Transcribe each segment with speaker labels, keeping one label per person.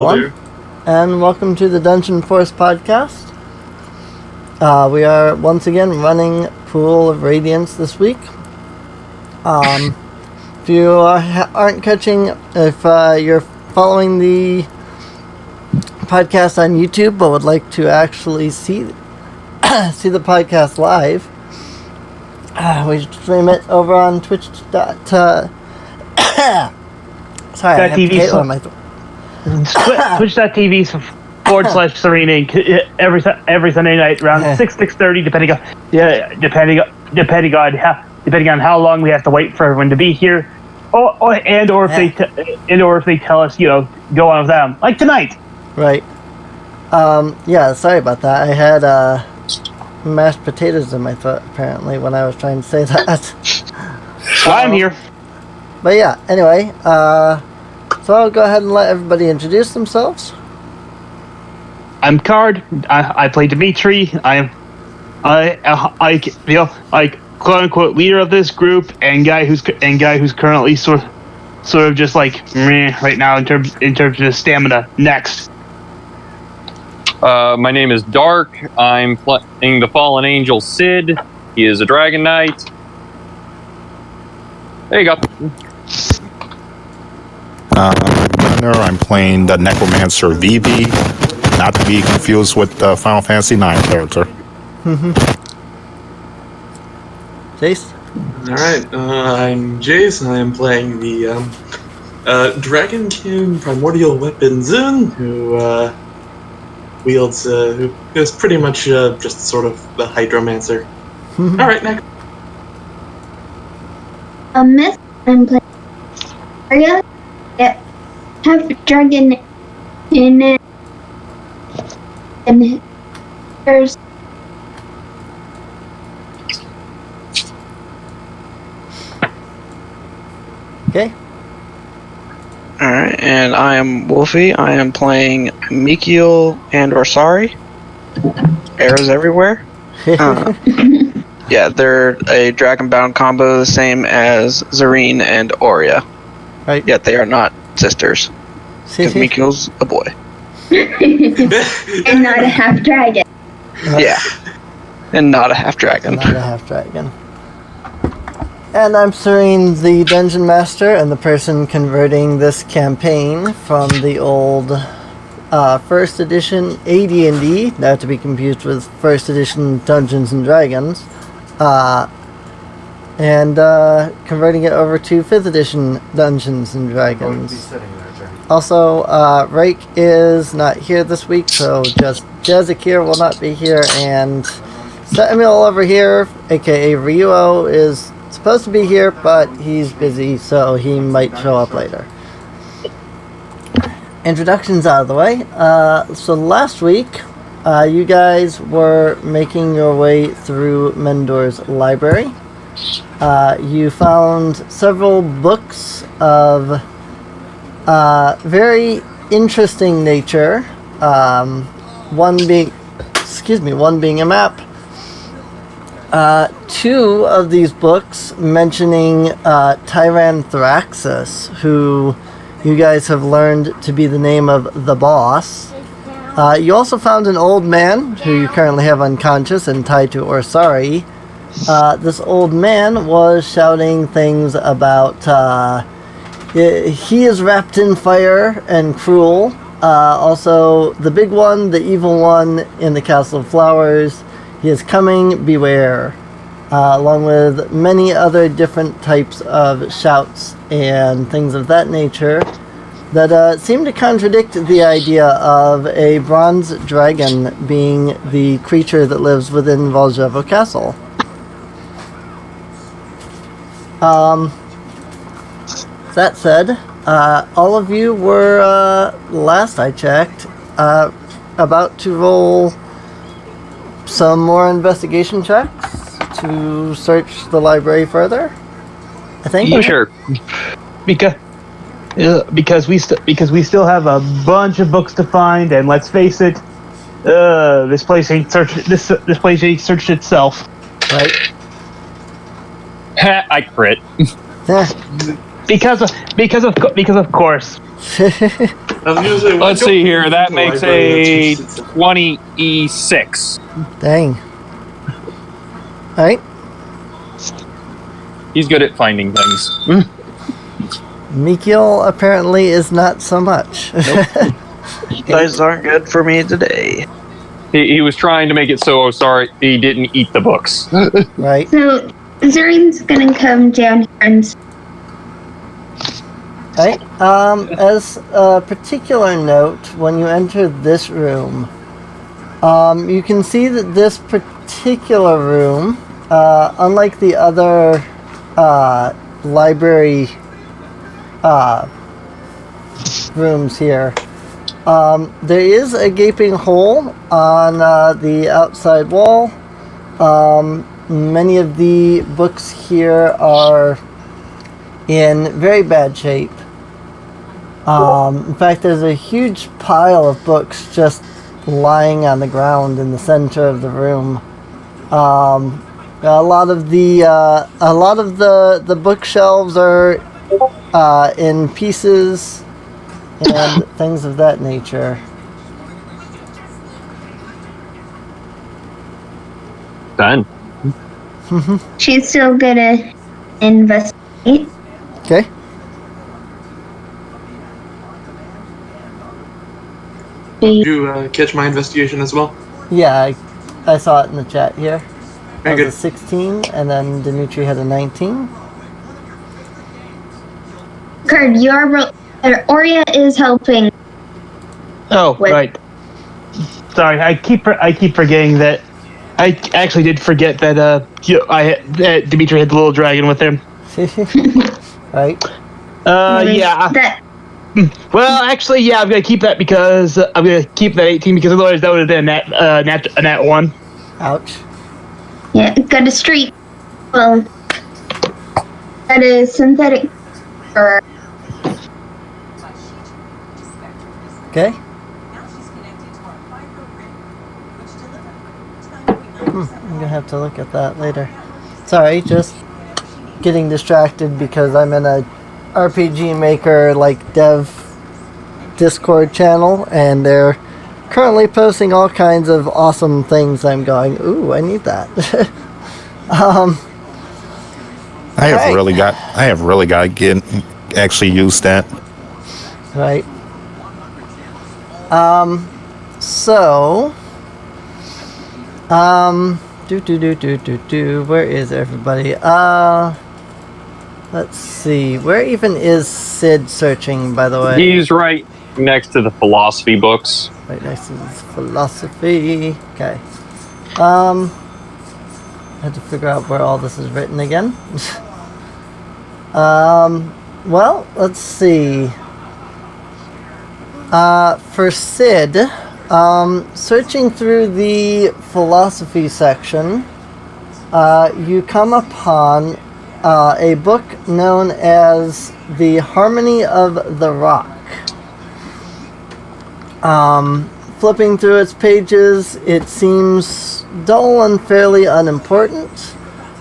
Speaker 1: And welcome to the Dungeon Force podcast. We are once again running Pool of Radiance this week. If you aren't catching, if you're following the podcast on YouTube but would like to actually see the podcast live, we stream it over on Twitch. Sorry, I have potato in my throat.
Speaker 2: Twitch.tv/Serena every Sunday night around 6:30, depending on how long we have to wait for everyone to be here, or if they tell us, go on with them, like tonight.
Speaker 1: Right. Sorry about that. I had mashed potatoes in my throat apparently when I was trying to say that.
Speaker 2: I'm here.
Speaker 1: But yeah, anyway, so I'll go ahead and let everybody introduce themselves.
Speaker 2: I'm Card. I play Dimitri. I quote unquote leader of this group and guy who's currently sort of just like meh right now in terms of stamina. Next.
Speaker 3: My name is Dark. I'm playing the Fallen Angel Sid. He is a Dragon Knight. There you go.
Speaker 4: I'm playing the Necromancer Vivi, not to be confused with the Final Fantasy IX character.
Speaker 1: Jace?
Speaker 5: Alright, I'm Jace, and I am playing the Dragonkin Primordial Weapon Zun, who wields, who is pretty much just sort of the Hydromancer. Alright, next.
Speaker 6: Myth, I'm playing Arya. Yep. Have dragon in it. And there's
Speaker 1: okay.
Speaker 7: Alright, and I am Wolfie. I am playing Mikiel and Orsari. Arrows everywhere. Yeah, they're a dragon-bound combo, the same as Zareen and Aurea.
Speaker 1: Right.
Speaker 7: Yet they are not sisters. Because Mikiel's a boy.
Speaker 6: and not a half dragon.
Speaker 7: Yeah. And not a half dragon.
Speaker 1: Not a half dragon. And I'm Serene, the Dungeon Master, and the person converting this campaign from the old first edition AD&D, not to be confused with first edition Dungeons and Dragons, and converting it over to 5th edition Dungeons and Dragons. Also, Rake is not here this week, so just Jazakir will not be here, and Samuel over here, aka Ryuo, is supposed to be here, but he's busy, so he might show up later. Introductions out of the way. So last week, you guys were making your way through Mendor's library. You found several books of very interesting nature. One being a map. Two of these books mentioning Tyran Thraxus, who you guys have learned to be the name of the boss. You also found an old man who you currently have unconscious and tied to Orsari. This old man was shouting things about he is wrapped in fire and cruel. Also, the big one, the evil one in the Castle of Flowers, he is coming, beware. Along with many other different types of shouts and things of that nature that seem to contradict the idea of a bronze dragon being the creature that lives within Valjevo Castle. That said, all of you were, last I checked, about to roll some more investigation checks to search the library further, I think.
Speaker 3: Oh, sure.
Speaker 2: Because we still have a bunch of books to find, and let's face it, this place ain't searched. This place ain't searched itself.
Speaker 1: Right.
Speaker 3: I crit.
Speaker 2: Because of course,
Speaker 5: I was gonna say,
Speaker 3: Let's see here. That makes a
Speaker 5: Library, that's
Speaker 3: 26.
Speaker 1: Dang. Alright.
Speaker 3: He's good at finding things.
Speaker 1: Mikiel apparently is not so much.
Speaker 7: You guys aren't good for me today.
Speaker 3: He was trying to make it so sorry he didn't eat the books.
Speaker 1: Right.
Speaker 6: So, Zurine's gonna come down here and
Speaker 1: Right. As a particular note, when you enter this room, you can see that this particular room, unlike the other library rooms here, there is a gaping hole on the outside wall. Many of the books here are in very bad shape. In fact, there's a huge pile of books just lying on the ground in the center of the room. A lot of the bookshelves are in pieces and things of that nature.
Speaker 3: Done.
Speaker 6: she's still gonna investigate.
Speaker 1: Okay.
Speaker 5: Did you catch my investigation as well?
Speaker 1: Yeah, I saw it in the chat here.
Speaker 5: Very
Speaker 1: That was
Speaker 5: good.
Speaker 1: a 16, and then Dimitri had a 19.
Speaker 6: Kurt, Oria is helping.
Speaker 2: Oh,
Speaker 6: What?
Speaker 2: right. Sorry, I keep forgetting that. I actually did forget that that Dimitri had the little dragon with him.
Speaker 1: Right?
Speaker 2: Yeah.
Speaker 6: That
Speaker 2: Well, actually, yeah, I'm gonna keep that because I'm gonna keep that 18 because otherwise that would have been a nat 1.
Speaker 1: Ouch.
Speaker 6: got a streak. Well, that is synthetic. Or
Speaker 1: Okay. I'm gonna have to look at that later. Sorry, just getting distracted because I'm in a RPG Maker dev Discord channel, and they're currently posting all kinds of awesome things. I'm going, ooh, I need that.
Speaker 4: I have
Speaker 1: Right.
Speaker 4: really got to get actually use that.
Speaker 1: Right. So, where is everybody? Let's see. Where even is Sid searching, by the way?
Speaker 3: He's right next to the philosophy books.
Speaker 1: Right next to this philosophy. Okay. Had to figure out where all this is written again. Well, let's see. For Sid, searching through the philosophy section, you come upon a book known as The Harmony of the Rock. Flipping through its pages, it seems dull and fairly unimportant.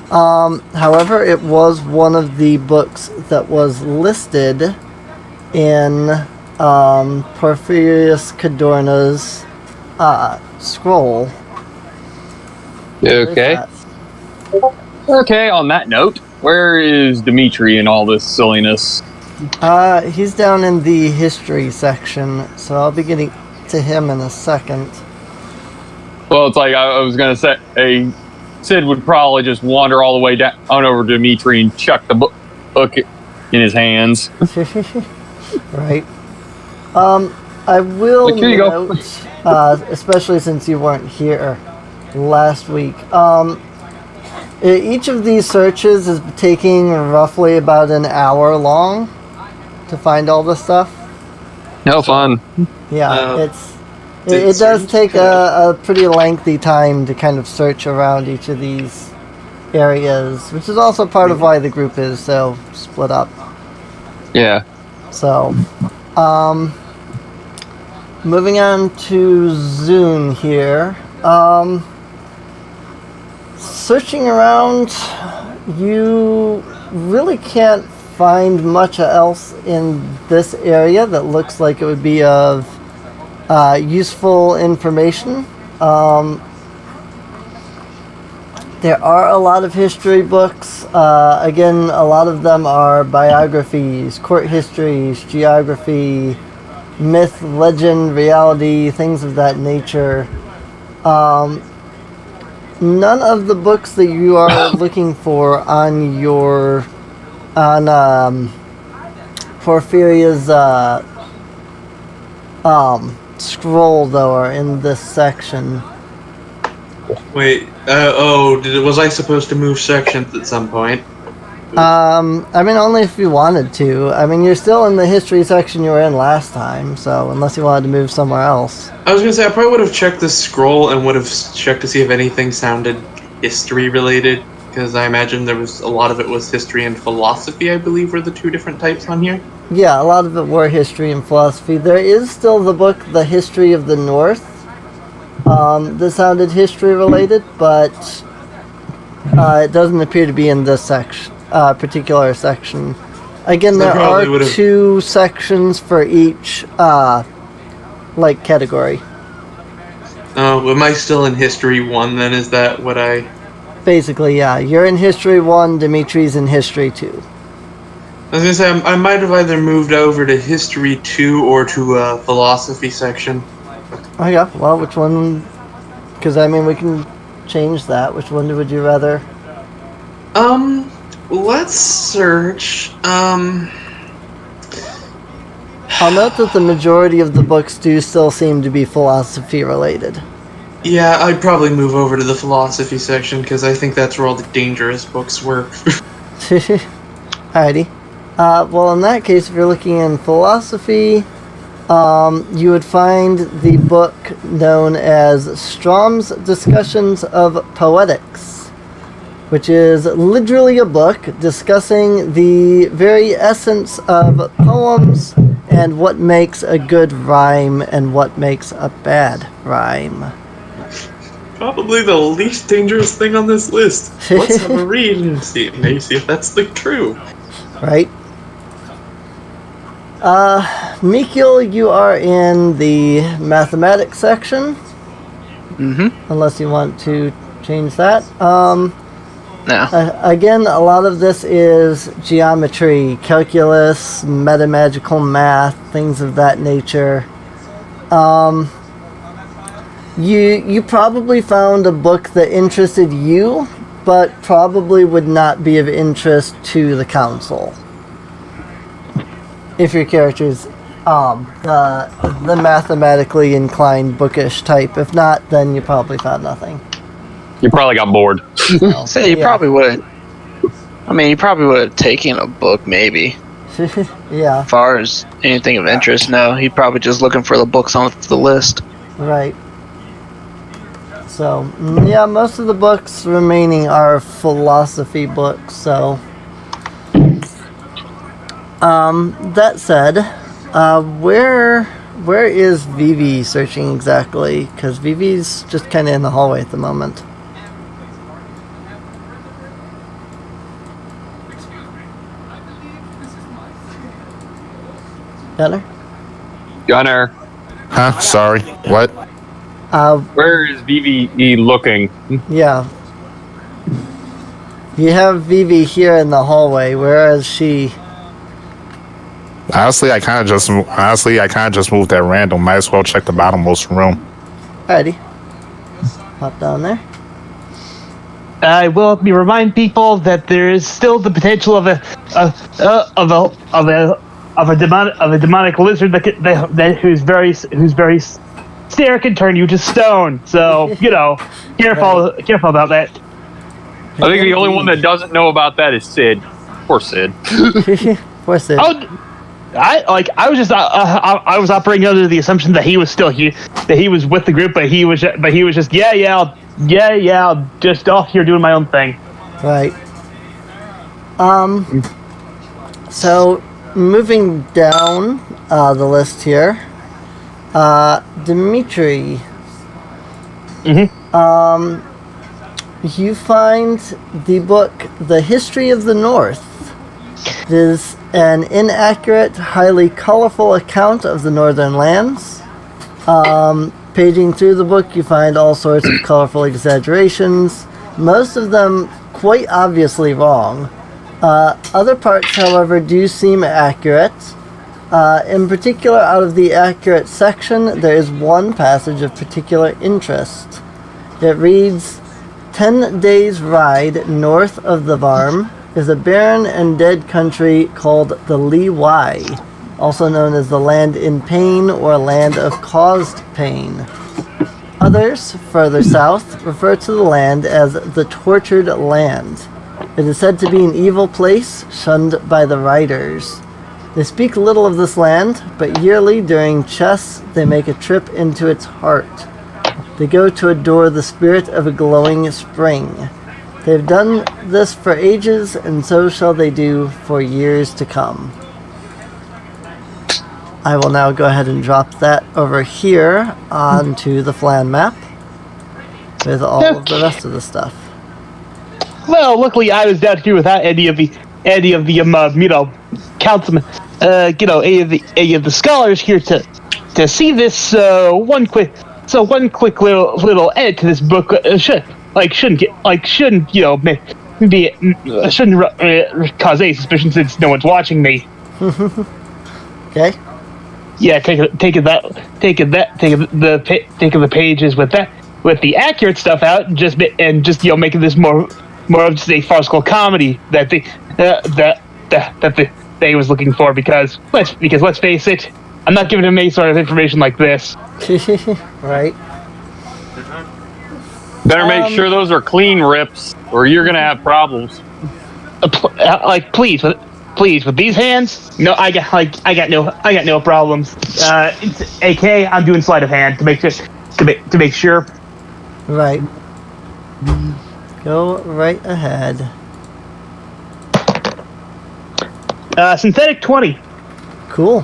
Speaker 1: However, it was one of the books that was listed in Porphyrius Cadorna's scroll.
Speaker 3: Okay. Okay, on that note, where is Dimitri in all this silliness?
Speaker 1: He's down in the history section, so I'll be getting to him in a second.
Speaker 3: Well, it's like I was going to say, Sid would probably just wander all the way down over to Dimitri and chuck the book in his hands.
Speaker 1: Right. I will
Speaker 3: Like, here you go.
Speaker 1: note, especially since you weren't here last week, each of these searches is taking roughly about an hour long to find all this stuff.
Speaker 3: No fun.
Speaker 1: Yeah, it does take a pretty lengthy time to kind of search around each of these areas, which is also part of why the group is so split up.
Speaker 3: Yeah.
Speaker 1: So, moving on to Zune here. Searching around, you really can't find much else in this area that looks like it would be of useful information. There are a lot of history books. Again, a lot of them are biographies, court histories, geography, myth, legend, reality, things of that nature. None of the books that you are looking for on your Porphyria's scroll, though, are in this section.
Speaker 5: Wait, was I supposed to move sections at some point?
Speaker 1: I mean, only if you wanted to. I mean, you're still in the history section you were in last time, so unless you wanted to move somewhere else.
Speaker 5: I was gonna say, I probably would have checked the scroll and would have checked to see if anything sounded history related, because I imagine there was a lot of it was history and philosophy, I believe, were the two different types on here.
Speaker 1: Yeah, a lot of it were history and philosophy. There is still the book, The History of the North. That sounded history related, but it doesn't appear to be in this section, particular section. Again, there are two sections for each category.
Speaker 5: Oh, am I still in History 1 then? Is that what I...
Speaker 1: Basically, yeah. You're in History 1, Dimitri's in History 2.
Speaker 5: I was gonna say, I might have either moved over to History 2 or to Philosophy section.
Speaker 1: Oh yeah, well, which one? Because, I mean, we can change that. Which one would you rather?
Speaker 5: Let's search,
Speaker 1: I'll note that the majority of the books do still seem to be philosophy related.
Speaker 5: Yeah, I'd probably move over to the philosophy section, because I think that's where all the dangerous books were.
Speaker 1: Alrighty. Well, in that case, if you're looking in philosophy, you would find the book known as Strom's Discussions of Poetics, which is literally a book discussing the very essence of poems and what makes a good rhyme and what makes a bad rhyme.
Speaker 5: Probably the least dangerous thing on this list. Let's have a read and see if that's true.
Speaker 1: Right. Mikil, you are in the mathematics section.
Speaker 7: Mm-hmm.
Speaker 1: Unless you want to change that.
Speaker 7: No.
Speaker 1: Again, a lot of this is geometry, calculus, metamagical math, things of that nature. You probably found a book that interested you, but probably would not be of interest to the council. If your character's the mathematically inclined bookish type. If not, then you probably found nothing.
Speaker 3: You probably got bored.
Speaker 7: Say you probably would. I mean, you probably would have taken a book, maybe.
Speaker 1: Yeah.
Speaker 7: As far as anything of interest, no. He's probably just looking for the books on the list.
Speaker 1: Right. So, yeah, most of the books remaining are philosophy books, so... that said, where is Vivi searching exactly? Because Vivi's just kind of in the hallway at the moment.
Speaker 3: Gunner.
Speaker 4: Huh? Sorry. What?
Speaker 3: Where is Vivi looking?
Speaker 1: Yeah. You have Vivi here in the hallway. Where is she?
Speaker 4: Honestly, I kind of just moved at random. Might as well check the bottommost room.
Speaker 1: Alrighty. Pop down there.
Speaker 2: I will remind people that there is still the potential of a demonic lizard who's very stare can turn you to stone. So careful about that.
Speaker 3: I think the only one that doesn't know about that is Sid. Poor Sid.
Speaker 1: Poor Sid.
Speaker 2: I was operating under the assumption that he was still here, that he was with the group, but he was just just off here doing my own thing.
Speaker 1: Right. So moving down the list here, Dimitri.
Speaker 2: Mm-hmm.
Speaker 1: You find the book, The History of the North. It is an inaccurate, highly colorful account of the northern lands. Paging through the book, you find all sorts of colorful exaggerations, most of them quite obviously wrong. Other parts, however, do seem accurate. In particular, out of the accurate section, there is one passage of particular interest. It reads, 10 days' ride north of the Varm is a barren and dead country called the Lee Wai, also known as the Land in Pain or Land of Caused Pain. Others, further south, refer to the land as the Tortured Land. It is said to be an evil place, shunned by the riders. They speak little of this land, but yearly during chess they make a trip into its heart. They go to adore the spirit of a glowing spring. They have done this for ages, and so shall they do for years to come. I will now go ahead and drop that over here onto the Flan map with all of the rest of the stuff.
Speaker 2: Well, luckily I was down here without any of the councilmen, any of the scholars here to see this. One quick little edit to this book shouldn't cause any suspicion since no one's watching me.
Speaker 1: Okay.
Speaker 2: Yeah, taking the pages with the accurate stuff out, and just making this more of just a farcical comedy that they was looking for, because let's face it, I'm not giving him any sort of information like this.
Speaker 1: Right.
Speaker 3: Better make sure those are clean rips, or you're gonna have problems.
Speaker 2: Please, with these hands, no, I got no problems. It's AK. I'm doing sleight of hand to make sure.
Speaker 1: Right. Go right ahead.
Speaker 2: Synthetic 20.
Speaker 1: Cool.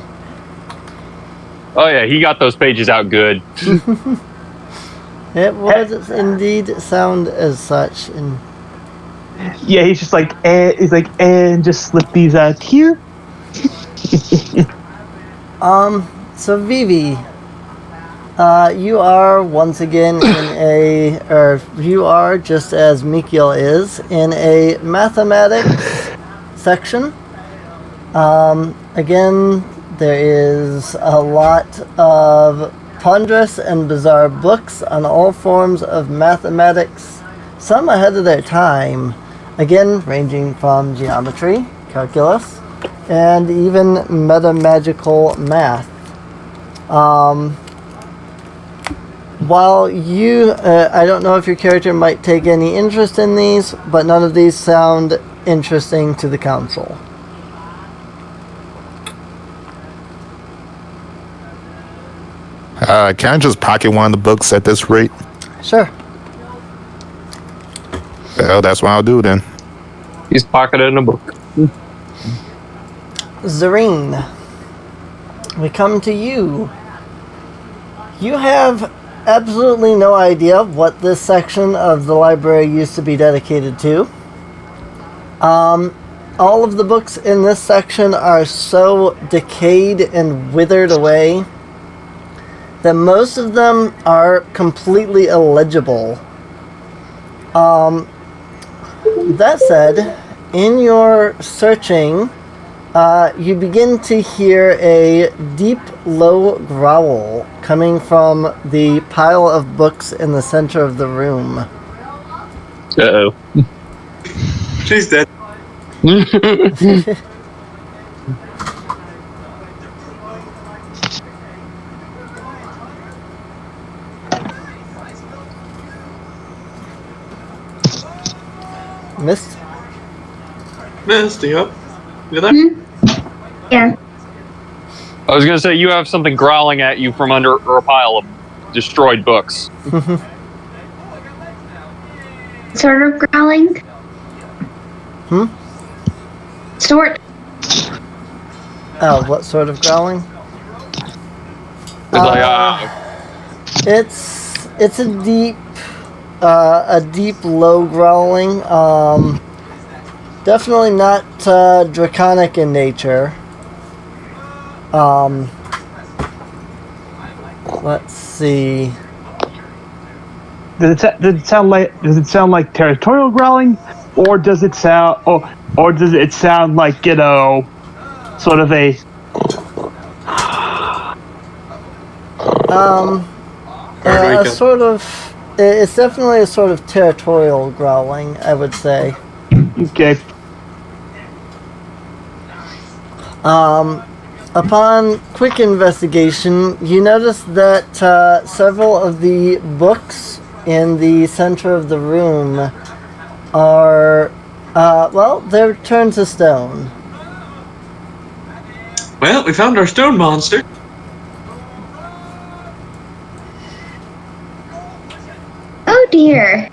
Speaker 3: Oh yeah, he got those pages out good.
Speaker 1: It was indeed sound as such, and
Speaker 2: Yeah, he's just and just slip these out here.
Speaker 1: So Vivi, you are once again you are, just as Mikiel is, in a mathematics section. Again, there is a lot of ponderous and bizarre books on all forms of mathematics, some ahead of their time, again ranging from geometry, calculus, and even metamagical math. While you, I don't know if your character might take any interest in these, but none of these sound interesting to the council.
Speaker 4: Can I just pocket one of the books at this rate?
Speaker 1: Sure.
Speaker 4: Well, that's what I'll do then.
Speaker 3: He's pocketing a book.
Speaker 1: Zareen, we come to you. You have absolutely no idea what this section of the library used to be dedicated to. All of the books in this section are so decayed and withered away that most of them are completely illegible. That said, in your searching, you begin to hear a deep, low growl coming from the pile of books in the center of the room.
Speaker 3: Uh-oh.
Speaker 5: She's dead.
Speaker 1: Mist?
Speaker 5: Misty up. You there?
Speaker 6: Yeah.
Speaker 3: I was gonna say, you have something growling at you from under a pile of destroyed books.
Speaker 6: Sort of growling. Sort.
Speaker 1: Oh, what sort of growling? It's a deep, low growling. definitely not draconic in nature. Let's see.
Speaker 2: Does it sound like territorial growling, or does it sound like, you know, sort of a
Speaker 1: sort of. It's definitely a sort of territorial growling, I would say.
Speaker 2: okay?
Speaker 1: Upon quick investigation, you notice that several of the books in the center of the room are, they're turned to stone.
Speaker 5: Well, we found our stone monster.
Speaker 6: Oh dear.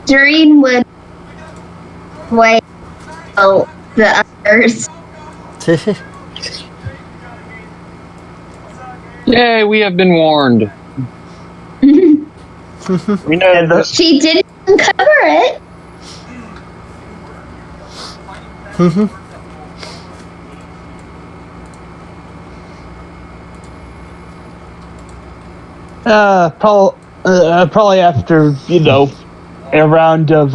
Speaker 6: Doreen would wait the others.
Speaker 3: Yay, we have been warned.
Speaker 7: We know this.
Speaker 6: She didn't uncover it.
Speaker 2: Probably after, you know, a round of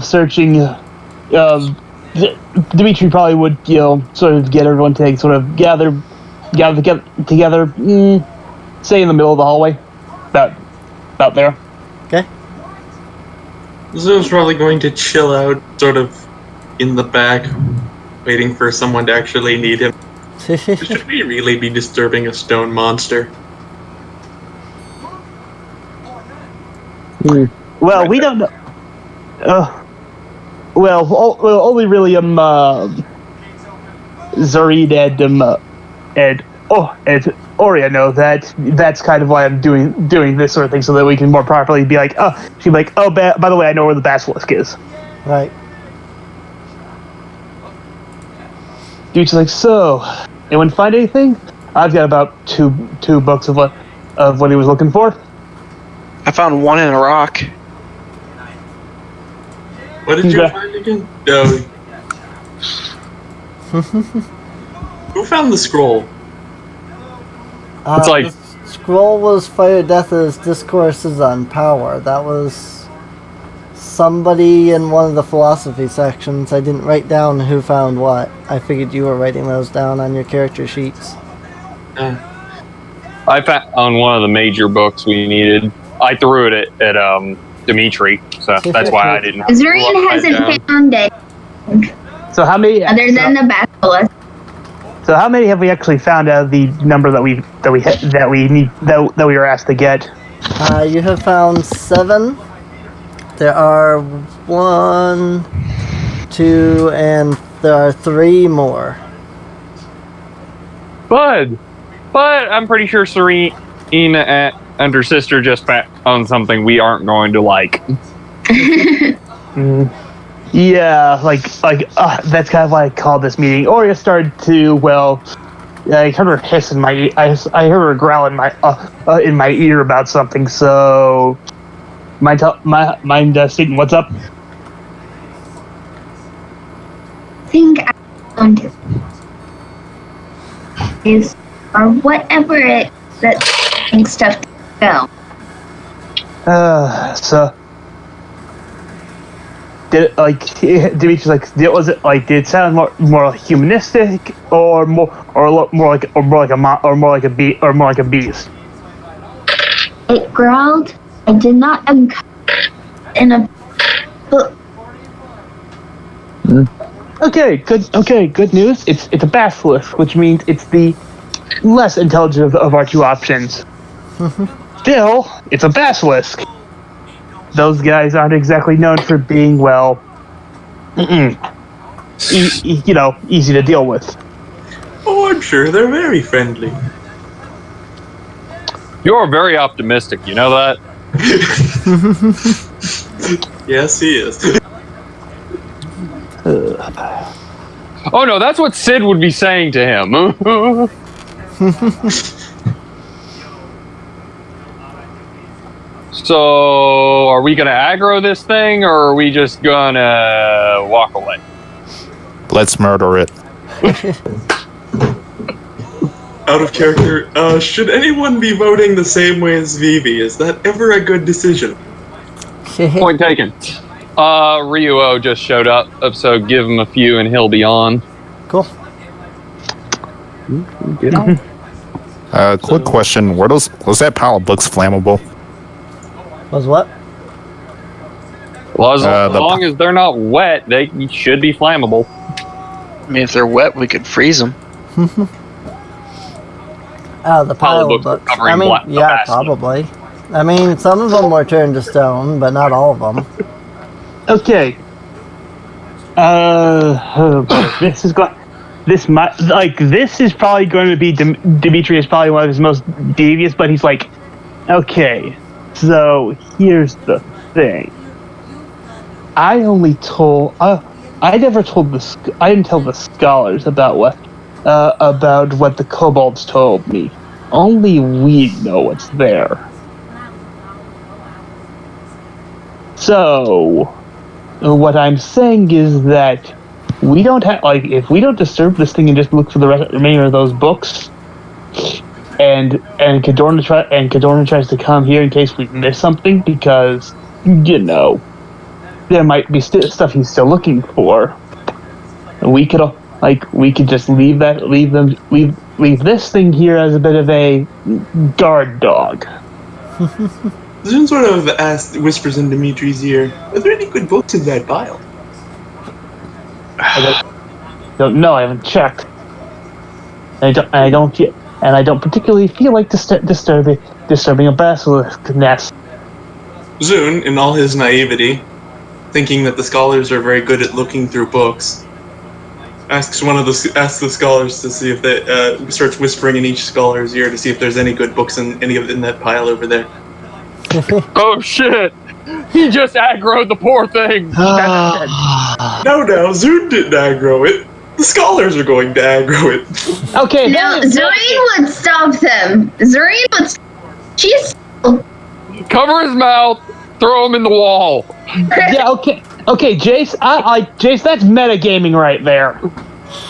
Speaker 2: searching, Dimitri probably would, you know, sort of get everyone to sort of gather together, say in the middle of the hallway, about there.
Speaker 1: Okay.
Speaker 5: Zoom's probably going to chill out, sort of in the back, waiting for someone to actually need him. Should we really be disturbing a stone monster?
Speaker 2: Well, we don't know. Only really Zarid and Oria know that. That's kind of why I'm doing this sort of thing, so that we can more properly be like, she'd be like, by the way, I know where the basilisk is.
Speaker 1: Right.
Speaker 2: Dude's like, so, anyone find anything? I've got about two books of what he was looking for.
Speaker 7: I found one in a rock.
Speaker 5: What did you find again? No. Who found the scroll?
Speaker 3: It's like-
Speaker 1: the scroll was Fire Death's Discourses on Power. That was somebody in one of the philosophy sections. I didn't write down who found what. I figured you were writing those down on your character sheets.
Speaker 3: I found one of the major books we needed. I threw it at Dimitri, so that's why I didn't.
Speaker 6: Zoreen hasn't found it
Speaker 2: So how many?
Speaker 6: other than the basilisk.
Speaker 2: So how many have we actually found out of the number that we were asked to get?
Speaker 1: You have found 7. There are 1, 2, and there are 3 more.
Speaker 3: But I'm pretty sure Serena and her sister just found something we aren't going to like.
Speaker 2: Yeah, that's kind of why I called this meeting. Oria started to, I heard her hiss in my ear. I heard her growl in my ear about something. So, mind stating what's up?
Speaker 6: I think I found it. Or whatever it that makes stuff go.
Speaker 2: So did it sound more humanistic or more like a beast?
Speaker 6: It growled. I did not uncover in a book.
Speaker 2: Okay, good news. It's a basilisk, which means it's the less intelligent of our two options. Still, it's a basilisk. Those guys aren't exactly known for being, easy to deal with.
Speaker 5: Oh, I'm sure they're very friendly.
Speaker 3: You're very optimistic, you know that?
Speaker 5: Yes, he is.
Speaker 3: Oh no, that's what Sid would be saying to him. So, are we gonna aggro this thing, or are we just gonna walk away?
Speaker 4: Let's murder it.
Speaker 5: Out of character, should anyone be voting the same way as Vivi? Is that ever a good decision?
Speaker 3: Point taken. Ryuo just showed up, so give him a few and he'll be on.
Speaker 1: Cool.
Speaker 3: Get on.
Speaker 4: Quick question: was that pile of books flammable?
Speaker 1: Was what?
Speaker 3: Well, as long as they're not wet, they should be flammable.
Speaker 7: I mean, if they're wet, we could freeze them.
Speaker 1: Oh, the pile of books. I mean, yeah, probably. I mean, some of them were turned to stone, but not all of them.
Speaker 2: Okay. This is probably going to be Dimitri is probably one of his most devious, but he's like, okay, so here's the thing. I didn't tell the scholars about what the kobolds told me. Only we know what's there. So, what I'm saying is that we don't have, if we don't disturb this thing and just look for the remainder of those books, and Cadorna tries to come here in case we miss something, because there might be stuff he's still looking for. We could just leave this thing here as a bit of a guard dog.
Speaker 5: Zune sort of whispers in Dimitri's ear, are there any good books in that pile?
Speaker 2: I don't know. I haven't checked. And I don't particularly feel like disturbing a basilisk nest.
Speaker 5: Zune, in all his naivety, thinking that the scholars are very good at looking through books, asks the scholars to see if they starts whispering in each scholar's ear to see if there's any good books in that pile over there.
Speaker 3: Oh shit! He just aggroed the poor thing!
Speaker 5: No, Zune didn't aggro it. The scholars are going to aggro it.
Speaker 2: Okay.
Speaker 6: No, Zureen would stop them. She's...
Speaker 3: Cover his mouth, throw him in the wall.
Speaker 2: Yeah, okay. Okay, Jace, Jace, that's metagaming right there.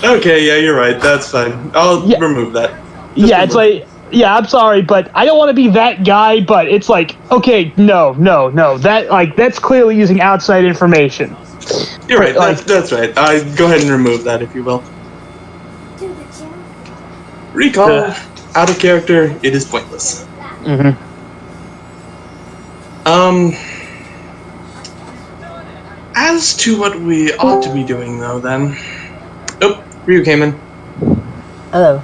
Speaker 5: Okay, yeah, you're right. That's fine. I'll remove that.
Speaker 2: I'm sorry, but I don't want to be that guy, but it's like, okay, no. That's clearly using outside information.
Speaker 5: You're right, that's right. Go ahead and remove that, if you will. Recall, out of character, it is pointless.
Speaker 2: Mm-hmm.
Speaker 5: As to what we ought to be doing, though, then... Oh, Ryu came in.
Speaker 1: Hello.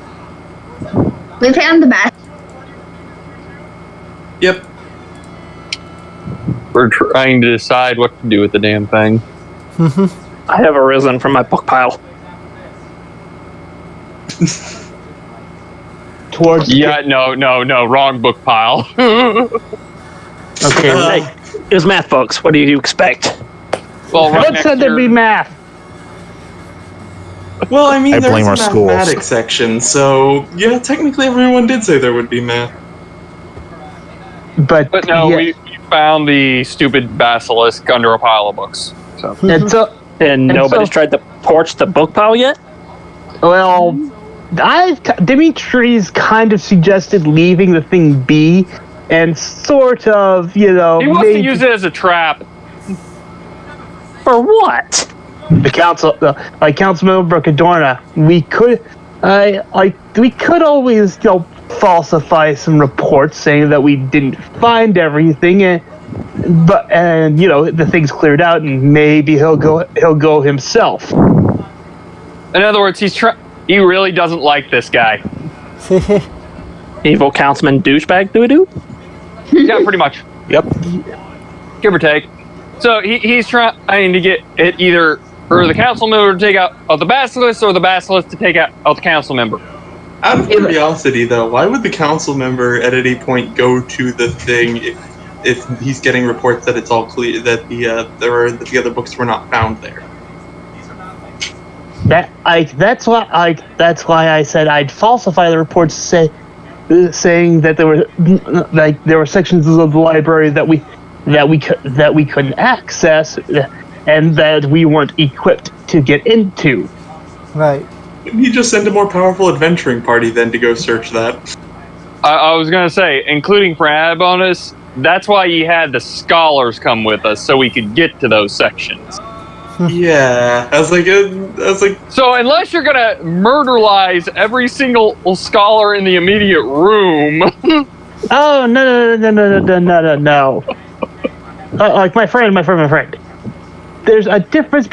Speaker 6: We found the best.
Speaker 5: Yep.
Speaker 3: We're trying to decide what to do with the damn thing.
Speaker 8: I have arisen from my book pile.
Speaker 3: No, wrong book pile.
Speaker 2: Okay.
Speaker 8: Hey, it was math books. What do you expect?
Speaker 3: Well, right
Speaker 2: What said there'd be math?
Speaker 5: Well, I mean,
Speaker 4: I
Speaker 5: there's
Speaker 4: blame
Speaker 5: a
Speaker 4: our schools.
Speaker 5: mathematics section, so yeah, technically everyone did say there would be math.
Speaker 2: But
Speaker 3: no, we found the stupid basilisk under a pile of books. So
Speaker 8: And nobody's tried to torch the book pile yet?
Speaker 2: Well, Dimitri's kind of suggested leaving the thing be, and sort of,
Speaker 3: he wants to use it as a trap.
Speaker 8: For what?
Speaker 2: The council, like Councilmember Cadorna, we could always, falsify some reports saying that we didn't find everything, but the thing's cleared out, and maybe he'll go himself.
Speaker 3: In other words, he really doesn't like this guy.
Speaker 8: Evil councilman douchebag doo-doo?
Speaker 3: Yeah, pretty much.
Speaker 8: Yep.
Speaker 3: Give or take. So he's trying to get it either for the council member to take out the basilisk, or the basilisk to take out the council member.
Speaker 5: Out of curiosity, though, why would the council member at any point go to the thing if he's getting reports that it's all clear, that the other books were not found there?
Speaker 2: That's why I said I'd falsify the reports to say saying that there were sections of the library that we couldn't access, and that we weren't equipped to get into.
Speaker 1: Right.
Speaker 5: You just send a more powerful adventuring party then to go search that.
Speaker 3: I was going to say, including for add bonus, that's why you had the scholars come with us, so we could get to those sections.
Speaker 5: Yeah, I was like,
Speaker 3: So unless you're going to murderlize every single scholar in the immediate room...
Speaker 2: Oh, no. Like my friend. There's a difference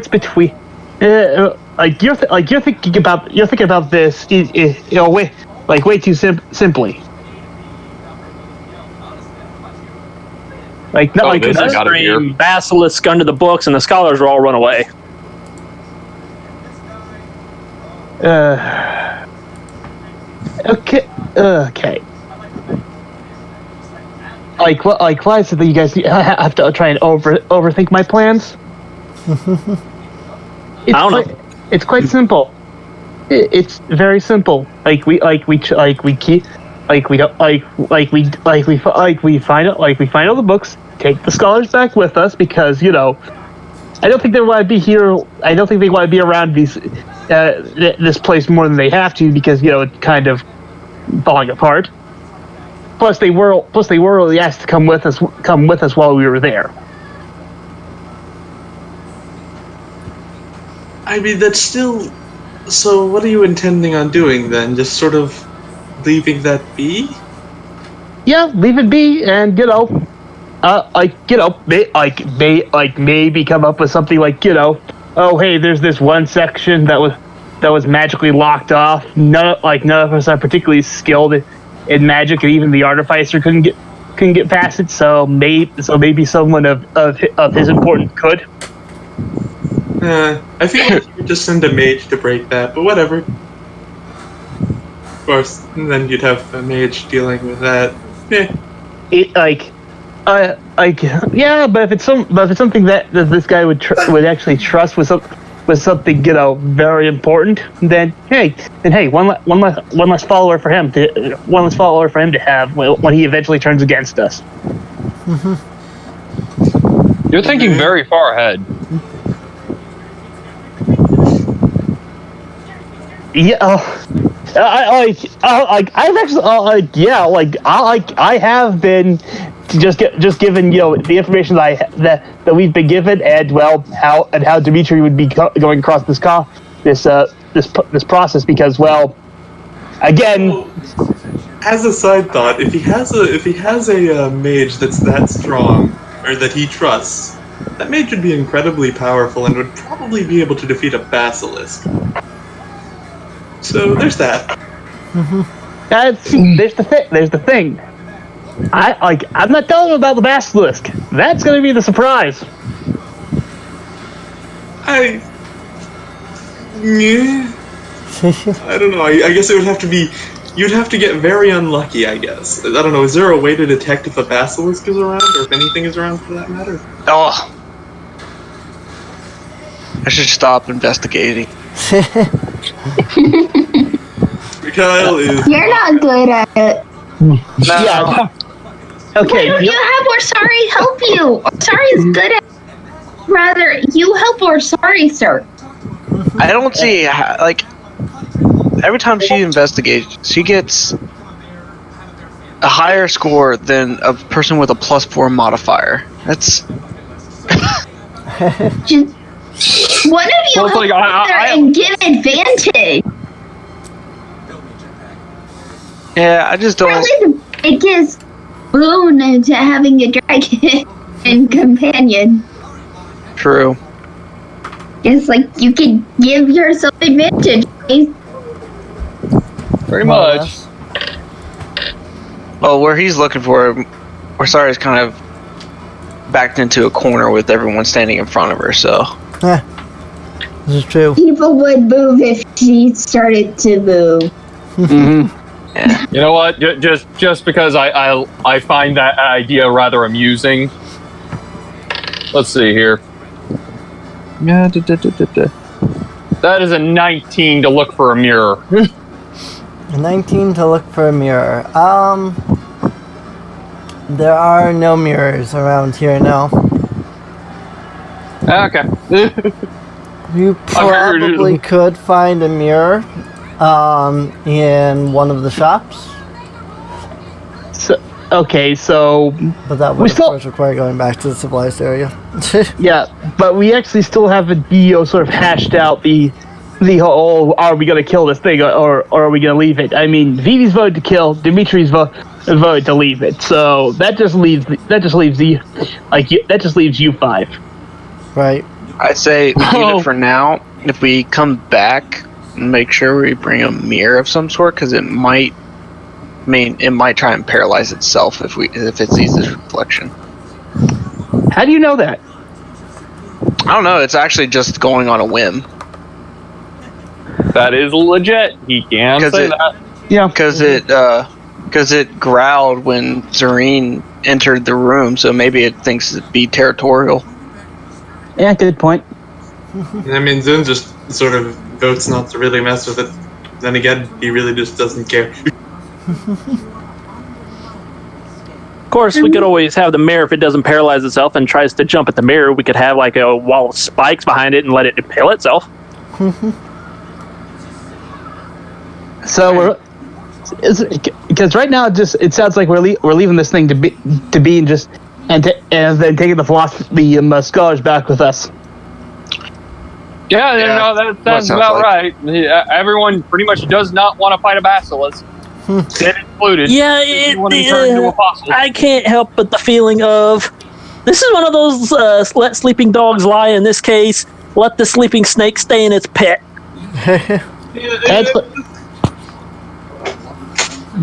Speaker 2: between you're thinking about this way too simply. Like, not like
Speaker 3: this I got it here.
Speaker 8: Basilisk under the books, and the scholars will all run away.
Speaker 2: Okay. Why is it that you guys have to try and overthink my plans?
Speaker 8: I don't know.
Speaker 2: It's quite simple. It's very simple. We find all the books, take the scholars back with us, because I don't think they want to be here. I don't think they want to be around this place more than they have to, because it's kind of falling apart. Plus they were asked to come with us while we were there.
Speaker 5: I mean, that's still... So what are you intending on doing then? Just sort of leaving that be?
Speaker 2: Yeah, leave it be, and maybe come up with something like, oh hey, there's this one section that was magically locked off. None of us are particularly skilled in magic, and even the artificer couldn't get past it. So maybe someone of his importance could.
Speaker 5: I feel like you could just send a mage to break that, but whatever. Of course, then you'd have a mage dealing with that.
Speaker 2: Yeah, but if it's something that this guy would actually trust with something very important, then hey, one less follower for him to have when he eventually turns against us.
Speaker 3: You're thinking very far ahead.
Speaker 2: Yeah, I have been just given the information that we've been given, and how Dimitri would be going across this process, because again,
Speaker 5: as a side thought, if he has a mage that's that strong, or that he trusts, that mage would be incredibly powerful and would probably be able to defeat a basilisk. So there's that.
Speaker 2: There's the thing. I'm not telling him about the basilisk. That's going to be the surprise.
Speaker 5: I don't know. I guess it would have to be. You'd have to get very unlucky, I guess. I don't know. Is there a way to detect if a basilisk is around, or if anything is around for that matter?
Speaker 7: Oh. I should stop investigating.
Speaker 5: Kyle is...
Speaker 6: You're not good at it.
Speaker 7: No.
Speaker 2: Yeah. Okay.
Speaker 6: Why don't you have Orsari help you? Orsari is good at it. Rather, you help Orsari, sir.
Speaker 7: I don't see every time she investigates, she gets a higher score than a person with a +4 modifier. That's
Speaker 6: Just one of you help and give advantage.
Speaker 7: Yeah, I just don't.
Speaker 6: Probably the biggest boon to having a dragon and companion.
Speaker 7: True.
Speaker 6: It's like you can give yourself advantage.
Speaker 3: Pretty much.
Speaker 7: Well, where he's looking for, Orsari's kind of backed into a corner with everyone standing in front of her, so.
Speaker 1: This is true.
Speaker 6: People would move if she started to move.
Speaker 3: Mm-hmm. Yeah. You know what? Just because I find that idea rather amusing. Let's see here. That is a 19 to look for a mirror.
Speaker 1: 19 to look for a mirror. There are no mirrors around here now.
Speaker 3: Okay.
Speaker 1: You probably could find a mirror in one of the shops.
Speaker 2: So
Speaker 1: But that would, of course, require going back to the supplies area.
Speaker 2: yeah, but we actually still haven't sort of hashed out the whole, are we going to kill this thing or are we going to leave it? I mean, Vivi's voted to kill, Dimitri's voted to leave it. So that just leaves you 5.
Speaker 1: Right.
Speaker 7: I'd say leave it for now. If we come back, make sure we bring a mirror of some sort, because it might try and paralyze itself if it sees this reflection.
Speaker 2: How do you know that?
Speaker 7: I don't know. It's actually just going on a whim.
Speaker 3: That is legit. He can say that.
Speaker 2: Yeah,
Speaker 7: because it growled when Zareen entered the room, so maybe it thinks it'd be territorial.
Speaker 2: Yeah, good point.
Speaker 5: I mean, Zune just sort of votes not to really mess with it. Then again, he really just doesn't care.
Speaker 8: Of course, we could always have the mirror if it doesn't paralyze itself and tries to jump at the mirror. We could have like a wall of spikes behind it and let it impale itself.
Speaker 2: So because right now it sounds like we're leaving this thing to be and then taking the scholars back with us.
Speaker 3: Yeah, no, that's about right. Everyone pretty much does not want to fight a basilisk. It included.
Speaker 8: Yeah, I can't help but the feeling of this is one of those let sleeping dogs lie. In this case, let the sleeping snake stay in its pet.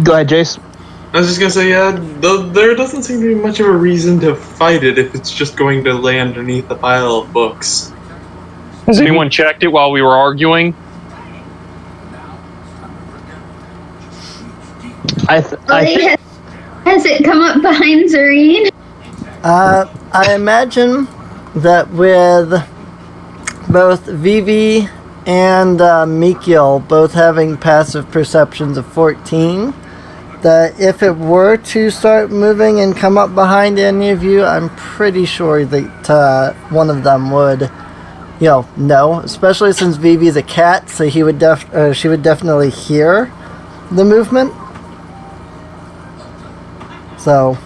Speaker 2: Go ahead, Jace.
Speaker 5: I was just gonna say, there doesn't seem to be much of a reason to fight it if it's just going to lay underneath a pile of books.
Speaker 3: Has anyone checked it while we were arguing?
Speaker 6: Has it come up behind Zareen?
Speaker 1: I imagine that with both Vivi and Mikil both having passive perceptions of 14, that if it were to start moving and come up behind any of you, I'm pretty sure that one of them would, know. Especially since Vivi's a cat, so she would definitely hear the movement. So.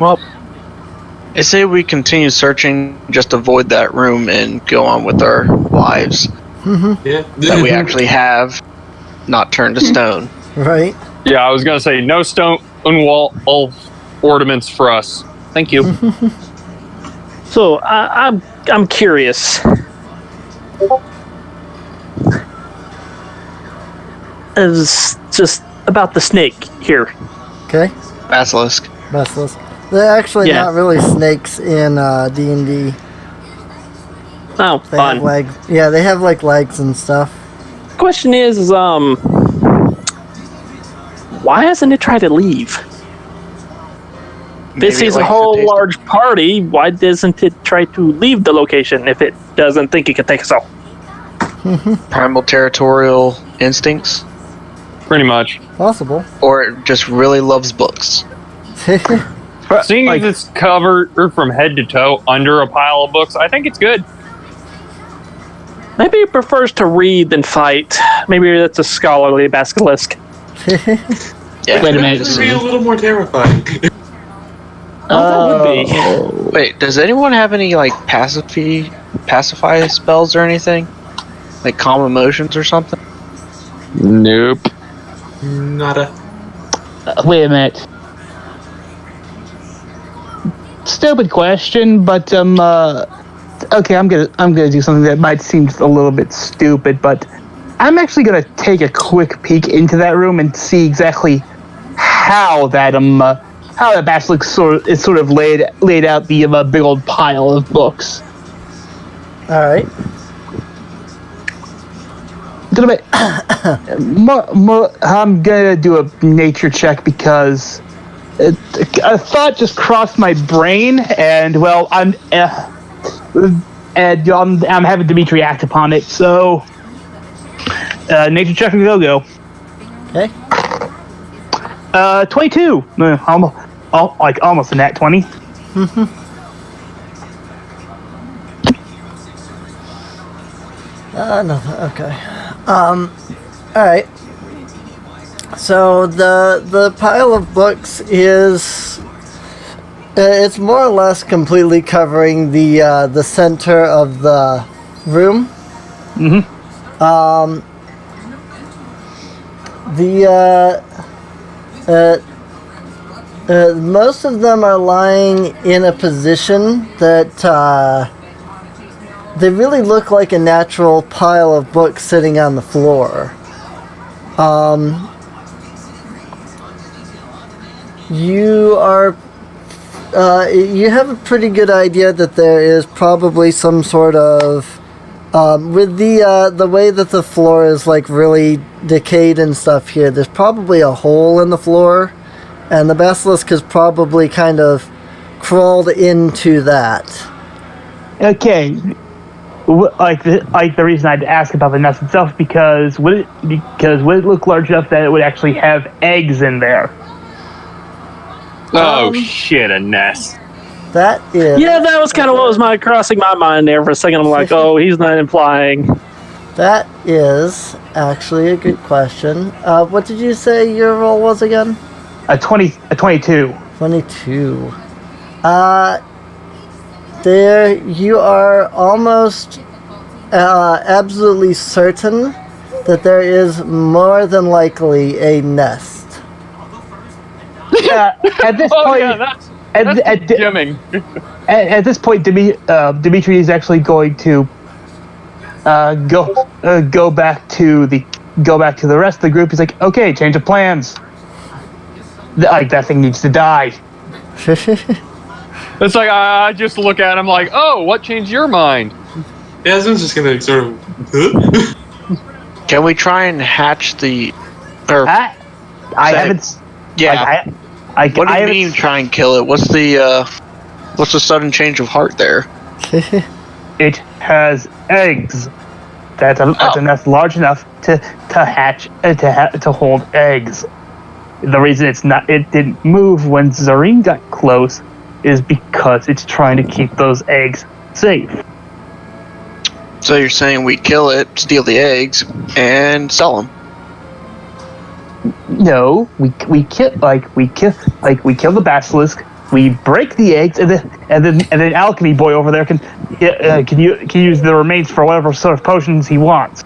Speaker 7: Well, I say we continue searching, just avoid that room and go on with our lives.
Speaker 5: Yeah.
Speaker 7: That we actually have not turned to stone.
Speaker 1: Right.
Speaker 3: Yeah, I was gonna say no stone wall ornaments for us. Thank you.
Speaker 8: So I'm curious. Is just about the snake here.
Speaker 1: Okay.
Speaker 7: Basilisk.
Speaker 1: They're actually not really snakes in D&D.
Speaker 8: Oh,
Speaker 1: They
Speaker 8: fun.
Speaker 1: have legs. Yeah, they have like legs and stuff.
Speaker 8: Question is, why hasn't it tried to leave? If it sees a whole large party, why doesn't it try to leave the location if it doesn't think it can take us all?
Speaker 7: Primal territorial instincts?
Speaker 3: Pretty much.
Speaker 1: Possible.
Speaker 7: Or it just really loves books?
Speaker 3: Seeing as it's covered from head to toe under a pile of books, I think it's good.
Speaker 8: Maybe it prefers to read than fight. Maybe that's a scholarly basilisk.
Speaker 7: Yeah,
Speaker 2: Wait a minute.
Speaker 5: This would be a little more terrifying.
Speaker 8: That would be.
Speaker 7: Wait, does anyone have any pacify spells or anything? Like calm emotions or something?
Speaker 3: Nope.
Speaker 5: Nada.
Speaker 2: Wait a minute. Stupid question, but okay, I'm gonna do something that might seem a little bit stupid, but I'm actually gonna take a quick peek into that room and see exactly how that basilisk sort of laid out the big old pile of books.
Speaker 1: All right.
Speaker 2: I'm gonna do a nature check because a thought just crossed my brain, and well, and I'm having Dimitri act upon it. So, nature check and go.
Speaker 1: Okay.
Speaker 2: 22. Almost a nat 20.
Speaker 1: No. Okay. All right. So the pile of books is it's more or less completely covering the center of the room. Most of them are lying in a position that they really look like a natural pile of books sitting on the floor. You have a pretty good idea that there is probably some sort of with the way that the floor is like really decayed and stuff here, there's probably a hole in the floor, and the basilisk has probably kind of crawled into that.
Speaker 2: Okay. Like the reason I'd ask about the nest itself because would it look large enough that it would actually have eggs in there?
Speaker 3: Oh shit, a nest.
Speaker 1: That is.
Speaker 8: Yeah, that was kind of what was crossing my mind there for a second. I'm like, oh, he's not implying.
Speaker 1: That is actually a good question. What did you say your roll was again?
Speaker 2: A 22.
Speaker 1: 22. There, you are almost absolutely certain that there is more than likely a nest.
Speaker 2: At this point,
Speaker 3: that's jamming.
Speaker 2: At this point, Dimitri is actually going to go back to the rest of the group. He's like, okay, change of plans. That thing needs to die.
Speaker 3: It's like I just look at him like, oh, what changed your mind?
Speaker 5: Yasmin's just gonna sort of.
Speaker 7: Can we try and hatch the? Or
Speaker 2: I haven't.
Speaker 7: Yeah. What do you mean try and kill it? What's the sudden change of heart there?
Speaker 2: It has eggs. That's a nest large enough to hatch to hold eggs. The reason it didn't move when Zareen got close is because it's trying to keep those eggs safe.
Speaker 7: So you're saying we kill it, steal the eggs, and sell them?
Speaker 2: No, we kill the basilisk. We break the eggs, and then Alchemy Boy over there can use the remains for whatever sort of potions he wants.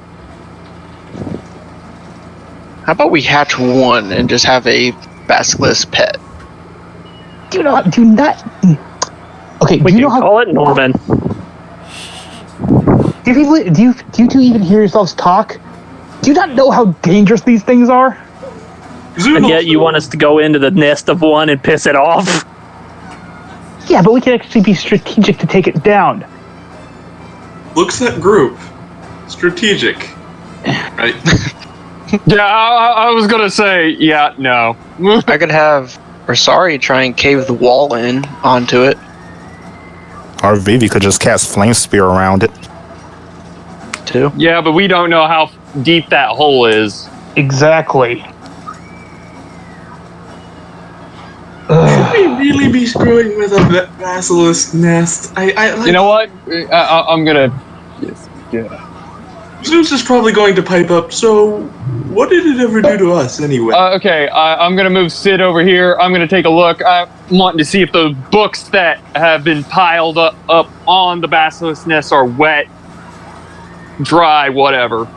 Speaker 7: How about we hatch one and just have a basilisk pet?
Speaker 2: Do not. Okay,
Speaker 8: We
Speaker 2: do you
Speaker 8: can
Speaker 2: know how?
Speaker 8: call it Norman.
Speaker 2: Do you two even hear yourselves talk? Do you not know how dangerous these things are?
Speaker 8: And yet you want us to go into the nest of one and piss it off?
Speaker 2: Yeah, but we can actually be strategic to take it down.
Speaker 5: Looks at group. Strategic. Right?
Speaker 3: Yeah, I was gonna say, yeah, no.
Speaker 7: I could have Rosari try and cave the wall in onto it.
Speaker 4: Or Vivi could just cast Flame Spear around it.
Speaker 7: Too.
Speaker 3: Yeah, but we don't know how deep that hole is.
Speaker 2: Exactly.
Speaker 5: Should we really be screwing with a basilisk nest?
Speaker 3: You know what? I'm gonna. Yes, yeah.
Speaker 5: Zeus is probably going to pipe up. So, what did it ever do to us anyway?
Speaker 3: Okay, I'm gonna move Sid over here. I'm gonna take a look. I'm wanting to see if those books that have been piled up on the basilisk nest are wet, dry, whatever.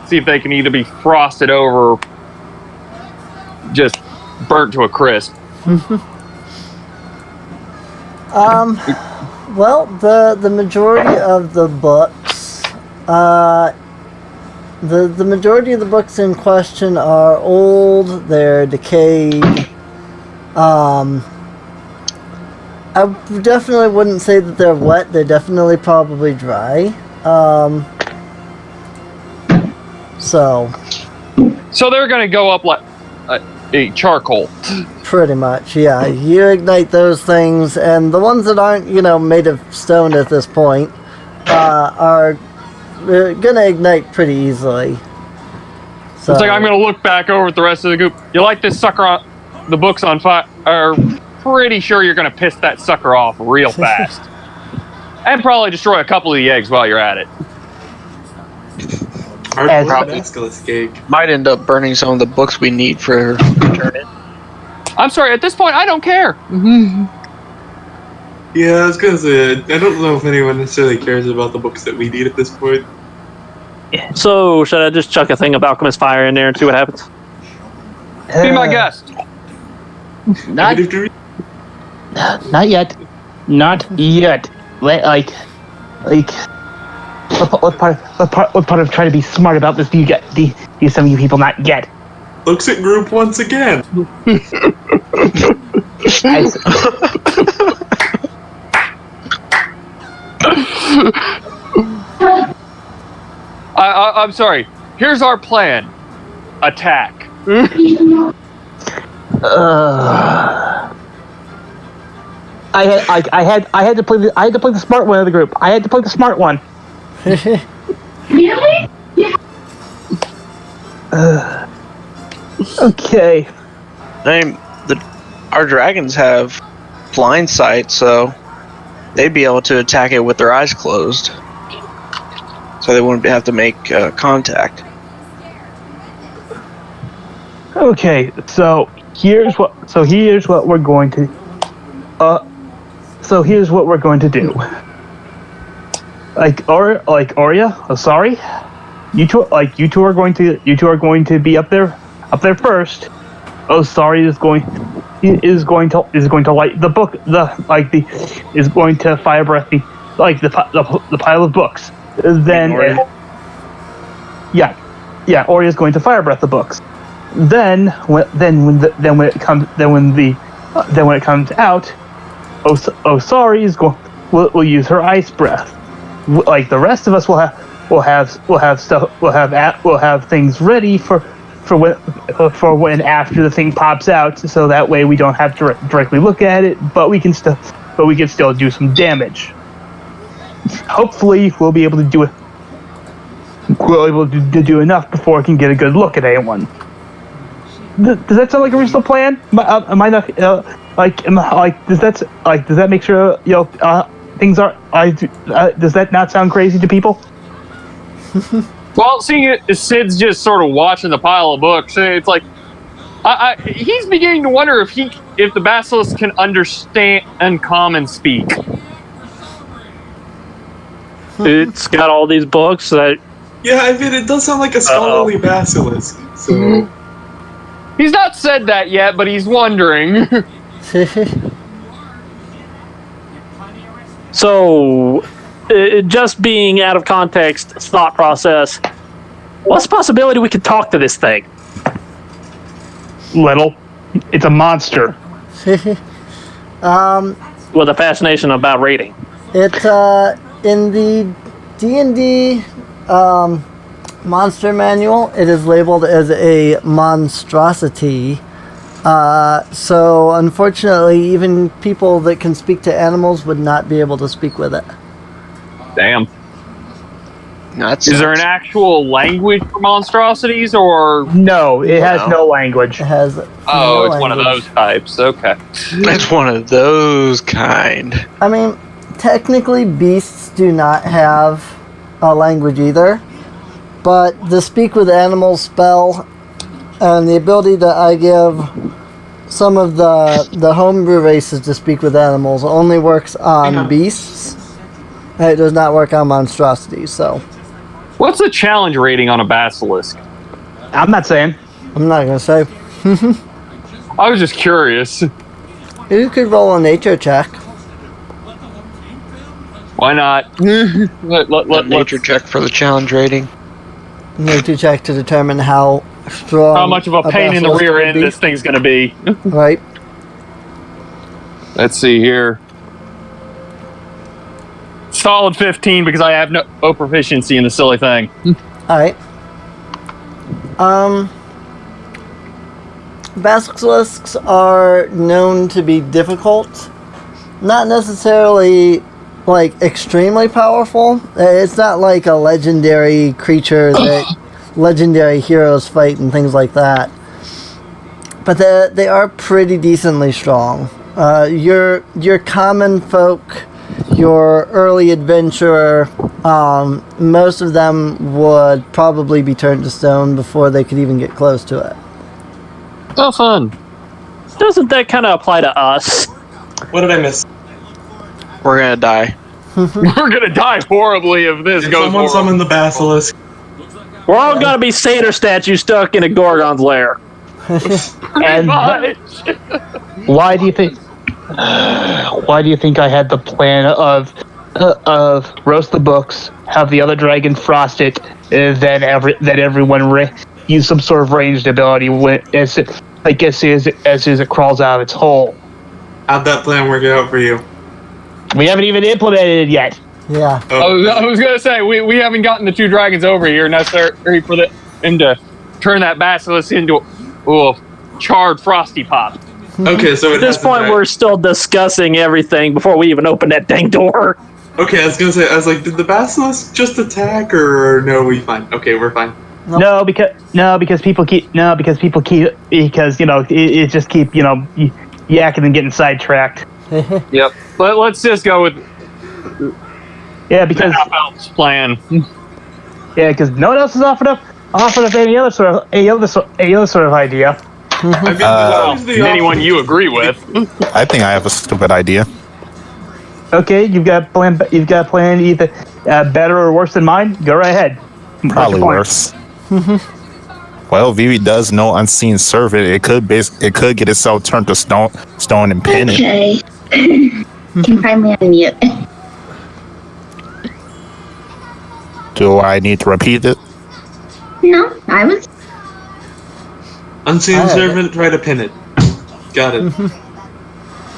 Speaker 3: See if they can either be frosted over or just burnt to a crisp.
Speaker 1: Well, the majority of the books, the majority of the books in question are old. They're decayed. I definitely wouldn't say that they're wet. They're definitely probably dry. So
Speaker 3: they're gonna go up like a charcoal.
Speaker 1: Pretty much, yeah. You ignite those things, and the ones that aren't, made of stone at this point, are gonna ignite pretty easily. So,
Speaker 3: It's like I'm gonna look back over at the rest of the group. You light this sucker on the books on fire. Pretty sure you're gonna piss that sucker off real fast, and probably destroy a couple of the eggs while you're at it.
Speaker 5: Basilisk egg.
Speaker 7: Might end up burning some of the books we need for returning.
Speaker 3: I'm sorry. At this point, I don't care.
Speaker 5: Yeah, I was gonna say, I don't know if anyone necessarily cares about the books that we need at this point.
Speaker 8: So, should I just chuck a thing of alchemist fire in there and see what happens?
Speaker 3: Be my guest.
Speaker 9: Not yet. Not yet. What part of trying to be smart about this do you get? Do some of you people not get?
Speaker 5: Looks at group once again.
Speaker 3: I'm sorry. Here's our plan. Attack.
Speaker 9: I had to play the smart one of the group. I had to play the smart one.
Speaker 6: Really?
Speaker 9: Okay.
Speaker 7: Our dragons have blind sight, so they'd be able to attack it with their eyes closed. So they wouldn't have to make contact.
Speaker 9: Okay, so here's what we're going to do. Like Oria, sorry. You two are going to be up there first. Oh, sorry is going to light the book, is going to fire breath the pile of books. Then Oria is going to fire breath the books. Then when it comes out, sorry is will use her ice breath. Like the rest of us will have things ready for when after the thing pops out, so that way we don't have to directly look at it, but we can still do some damage. Hopefully we'll be able to do it. We'll be able to do enough before we can get a good look at anyone. Does that sound like a reasonable plan? Am I not does that make sure things are? Does that not sound crazy to people?
Speaker 3: Well, seeing it, Sid's just sort of watching the pile of books. It's like he's beginning to wonder if the basilisk can understand common speak.
Speaker 8: It's got all these books that.
Speaker 5: Yeah, I mean, it does sound like a scholarly basilisk. So
Speaker 3: he's not said that yet, but he's wondering.
Speaker 8: So, just being out of context, thought process. What's the possibility we could talk to this thing?
Speaker 9: Little. It's a monster.
Speaker 8: With a fascination about rating.
Speaker 1: It's in the D&D monster manual, it is labeled as a monstrosity. So unfortunately, even people that can speak to animals would not be able to speak with it.
Speaker 3: Damn. Is there an actual language for monstrosities, or
Speaker 9: no? It has no language.
Speaker 1: It has.
Speaker 3: It's one of those types. Okay.
Speaker 7: It's one of those kind.
Speaker 1: I mean, technically, beasts do not have a language either, but the speak with animals spell and the ability that I give some of the homebrew races to speak with animals only works on beasts. It does not work on monstrosities. So.
Speaker 3: What's the challenge rating on a basilisk?
Speaker 9: I'm not saying.
Speaker 1: I'm not going to say.
Speaker 3: I was just curious.
Speaker 1: You could roll a nature check.
Speaker 3: Why not?
Speaker 7: Nature check for the challenge rating.
Speaker 1: Nature check to determine how strong.
Speaker 3: How much of a pain in the rear end this thing's going to be.
Speaker 1: Right.
Speaker 3: Let's see here. Solid 15 because I have no proficiency in the silly thing.
Speaker 1: Alright. Basilisks are known to be difficult. Not necessarily, like, extremely powerful. It's not like a legendary creature that legendary heroes fight and things like that. But they are pretty decently strong. Your common folk, your early adventurer, most of them would probably be turned to stone before they could even get close to it.
Speaker 3: Oh, fun.
Speaker 8: Doesn't that kind of apply to us?
Speaker 5: What did I miss?
Speaker 7: We're gonna die.
Speaker 3: We're gonna die horribly if this
Speaker 5: Can
Speaker 3: goes
Speaker 5: someone
Speaker 3: horrible.
Speaker 5: summon the basilisk?
Speaker 8: We're all gonna be satyr statues stuck in a Gorgon's lair.
Speaker 9: And why do you think? Why do you think I had the plan of roast the books, have the other dragon frost it, and then everyone use some sort of ranged ability as soon as it crawls out of its hole?
Speaker 5: How'd that plan work out for you?
Speaker 9: We haven't even implemented it yet.
Speaker 1: Yeah.
Speaker 3: I was gonna say we haven't gotten the two dragons over here necessary for him to turn that basilisk into a charred frosty pop.
Speaker 5: Okay, so
Speaker 8: At this point, we're still discussing everything before we even open that dang door.
Speaker 5: Okay, I was gonna say, did the basilisk just attack, or no? We fine? Okay, we're fine.
Speaker 9: No, because people keep it just keep yakking and getting sidetracked.
Speaker 3: Yep. Let's just go with
Speaker 9: because
Speaker 3: Elf's plan.
Speaker 9: because no one else has offered up any other sort of idea.
Speaker 5: I mean, what is the
Speaker 3: Anyone
Speaker 5: option?
Speaker 3: you agree with?
Speaker 4: I think I have a stupid idea.
Speaker 9: Okay, you've got a plan either better or worse than mine. Go right ahead.
Speaker 4: Probably worse. Well, Vivi does know unseen servant. It could get itself turned to stone and pinned.
Speaker 6: Okay. Can finally unmute.
Speaker 4: Do I need to repeat it?
Speaker 6: No, I was.
Speaker 5: Unseen servant, try to pin it. Got it.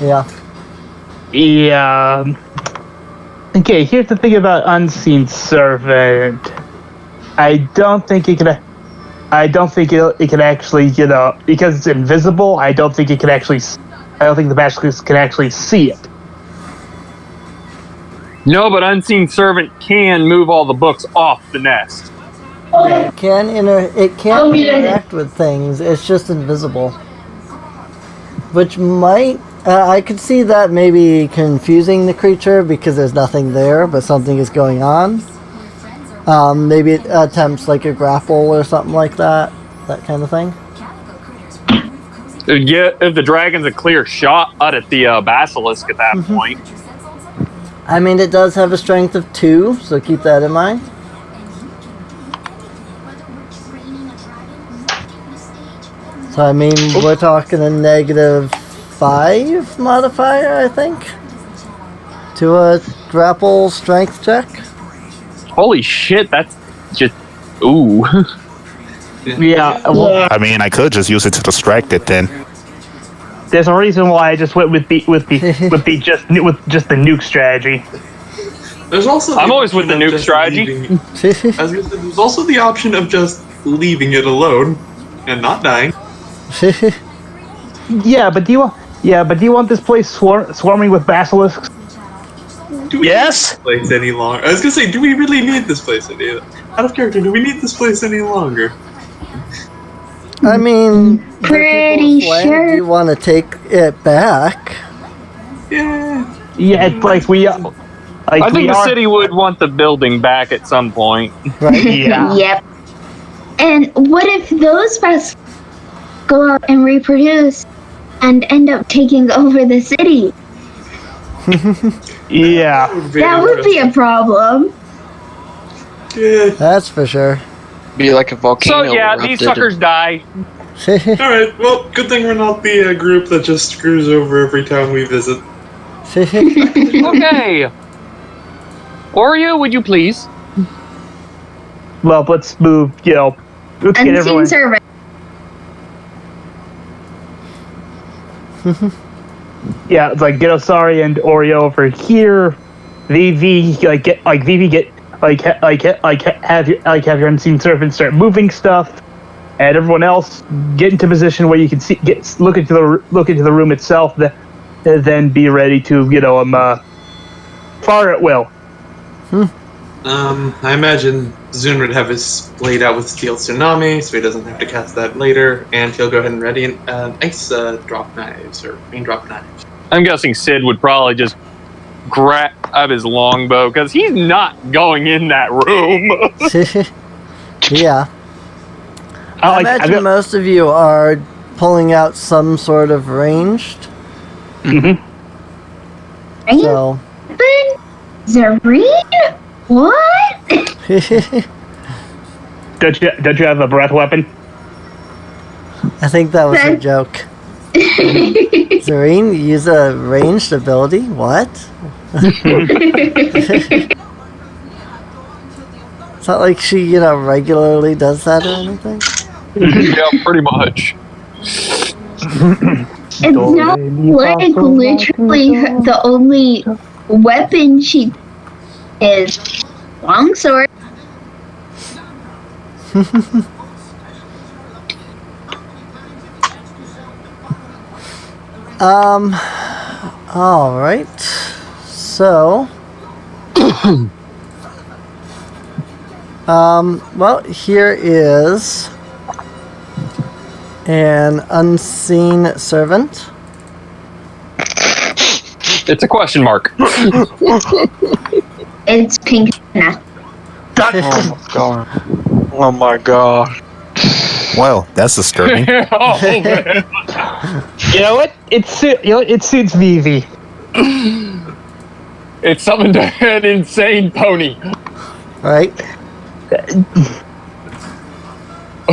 Speaker 1: Yeah.
Speaker 9: Yeah. Okay, here's the thing about unseen servant. I don't think it can actually, because it's invisible. I don't think the basilisk can actually see it.
Speaker 3: No, but unseen servant can move all the books off the nest.
Speaker 1: It can interact with things. It's just invisible. Which might... I could see that maybe confusing the creature because there's nothing there, but something is going on. Maybe it attempts like a grapple or something like that. That kind of thing.
Speaker 3: Yeah, if the dragon's a clear shot at the basilisk at that point.
Speaker 1: I mean, it does have a strength of 2, so keep that in mind. So, I mean, we're talking a -5 modifier, I think, to a grapple strength check.
Speaker 3: Holy shit, that's just... Ooh.
Speaker 9: Yeah. Well,
Speaker 4: I mean, I could just use it to distract it then.
Speaker 9: there's a reason why I just went with just the nuke strategy.
Speaker 5: There's also.
Speaker 3: I'm always with the nuke strategy.
Speaker 5: There's also the option of just leaving it alone and not dying.
Speaker 9: But do you want this place swarming with basilisks?
Speaker 5: Do we
Speaker 8: Yes?
Speaker 5: need this place any longer? I was gonna say, do we really need this place any? Out of character, do we need this place any longer?
Speaker 1: I mean,
Speaker 6: Pretty
Speaker 1: do
Speaker 6: sure.
Speaker 1: you want to take it back?
Speaker 5: Yeah.
Speaker 9: Yeah, it's like we.
Speaker 3: I think the city would want the building back at some point.
Speaker 1: Right?
Speaker 9: Yeah.
Speaker 6: Yep. And what if those best go out and reproduce and end up taking over the city?
Speaker 9: Yeah.
Speaker 6: That would be a problem.
Speaker 5: Yeah.
Speaker 1: That's for sure.
Speaker 7: Be like a volcano.
Speaker 3: So yeah,
Speaker 7: erupted.
Speaker 3: these suckers die.
Speaker 5: Alright, well, good thing we're not the group that just screws over every town we visit.
Speaker 3: Okay. Oreo, would you please?
Speaker 9: Well, let's move. Let's get
Speaker 6: Unseen
Speaker 9: everyone.
Speaker 6: servant.
Speaker 9: Yeah, it's like get Osari and Oreo over here. Vivi, have your unseen servant start moving stuff. and everyone else get into position where you can look into the room itself. Then be ready to fire at will.
Speaker 5: I imagine Zune would have his blade out with Steel Tsunami, so he doesn't have to cast that later, and he'll go ahead and ready ice drop knives or raindrop knives.
Speaker 3: I'm guessing Sid would probably just grab his longbow because he's not going in that room.
Speaker 1: Yeah. I imagine most of you are pulling out some sort of ranged.
Speaker 9: Mm-hmm.
Speaker 1: So.
Speaker 6: Zareen? What?
Speaker 9: Don't you have a breath weapon?
Speaker 1: I think that was a joke. Zareen, you use a ranged ability? What? It's not like she, regularly does that or anything.
Speaker 3: Yeah, pretty much.
Speaker 6: It's not like literally the only weapon she is longsword.
Speaker 1: All right. So, well, here is an unseen servant.
Speaker 3: It's a question mark.
Speaker 6: It's pink now.
Speaker 7: Oh my god.
Speaker 4: Well, that's disturbing.
Speaker 3: Oh, man.
Speaker 9: You know what? It suits Vivi.
Speaker 3: It's summoned an insane pony.
Speaker 1: Right?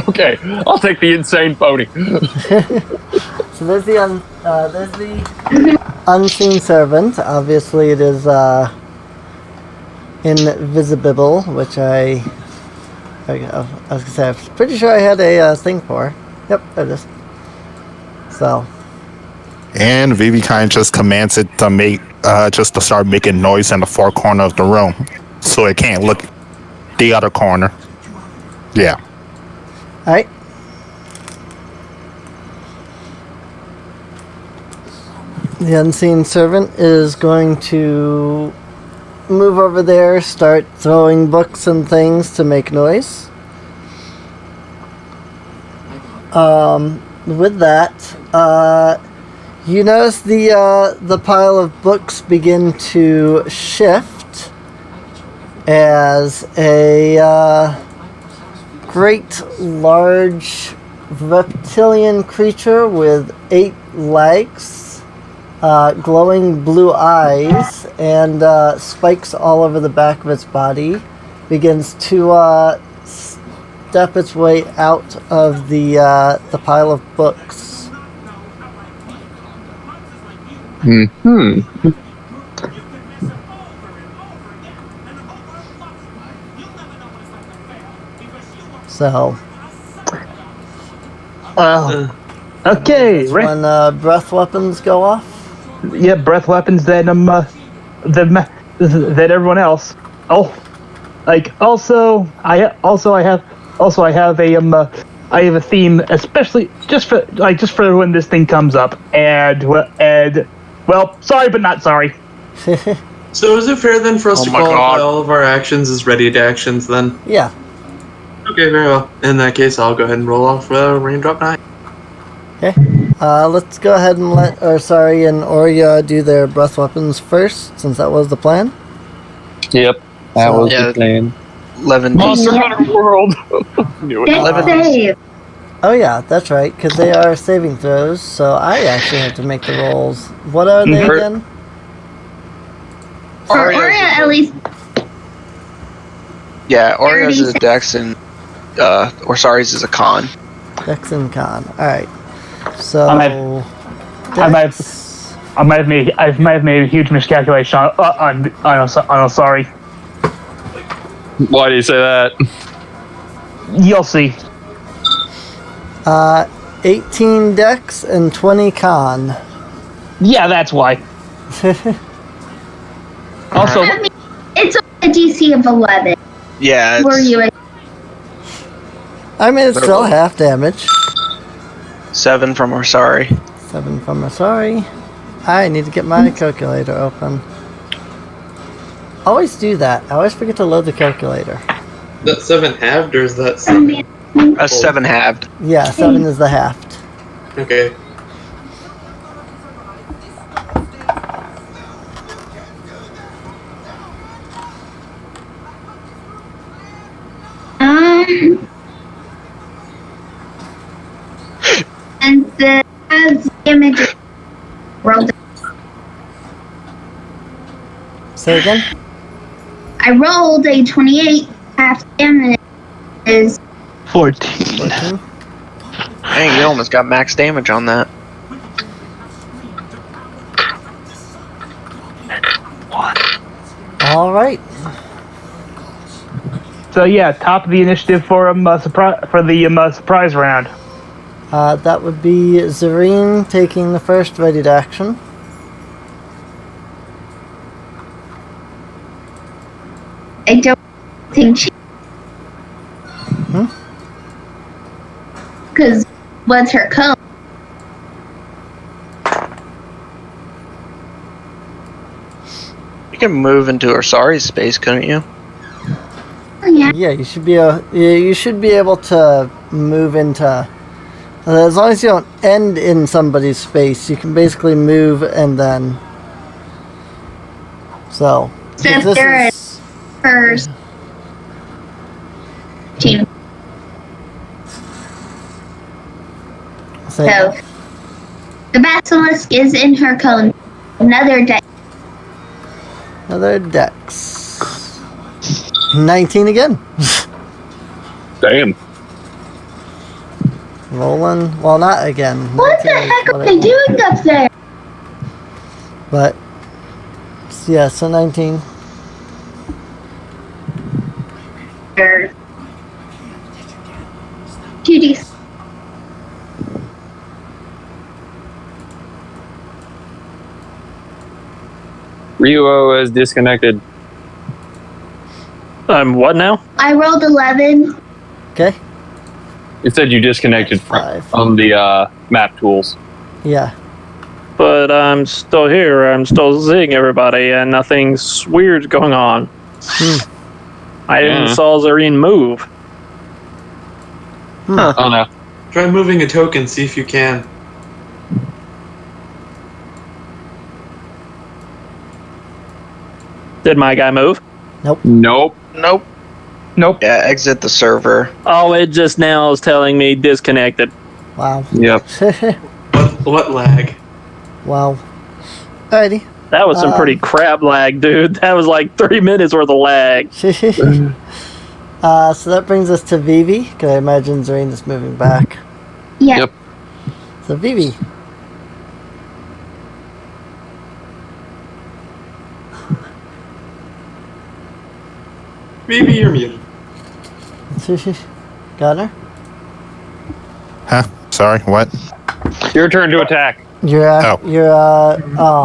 Speaker 3: Okay, I'll take the insane pony.
Speaker 1: So there's the unseen servant. Obviously, it is invisible, which I was gonna say. I'm pretty sure I had a thing for. Yep, there it is. So.
Speaker 4: And Vivi kind of just commands it to to start making noise in the far corner of the room, so it can't look the other corner. Yeah.
Speaker 1: All right. The unseen servant is going to move over there, start throwing books and things to make noise. With that, you notice the pile of books begin to shift as a great, large reptilian creature with 8 legs, glowing blue eyes, and spikes all over the back of its body begins to step its way out of the pile of books. So.
Speaker 9: Okay.
Speaker 1: When breath weapons go off.
Speaker 9: Yeah, breath weapons. Then everyone else. I have a theme, especially just for when this thing comes up, and sorry but not sorry.
Speaker 5: So is it fair then for us to qualify all of our actions as ready to actions then?
Speaker 1: Yeah.
Speaker 5: Okay, very well. In that case, I'll go ahead and roll off Raindrop 9.
Speaker 1: Okay. Let's go ahead and let Oria do their breath weapons first, since that was the plan.
Speaker 3: Yep, that was the plan.
Speaker 7: 11.
Speaker 3: Monster Hunter World.
Speaker 6: Save.
Speaker 1: Oh yeah, that's right, because they are saving throws, so I actually have to make the rolls. What are they again?
Speaker 6: For Oria, at least.
Speaker 7: Yeah, Oria's is a Dex and Orsari's is a Con.
Speaker 1: Dex and Con. Alright. So
Speaker 9: I might have made a huge miscalculation on Orsari.
Speaker 3: Why do you say that?
Speaker 9: You'll see.
Speaker 1: 18 Dex and 20 Con.
Speaker 9: Yeah, that's why. Also,
Speaker 6: I mean, it's a DC of 11.
Speaker 7: Yeah.
Speaker 6: Were you?
Speaker 1: I mean, it's still half damage.
Speaker 7: 7 from Orsari.
Speaker 1: 7 from Asari. I need to get my calculator open. Always do that. I always forget to load the calculator.
Speaker 5: Is that 7 halved or is that 7?
Speaker 7: 7 halved.
Speaker 1: Yeah, 7 is the halved.
Speaker 5: Okay.
Speaker 6: And the damage rolled.
Speaker 1: Say again?
Speaker 6: I rolled a 28. Half damage is
Speaker 9: 14.
Speaker 1: 14.
Speaker 7: Dang, you almost got max damage on that.
Speaker 1: All right.
Speaker 9: So yeah, top of the initiative for the surprise round.
Speaker 1: That would be Zareen taking the first ready to action.
Speaker 6: I don't think she. Because what's her code?
Speaker 7: You can move into Orsari's space, couldn't you?
Speaker 6: Oh, yeah.
Speaker 1: Yeah, you should be able to move into. As long as you don't end in somebody's space, you can basically move and then. So.
Speaker 6: So if there is hers. Team. So the basilisk is in her cone. Another deck.
Speaker 1: Another dex. 19 again.
Speaker 3: Damn.
Speaker 1: Rolling. Well, not again.
Speaker 6: What the heck are they doing up there?
Speaker 1: But yeah, so 19.
Speaker 6: Sure. 2d.
Speaker 3: Ryuo is disconnected.
Speaker 8: What now?
Speaker 6: I rolled 11.
Speaker 1: Okay.
Speaker 3: It said you disconnected from the map tools.
Speaker 1: Yeah.
Speaker 8: But I'm still here. I'm still seeing everybody, and nothing's weird going on. I didn't saw Zareen move.
Speaker 7: Huh.
Speaker 3: Oh no.
Speaker 5: Try moving a token, see if you can.
Speaker 8: Did my guy move?
Speaker 1: Nope.
Speaker 3: Nope.
Speaker 7: Nope. Yeah, exit the server.
Speaker 8: Oh, it just now is telling me disconnected.
Speaker 1: Wow.
Speaker 3: Yep.
Speaker 5: What lag?
Speaker 1: Wow. Alrighty.
Speaker 8: That was some pretty crab lag, dude. That was like 3 minutes worth of lag.
Speaker 1: So that brings us to Vivi, because I imagine Zareen is moving back.
Speaker 6: Yeah.
Speaker 3: Yep.
Speaker 1: So Vivi.
Speaker 5: Maybe you're muted.
Speaker 1: Got her?
Speaker 4: Huh? Sorry, what?
Speaker 3: Your turn to attack.
Speaker 1: Your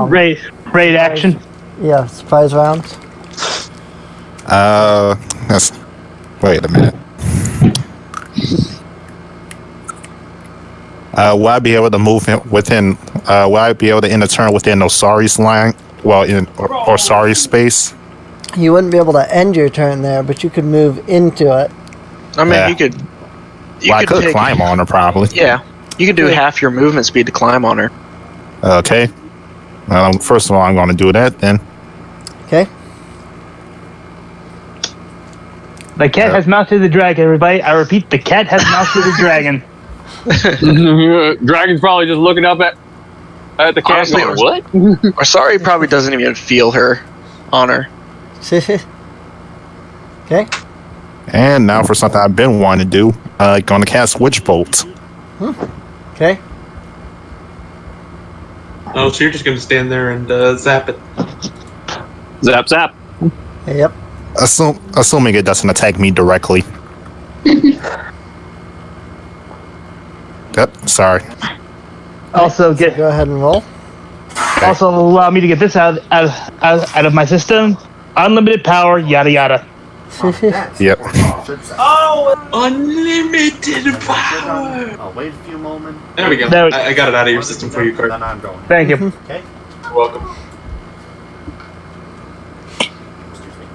Speaker 9: Raid action.
Speaker 1: Yeah, surprise round.
Speaker 4: Wait a minute. Will I be able to move within? Will I be able to end a turn within Osari's line? Well, in Osari's space.
Speaker 1: You wouldn't be able to end your turn there, but you could move into it.
Speaker 7: I mean,
Speaker 4: Yeah.
Speaker 7: you could.
Speaker 4: I could climb on her probably.
Speaker 7: Yeah, you could do half your movement speed to climb on her.
Speaker 4: Okay. First of all, I'm going to do that then.
Speaker 1: Okay.
Speaker 9: The cat has mounted the dragon, everybody. I repeat, the cat has mounted the dragon.
Speaker 3: Dragon's probably just looking up at the cat.
Speaker 7: Honestly,
Speaker 3: Going, what?
Speaker 7: Orsari probably doesn't even feel her on her.
Speaker 1: Okay.
Speaker 4: And now for something I've been wanting to do, going to cast Witch Bolt.
Speaker 1: Okay.
Speaker 5: Oh, so you're just going to stand there and zap it.
Speaker 3: Zap, zap.
Speaker 1: Yep.
Speaker 4: Assuming it doesn't attack me directly. Yep, sorry.
Speaker 9: Also,
Speaker 1: So go ahead and roll.
Speaker 9: allow me to get this out of my system. Unlimited power, yada yada.
Speaker 4: Yep.
Speaker 5: Unlimited power.
Speaker 10: I'll wait a few moments.
Speaker 5: There we go.
Speaker 9: There we-
Speaker 5: I got it out of your system for you, Kurt.
Speaker 10: Then I'm going.
Speaker 9: Thank you.
Speaker 10: Okay.
Speaker 5: You're welcome.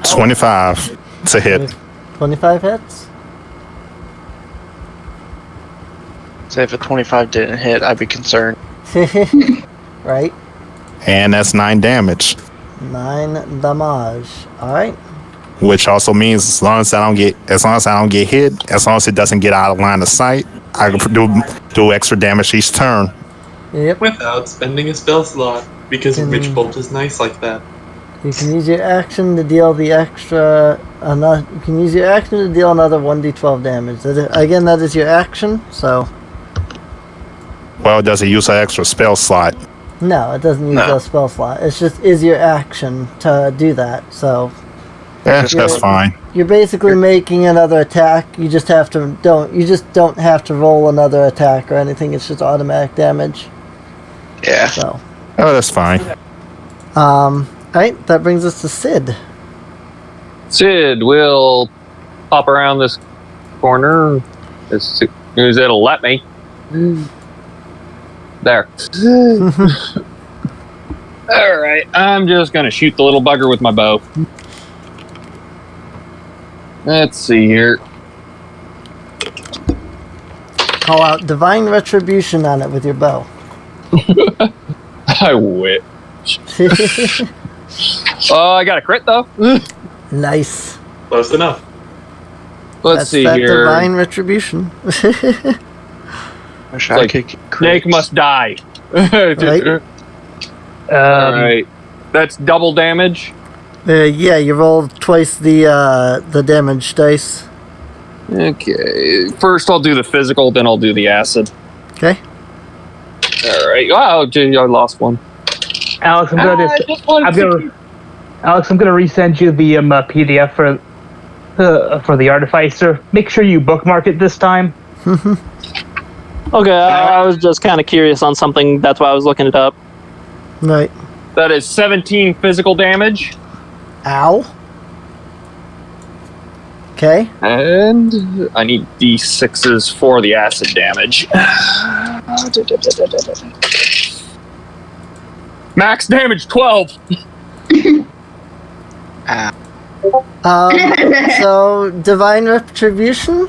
Speaker 4: 25 to hit.
Speaker 1: 25 hits.
Speaker 7: Say if a 25 didn't hit, I'd be concerned.
Speaker 1: Right.
Speaker 4: And that's 9 damage.
Speaker 1: 9 damage. All right.
Speaker 4: Which also means as long as I don't get hit, as long as it doesn't get out of line of sight, I can do extra damage each turn.
Speaker 1: Yep.
Speaker 5: Without spending a spell slot, because Witch Bolt is nice like that.
Speaker 1: You can use your action to deal the extra. You can use your action to deal another 1d12 damage. Again, that is your action. So.
Speaker 4: Well, does it use an extra spell slot?
Speaker 1: No, it doesn't use a spell slot. It's just is your action to do that. So.
Speaker 4: Yeah, that's fine.
Speaker 1: You're basically making another attack. You just don't have to roll another attack or anything. It's just automatic damage.
Speaker 7: Yeah.
Speaker 1: So.
Speaker 4: Oh, that's fine.
Speaker 1: Alright, that brings us to Sid.
Speaker 3: Sid will pop around this corner as soon as it'll let me. There. Alright, I'm just gonna shoot the little bugger with my bow. Let's see here.
Speaker 1: Call out Divine Retribution on it with your bow.
Speaker 3: I wish. Oh, I got a crit though.
Speaker 1: Nice.
Speaker 5: Close enough.
Speaker 3: Let's see
Speaker 1: that
Speaker 3: here.
Speaker 1: Divine Retribution.
Speaker 7: Wish
Speaker 3: Like, Snake must die.
Speaker 1: Right.
Speaker 3: Alright. That's double damage.
Speaker 1: Yeah, you roll twice the damage dice.
Speaker 3: Okay. First I'll do the physical, then I'll do the acid.
Speaker 1: Okay.
Speaker 3: Alright. Oh, gee, I lost one.
Speaker 9: Alex, I'm gonna resend you the PDF for the Artificer. Make sure you bookmark it this time.
Speaker 8: Okay, I was just kind of curious on something. That's why I was looking it up.
Speaker 1: Right.
Speaker 3: That is 17 physical damage.
Speaker 1: Ow. Okay.
Speaker 3: And I need D6s for the acid damage. Max damage 12.
Speaker 1: So Divine Retribution.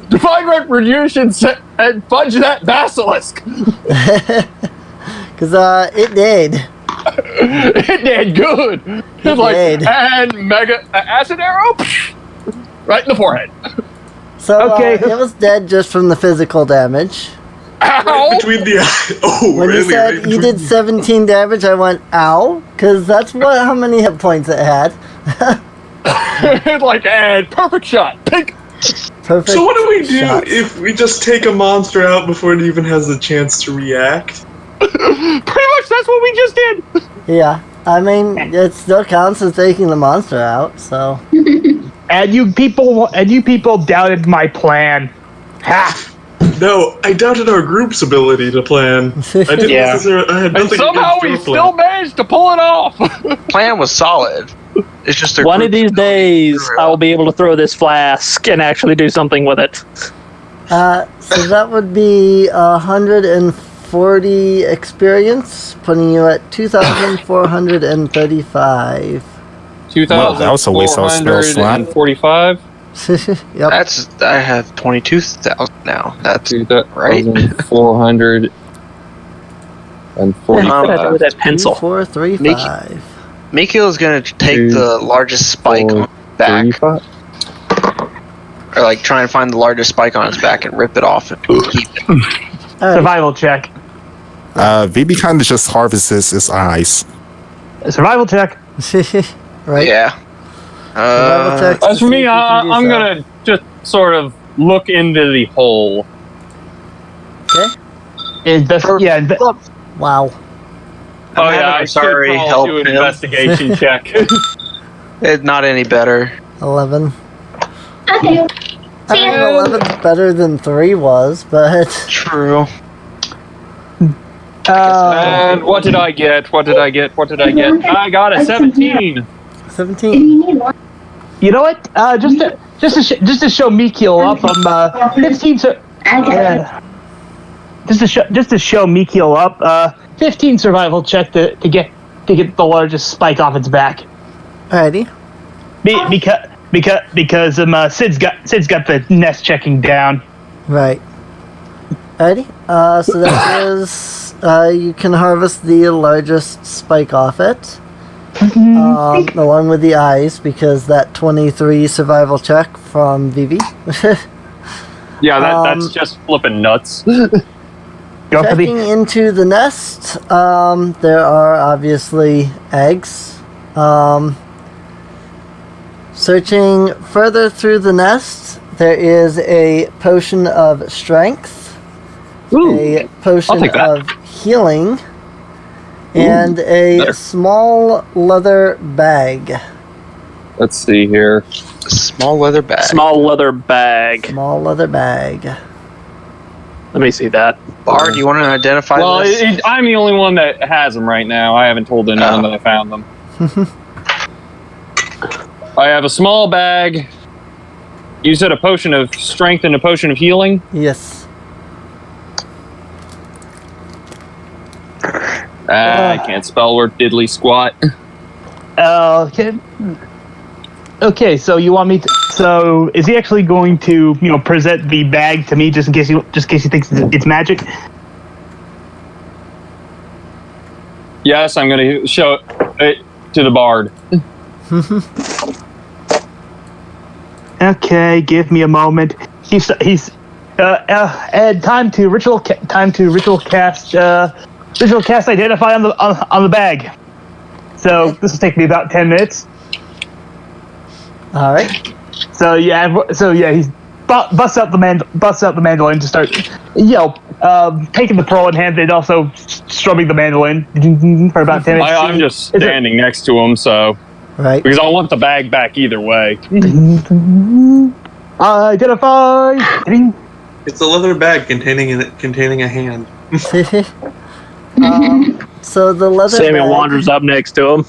Speaker 3: Divine Retribution and fudge that basilisk.
Speaker 1: Because it did.
Speaker 3: It did good. It's like, and mega acid arrow right in the forehead.
Speaker 1: So
Speaker 9: Okay.
Speaker 1: it was dead just from the physical damage.
Speaker 3: Ow!
Speaker 5: Between the
Speaker 1: When you said you did 17 damage, I went ow, because that's how many hit points it had.
Speaker 3: It's like, and perfect shot. Pink.
Speaker 1: Perfect.
Speaker 5: So what do we do
Speaker 1: shots.
Speaker 5: if we just take a monster out before it even has a chance to react?
Speaker 3: Pretty much that's what we just did.
Speaker 1: Yeah, I mean it still counts as taking the monster out. So.
Speaker 9: And you people doubted my plan. Ha!
Speaker 5: No, I doubted our group's ability to plan. I didn't necessarily. I had
Speaker 3: And
Speaker 5: nothing
Speaker 3: somehow
Speaker 5: against
Speaker 3: we
Speaker 5: your
Speaker 3: still
Speaker 5: plan.
Speaker 3: managed to pull it off.
Speaker 7: Plan was solid. It's just
Speaker 8: One of these days, I will be able to throw this flask and actually do something with it.
Speaker 1: So that would be 140 experience, putting you at 2,435.
Speaker 4: Wow, that was a waste of a spell slot.
Speaker 3: 2,445.
Speaker 1: Yep.
Speaker 7: I have 22,000 now. That's right.
Speaker 3: 2,445.
Speaker 8: What did I do with that pencil?
Speaker 1: 435.
Speaker 7: Mikio is gonna take the largest spike on his back, or like try and find the largest spike on his back and rip it off and keep it.
Speaker 1: All right.
Speaker 9: Survival check.
Speaker 4: VB kind of just harvests his eyes.
Speaker 9: A survival check.
Speaker 1: Right.
Speaker 7: Yeah.
Speaker 1: Survival checks to
Speaker 3: As for
Speaker 1: see
Speaker 3: me,
Speaker 1: if you can do
Speaker 3: I'm
Speaker 1: so.
Speaker 3: gonna just sort of look into the hole.
Speaker 1: Wow.
Speaker 3: Oh yeah, I
Speaker 7: sorry,
Speaker 3: should
Speaker 7: help
Speaker 3: do an
Speaker 7: him.
Speaker 3: investigation check.
Speaker 7: It's not any better.
Speaker 1: 11.
Speaker 6: Okay.
Speaker 1: I mean, 11's better than 3 was, but
Speaker 7: True.
Speaker 3: And what did I get? I got a 17.
Speaker 1: 17.
Speaker 6: You need one.
Speaker 9: You know what? Just to show Mikio up, I'm 15. Just to show Mikio up, 15 survival check to get the largest spike off its back.
Speaker 1: Alrighty.
Speaker 9: Because Sid's got the nest checking down.
Speaker 1: Right. Alrighty. So that is you can harvest the largest spike off it. Along with the eyes, because that 23 survival check from Vivi.
Speaker 3: Yeah, that's just flipping nuts.
Speaker 1: Checking into the nest, there are obviously eggs. Searching further through the nest, there is a potion of strength, a potion of healing, and a small leather bag.
Speaker 3: Let's see here.
Speaker 7: Small leather bag.
Speaker 8: Small leather bag.
Speaker 1: Small leather bag.
Speaker 8: Let me see that.
Speaker 7: Bard, do you want to identify this?
Speaker 3: I'm the only one that has them right now. I haven't told anyone that I found them. I have a small bag. You said a potion of strength and a potion of healing?
Speaker 1: Yes.
Speaker 3: I can't spell word diddly squat.
Speaker 9: Okay, so you want me to? So is he actually going to, present the bag to me just in case he thinks it's magic?
Speaker 3: Yes, I'm going to show it to the bard.
Speaker 9: Okay, give me a moment. He's Ed, time to ritual cast identify on the bag. So this will take me about 10 minutes.
Speaker 1: All right.
Speaker 9: So he busts out the mandolin to start, taking the pearl in hand and also strumming the mandolin for about 10 minutes.
Speaker 3: I'm just standing next to him, so
Speaker 1: right,
Speaker 3: because I want the bag back either way.
Speaker 9: Identify.
Speaker 5: It's a leather bag containing a hand.
Speaker 1: So the leather
Speaker 8: Samuel
Speaker 1: bag,
Speaker 8: wanders up next to him.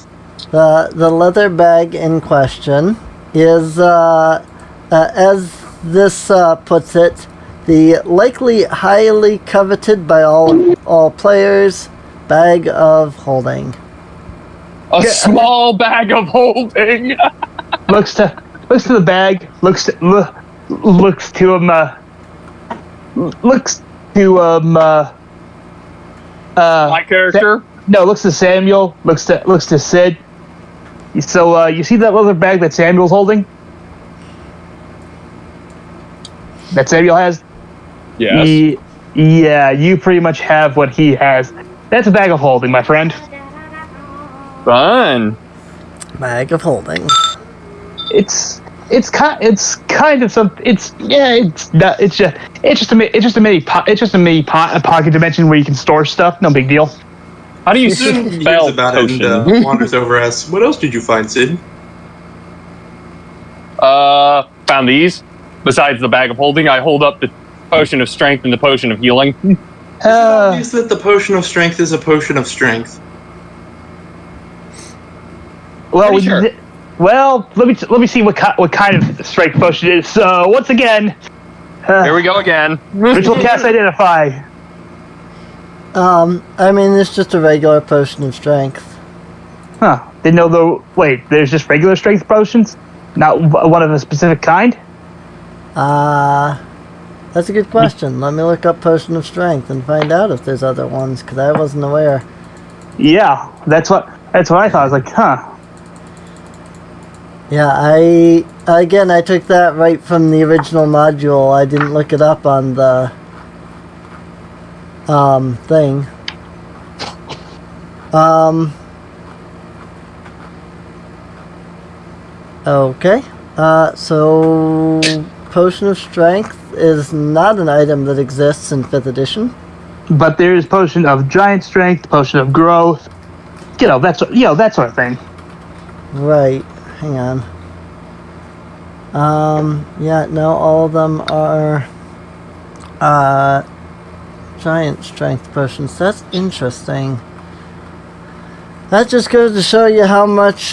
Speaker 1: the leather bag in question is, as this puts it, the likely highly coveted by all players bag of holding.
Speaker 3: A small bag of holding.
Speaker 9: looks to the bag. Looks to him.
Speaker 3: My character.
Speaker 9: Looks to Samuel. Looks to Sid. So you see that leather bag that Samuel's holding? That Samuel has?
Speaker 3: Yes.
Speaker 9: Yeah, you pretty much have what he has. That's a bag of holding, my friend.
Speaker 3: Fun.
Speaker 1: Bag of holding.
Speaker 9: It's kind of some. It's just a mini pocket dimension where you can store stuff. No big deal.
Speaker 3: How do you
Speaker 5: Soon he
Speaker 3: spell
Speaker 5: hears about
Speaker 3: potion?
Speaker 5: it and wanders over asks, "What else did you find, Sid?"
Speaker 3: Found these. Besides the bag of holding, I hold up the potion of strength and the potion of healing.
Speaker 5: Is it obvious that the potion of strength is a potion of strength?
Speaker 9: Well,
Speaker 3: Sure.
Speaker 9: let me see what kind of strength potion it is. So once again,
Speaker 3: Here we go again.
Speaker 9: ritual cast identify.
Speaker 1: It's just a regular potion of strength.
Speaker 9: Huh? Didn't know wait, there's just regular strength potions, not one of a specific kind.
Speaker 1: That's a good question. Let me look up potion of strength and find out if there's other ones, because I wasn't aware.
Speaker 9: Yeah, that's what I thought. I was like, huh.
Speaker 1: Yeah, I took that right from the original module. I didn't look it up on the thing. Okay. So potion of strength is not an item that exists in 5th edition.
Speaker 9: But there's potion of giant strength, potion of growth, that sort of thing.
Speaker 1: Right. Hang on. All of them are giant strength potions. That's interesting. That just goes to show you how much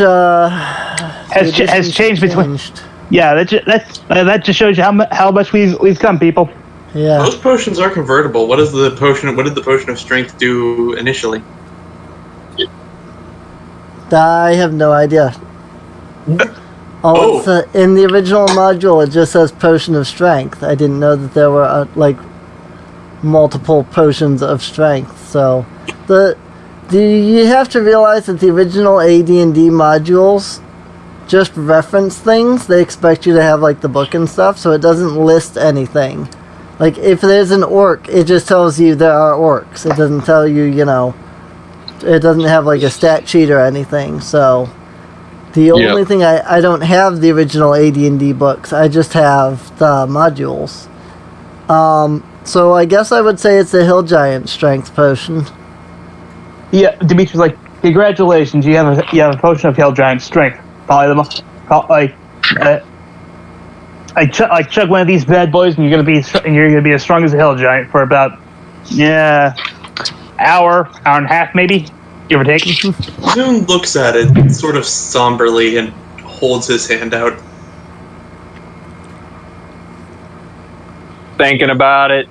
Speaker 9: has changed between.
Speaker 1: Changed.
Speaker 9: Yeah, that just shows you how much we've come, people.
Speaker 1: Yeah.
Speaker 5: Most potions are convertible. What did the potion of strength do initially?
Speaker 1: I have no idea. It's, in the original module, it just says potion of strength. I didn't know that there were multiple potions of strength. So, you have to realize that the original AD&D modules just reference things. They expect you to have the book and stuff, so it doesn't list anything. Like if there's an orc, it just tells you there are orcs. It doesn't tell you, it doesn't have a stat sheet or anything. So the only thing I don't have the original AD&D books. I just have the modules. So I guess I would say it's a hill giant strength potion.
Speaker 9: Yeah, Dimitri's congratulations, you have a potion of hill giant strength. Probably chug one of these bad boys, and you're gonna be as strong as a hill giant for about hour and a half, maybe, give or take.
Speaker 5: Zoom looks at it sort of somberly and holds his hand out.
Speaker 3: Thinking about it.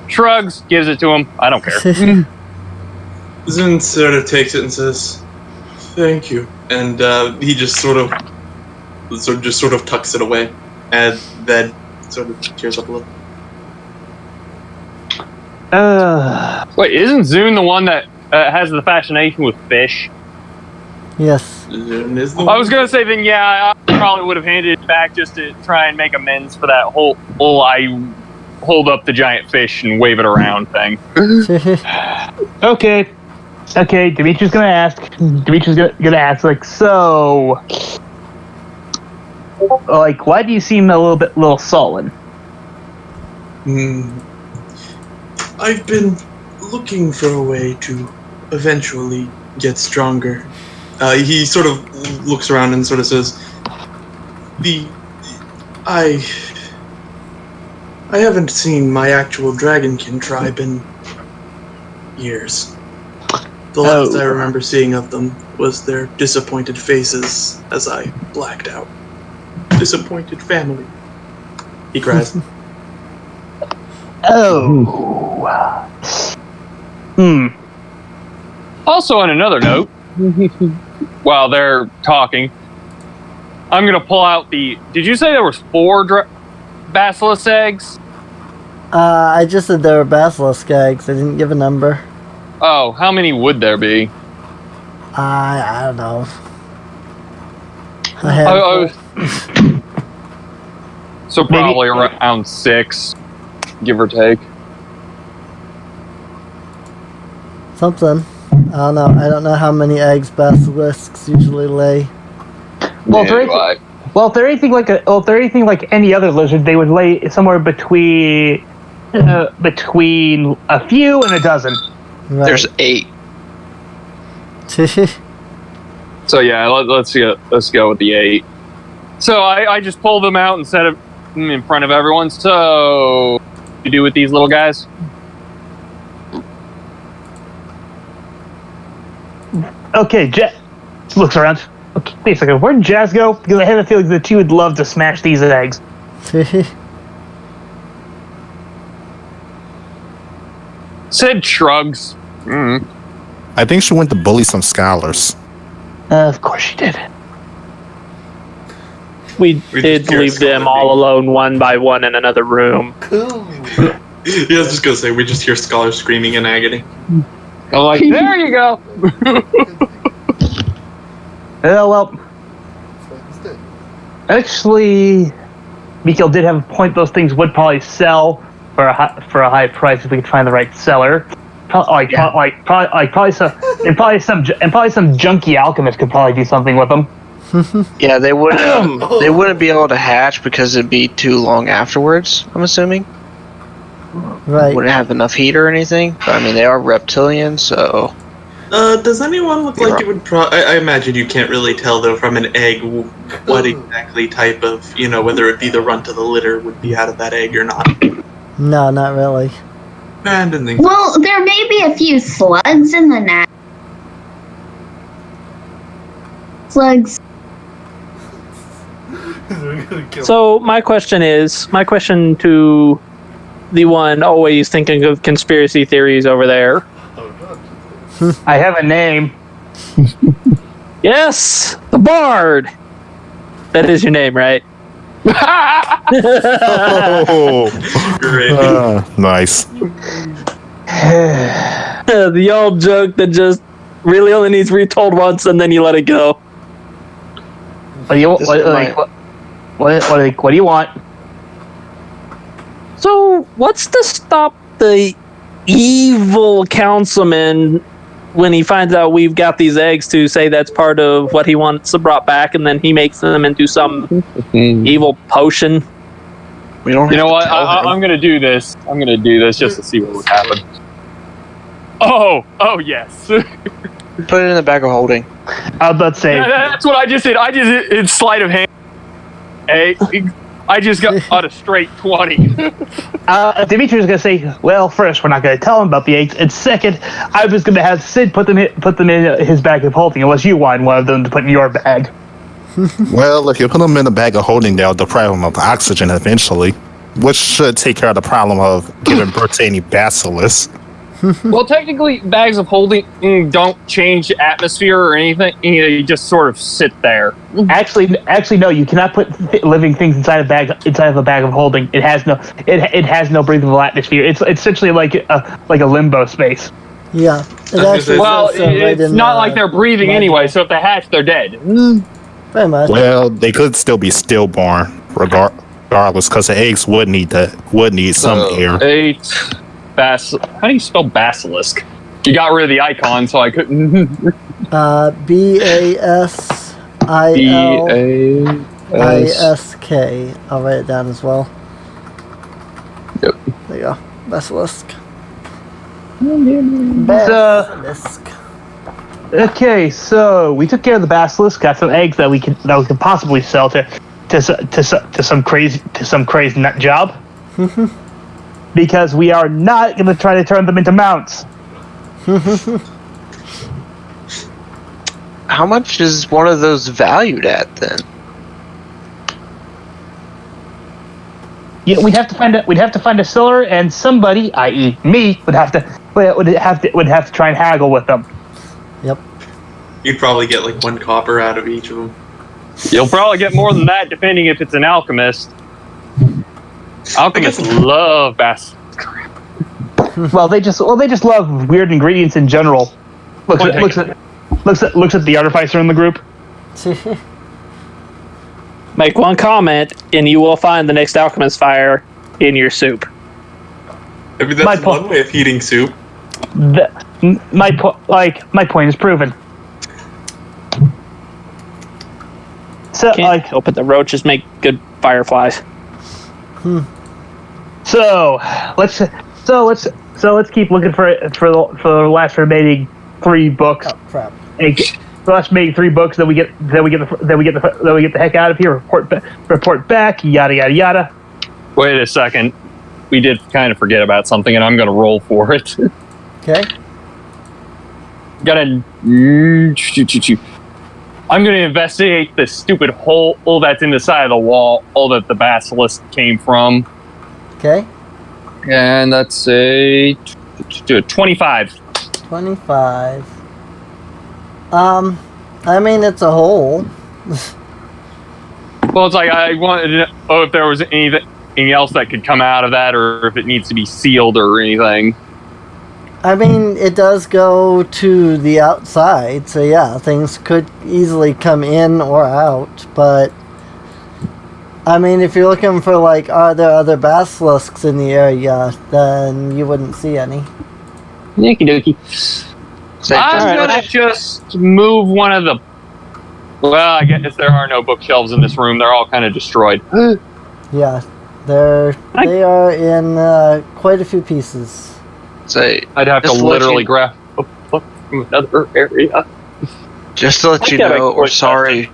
Speaker 3: Shrugs, gives it to him. I don't care.
Speaker 5: Zun sort of takes it and says, "Thank you," and he just sort of tucks it away, and then sort of tears up a little.
Speaker 3: Wait, isn't Zune the one that has the fascination with fish?
Speaker 1: Yes.
Speaker 5: Zun is the
Speaker 3: I was gonna say then, yeah, I probably would have handed it back just to try and make amends for that whole I hold up the giant fish and wave it around thing.
Speaker 9: Okay, Dimitri's gonna ask, so, why do you seem a little sullen?
Speaker 5: I've been looking for a way to eventually get stronger. He sort of looks around and sort of says, I haven't seen my actual Dragonkin tribe in years. The last I remember seeing of them was their disappointed faces as I blacked out. Disappointed family. He cries.
Speaker 3: Also, on another note, while they're talking, I'm gonna pull out the. Did you say there was 4 basilisk eggs?
Speaker 1: I just said there were basilisk eggs. I didn't give a number.
Speaker 3: Oh, how many would there be?
Speaker 1: I don't know.
Speaker 3: So probably around 6, give or take.
Speaker 1: Something. I don't know. I don't know how many eggs basilisks usually lay.
Speaker 9: Well, if they're anything like any other lizard, they would lay somewhere between a few and a dozen.
Speaker 1: Right.
Speaker 7: There's 8.
Speaker 3: So yeah, let's go with the 8. So I just pulled them out and set them in front of everyone. So, what do you do with these little guys?
Speaker 9: Okay, looks around. Okay, wait a second. Where'd Jazz go? Because I have a feeling that she would love to smash these eggs.
Speaker 3: Sid shrugs.
Speaker 4: I think she went to bully some scholars.
Speaker 9: Of course she did.
Speaker 8: We did leave them all alone one by one in another room.
Speaker 1: Cool.
Speaker 5: Yeah, I was just gonna say, we just hear scholars screaming in agony.
Speaker 3: I'm like, there you go.
Speaker 9: Well, actually, Mikhail did have a point. Those things would probably sell for a high price if we could find the right seller. Probably some junky alchemist could probably do something with them.
Speaker 7: Yeah, they wouldn't be able to hatch because it'd be too long afterwards, I'm assuming.
Speaker 1: Right.
Speaker 7: Wouldn't have enough heat or anything. But I mean, they are reptilian, so.
Speaker 5: Does anyone look like it would I imagine you can't really tell, though, from an egg what exactly type of, whether it be the runt of the litter would be out of that egg or not.
Speaker 1: No, not really.
Speaker 5: I didn't think so.
Speaker 6: Well, there may be a few slugs in the nest. slugs.
Speaker 8: So my question to the one always thinking of conspiracy theories over there.
Speaker 9: I have a name.
Speaker 8: Yes, the Bard. That is your name, right?
Speaker 4: Oh,
Speaker 5: Great.
Speaker 4: nice.
Speaker 8: The old joke that just really only needs retold once and then you let it go.
Speaker 9: What do you
Speaker 7: This is my-
Speaker 9: what do you want?
Speaker 8: So, what's to stop the evil councilman when he finds out we've got these eggs to say that's part of what he wants brought back, and then he makes them into some evil potion?
Speaker 7: We don't.
Speaker 3: You know
Speaker 7: have
Speaker 3: what?
Speaker 7: to tell him.
Speaker 3: I'm gonna do this. I'm gonna do this just to see what would happen. Oh yes.
Speaker 7: Put it in the bag of holding.
Speaker 9: I was about to say.
Speaker 3: That's what I just did. I just did sleight of hand. Hey, I just got a straight 20.
Speaker 9: Dimitri's gonna say, well, first, we're not gonna tell him about the eggs, and second, I was gonna have Sid put them in his bag of holding, unless you want one of them to put in your bag.
Speaker 4: Well, if you put them in a bag of holding, they'll deprive them of oxygen eventually, which should take care of the problem of giving birth to any basilisks.
Speaker 3: Well, technically, bags of holding don't change atmosphere or anything. You just sort of sit there.
Speaker 9: Actually, no. You cannot put living things inside of a bag of holding. It has no breathable atmosphere. It's essentially like a limbo space.
Speaker 1: Yeah. It actually
Speaker 3: Well,
Speaker 1: says so right
Speaker 3: it's
Speaker 1: in
Speaker 3: not
Speaker 1: the
Speaker 3: like they're breathing
Speaker 1: manual.
Speaker 3: anyway. So if they hatch, they're dead.
Speaker 1: Very much.
Speaker 4: Well, they could still be stillborn, regardless, because the eggs would need some air.
Speaker 3: 8 How do you spell basilisk? You got rid of the icon, so I couldn't.
Speaker 1: BASILISK. I'll write it down as well.
Speaker 3: Yep.
Speaker 1: There you go. Basilisk.
Speaker 9: So-
Speaker 1: Basilisk.
Speaker 9: Okay, so we took care of the basilisk. Got some eggs that we could possibly sell to some crazy nut job. Because we are not going to try to turn them into mounts.
Speaker 7: How much is one of those valued at then?
Speaker 9: Yeah, we'd have to find a seller, and somebody, i.e., me, would have to try and haggle with them.
Speaker 1: Yep.
Speaker 5: You'd probably get like 1 copper out of each of them.
Speaker 3: You'll probably get more than that, depending if it's an alchemist. Alchemists love basilisk.
Speaker 9: Well, they just love weird ingredients in general. Looks at the artificer in the group.
Speaker 8: Make one comment, and you will find the next alchemist fire in your soup.
Speaker 5: Maybe that's one way of heating soup.
Speaker 9: My point is proven. So,
Speaker 8: Can't help it. The roaches make good fireflies.
Speaker 9: So let's keep looking for the last remaining 3 books.
Speaker 1: Oh crap.
Speaker 9: The last remaining 3 books that we get the heck out of here. Report back. Yada yada yada.
Speaker 3: Wait a second. We did kind of forget about something, and I'm going to roll for it.
Speaker 1: Okay.
Speaker 3: I'm going to investigate the stupid hole that's in the side of the wall, all that the basilisk came from.
Speaker 1: Okay.
Speaker 3: And that's a 25.
Speaker 1: 25. I mean, it's a hole.
Speaker 3: Well, it's like I wanted to know if there was anything else that could come out of that, or if it needs to be sealed or anything.
Speaker 1: I mean, it does go to the outside, so yeah, things could easily come in or out, but I mean, if you're looking for, like, are there other basilisks in the area, then you wouldn't see any.
Speaker 3: Okie dokie. I'm going to just move one of the... Well, I guess there are no bookshelves in this room. They're all kind of destroyed.
Speaker 1: Yeah, they are in quite a few pieces.
Speaker 3: I'd have to literally grab a book from another area.
Speaker 7: Just to let you know, Osari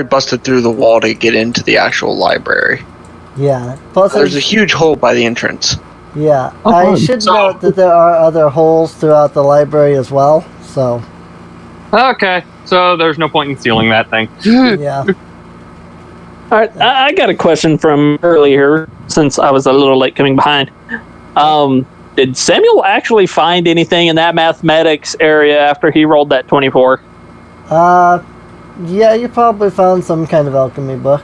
Speaker 7: busted through the wall to get into the actual library.
Speaker 1: Yeah. Plus
Speaker 7: There's a huge hole by the entrance.
Speaker 1: Yeah. I should note that there are other holes throughout the library as well, so...
Speaker 3: Okay, so there's no point in stealing that thing.
Speaker 1: Yeah.
Speaker 8: All right, I got a question from earlier, since I was a little late coming behind. Did Samuel actually find anything in that mathematics area after he rolled that 24?
Speaker 1: Yeah, you probably found some kind of alchemy book.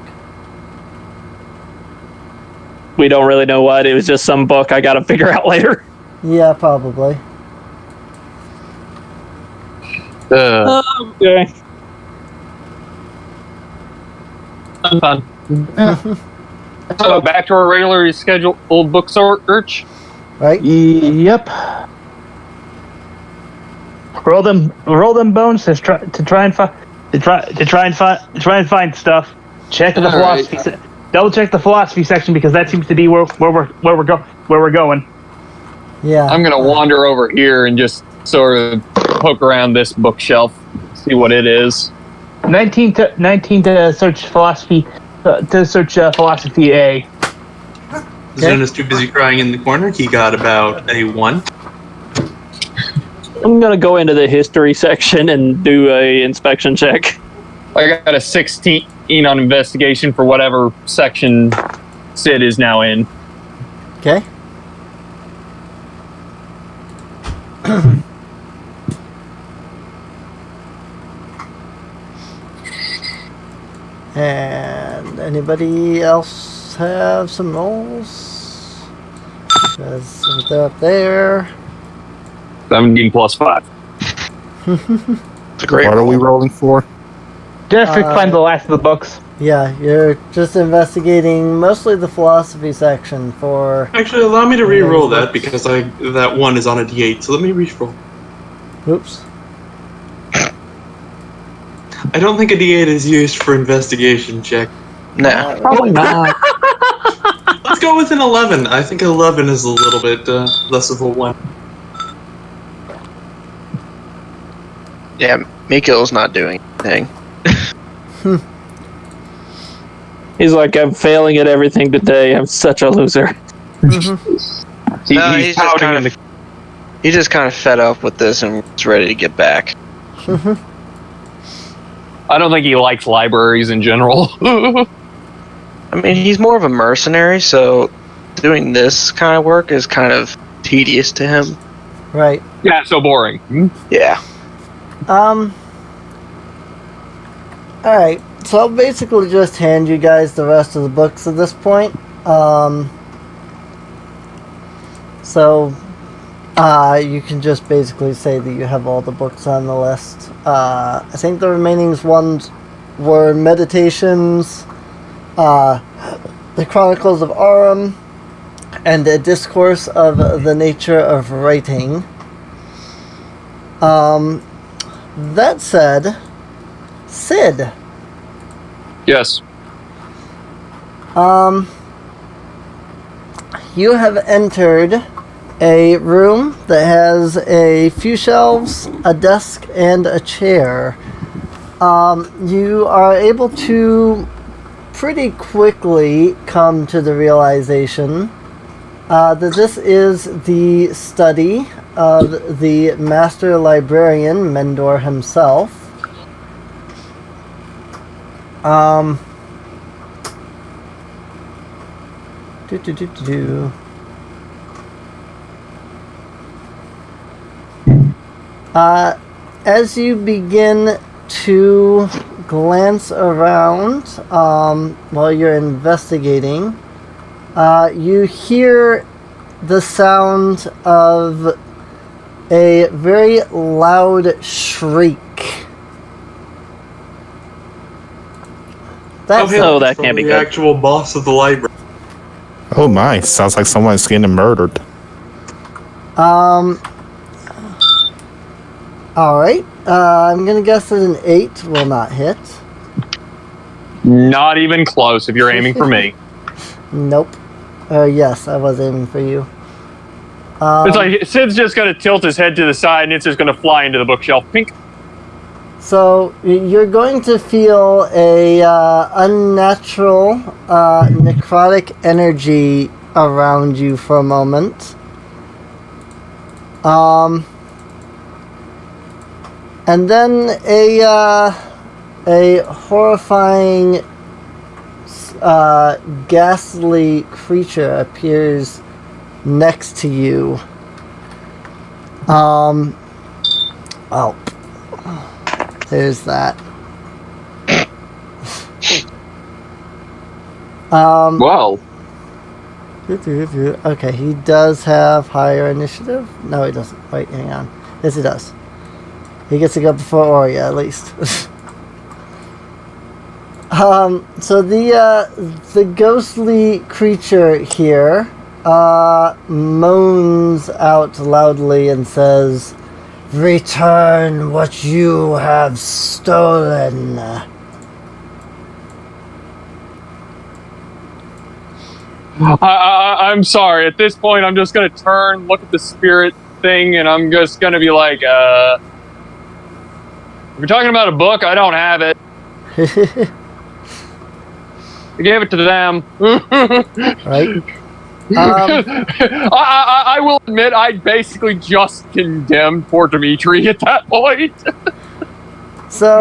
Speaker 8: We don't really know what. It was just some book I got to figure out later.
Speaker 1: Yeah, probably.
Speaker 8: Okay.
Speaker 3: Fun. So back to our regularly scheduled book search.
Speaker 1: Right?
Speaker 9: Yep. Roll them bones to try and find stuff. Check the philosophy. Double check the philosophy section because that seems to be where we're going.
Speaker 1: Yeah.
Speaker 3: I'm gonna wander over here and just sort of poke around this bookshelf, see what it is.
Speaker 9: 19 to search philosophy. Philosophy A.
Speaker 5: Zune is too busy crying in the corner. He got about a 1.
Speaker 8: I'm going to go into the history section and do a inspection check.
Speaker 3: I got a 16 on investigation for whatever section Sid is now in.
Speaker 1: Okay. And anybody else have some rolls? Because they're up there.
Speaker 3: 17 plus 5.
Speaker 7: It's a great
Speaker 4: What are we
Speaker 7: roll.
Speaker 4: rolling for?
Speaker 9: Just to find the last of the books.
Speaker 1: Yeah, you're just investigating mostly the philosophy section for...
Speaker 5: Actually, allow me to re-roll that because that 1 is on a D8. So let me re-roll.
Speaker 1: Oops.
Speaker 5: I don't think a D8 is used for investigation check.
Speaker 7: Nah.
Speaker 8: Probably not.
Speaker 5: Let's go with an 11. I think 11 is a little bit less of a 1.
Speaker 7: Yeah, Mikko's not doing anything.
Speaker 8: He's like, I'm failing at everything today. I'm such a loser.
Speaker 7: No,
Speaker 3: He's pouting
Speaker 7: he's just kind of fed up with this and is ready to get back.
Speaker 3: I don't think he likes libraries in general.
Speaker 7: I mean, he's more of a mercenary, so doing this kind of work is kind of tedious to him.
Speaker 1: Right.
Speaker 3: Yeah, so boring.
Speaker 7: Yeah.
Speaker 1: Alright, so I'll basically just hand you guys the rest of the books at this point. So you can just basically say that you have all the books on the list. I think the remaining ones were Meditations, The Chronicles of Arum, and A Discourse of the Nature of Writing. That said, Sid.
Speaker 3: Yes.
Speaker 1: You have entered a room that has a few shelves, a desk, and a chair. You are able to pretty quickly come to the realization that this is the study of the master librarian, Mendor himself. As you begin to glance around while you're investigating, you hear the sound of a very loud shriek. That's
Speaker 8: that
Speaker 5: From
Speaker 8: can't be
Speaker 5: the
Speaker 8: good.
Speaker 5: actual boss of the library.
Speaker 4: Oh my, sounds like someone's getting murdered.
Speaker 1: Alright, I'm gonna guess that an 8 will not hit.
Speaker 3: Not even close if you're aiming for me.
Speaker 1: Nope. Yes, I was aiming for you.
Speaker 3: It's like Sid's just going to tilt his head to the side and it's just going to fly into the bookshelf. Pink.
Speaker 1: So, you're going to feel a unnatural necrotic energy around you for a And then a horrifying, ghastly creature appears next to you. Oh, there's that.
Speaker 3: Well,
Speaker 1: okay, he does have higher initiative. No, he doesn't. Wait, hang on. Yes, he does. He gets to go before Oria, at least. So the ghostly creature here moans out loudly and says, "Return what you have stolen."
Speaker 3: I'm sorry. At this point, I'm just gonna turn, look at the spirit thing, and I'm just gonna be like, if you're talking about a book, I don't have it. I gave it to them.
Speaker 1: Right?
Speaker 3: I will admit, I basically just condemned poor Dimitri at that point.
Speaker 1: So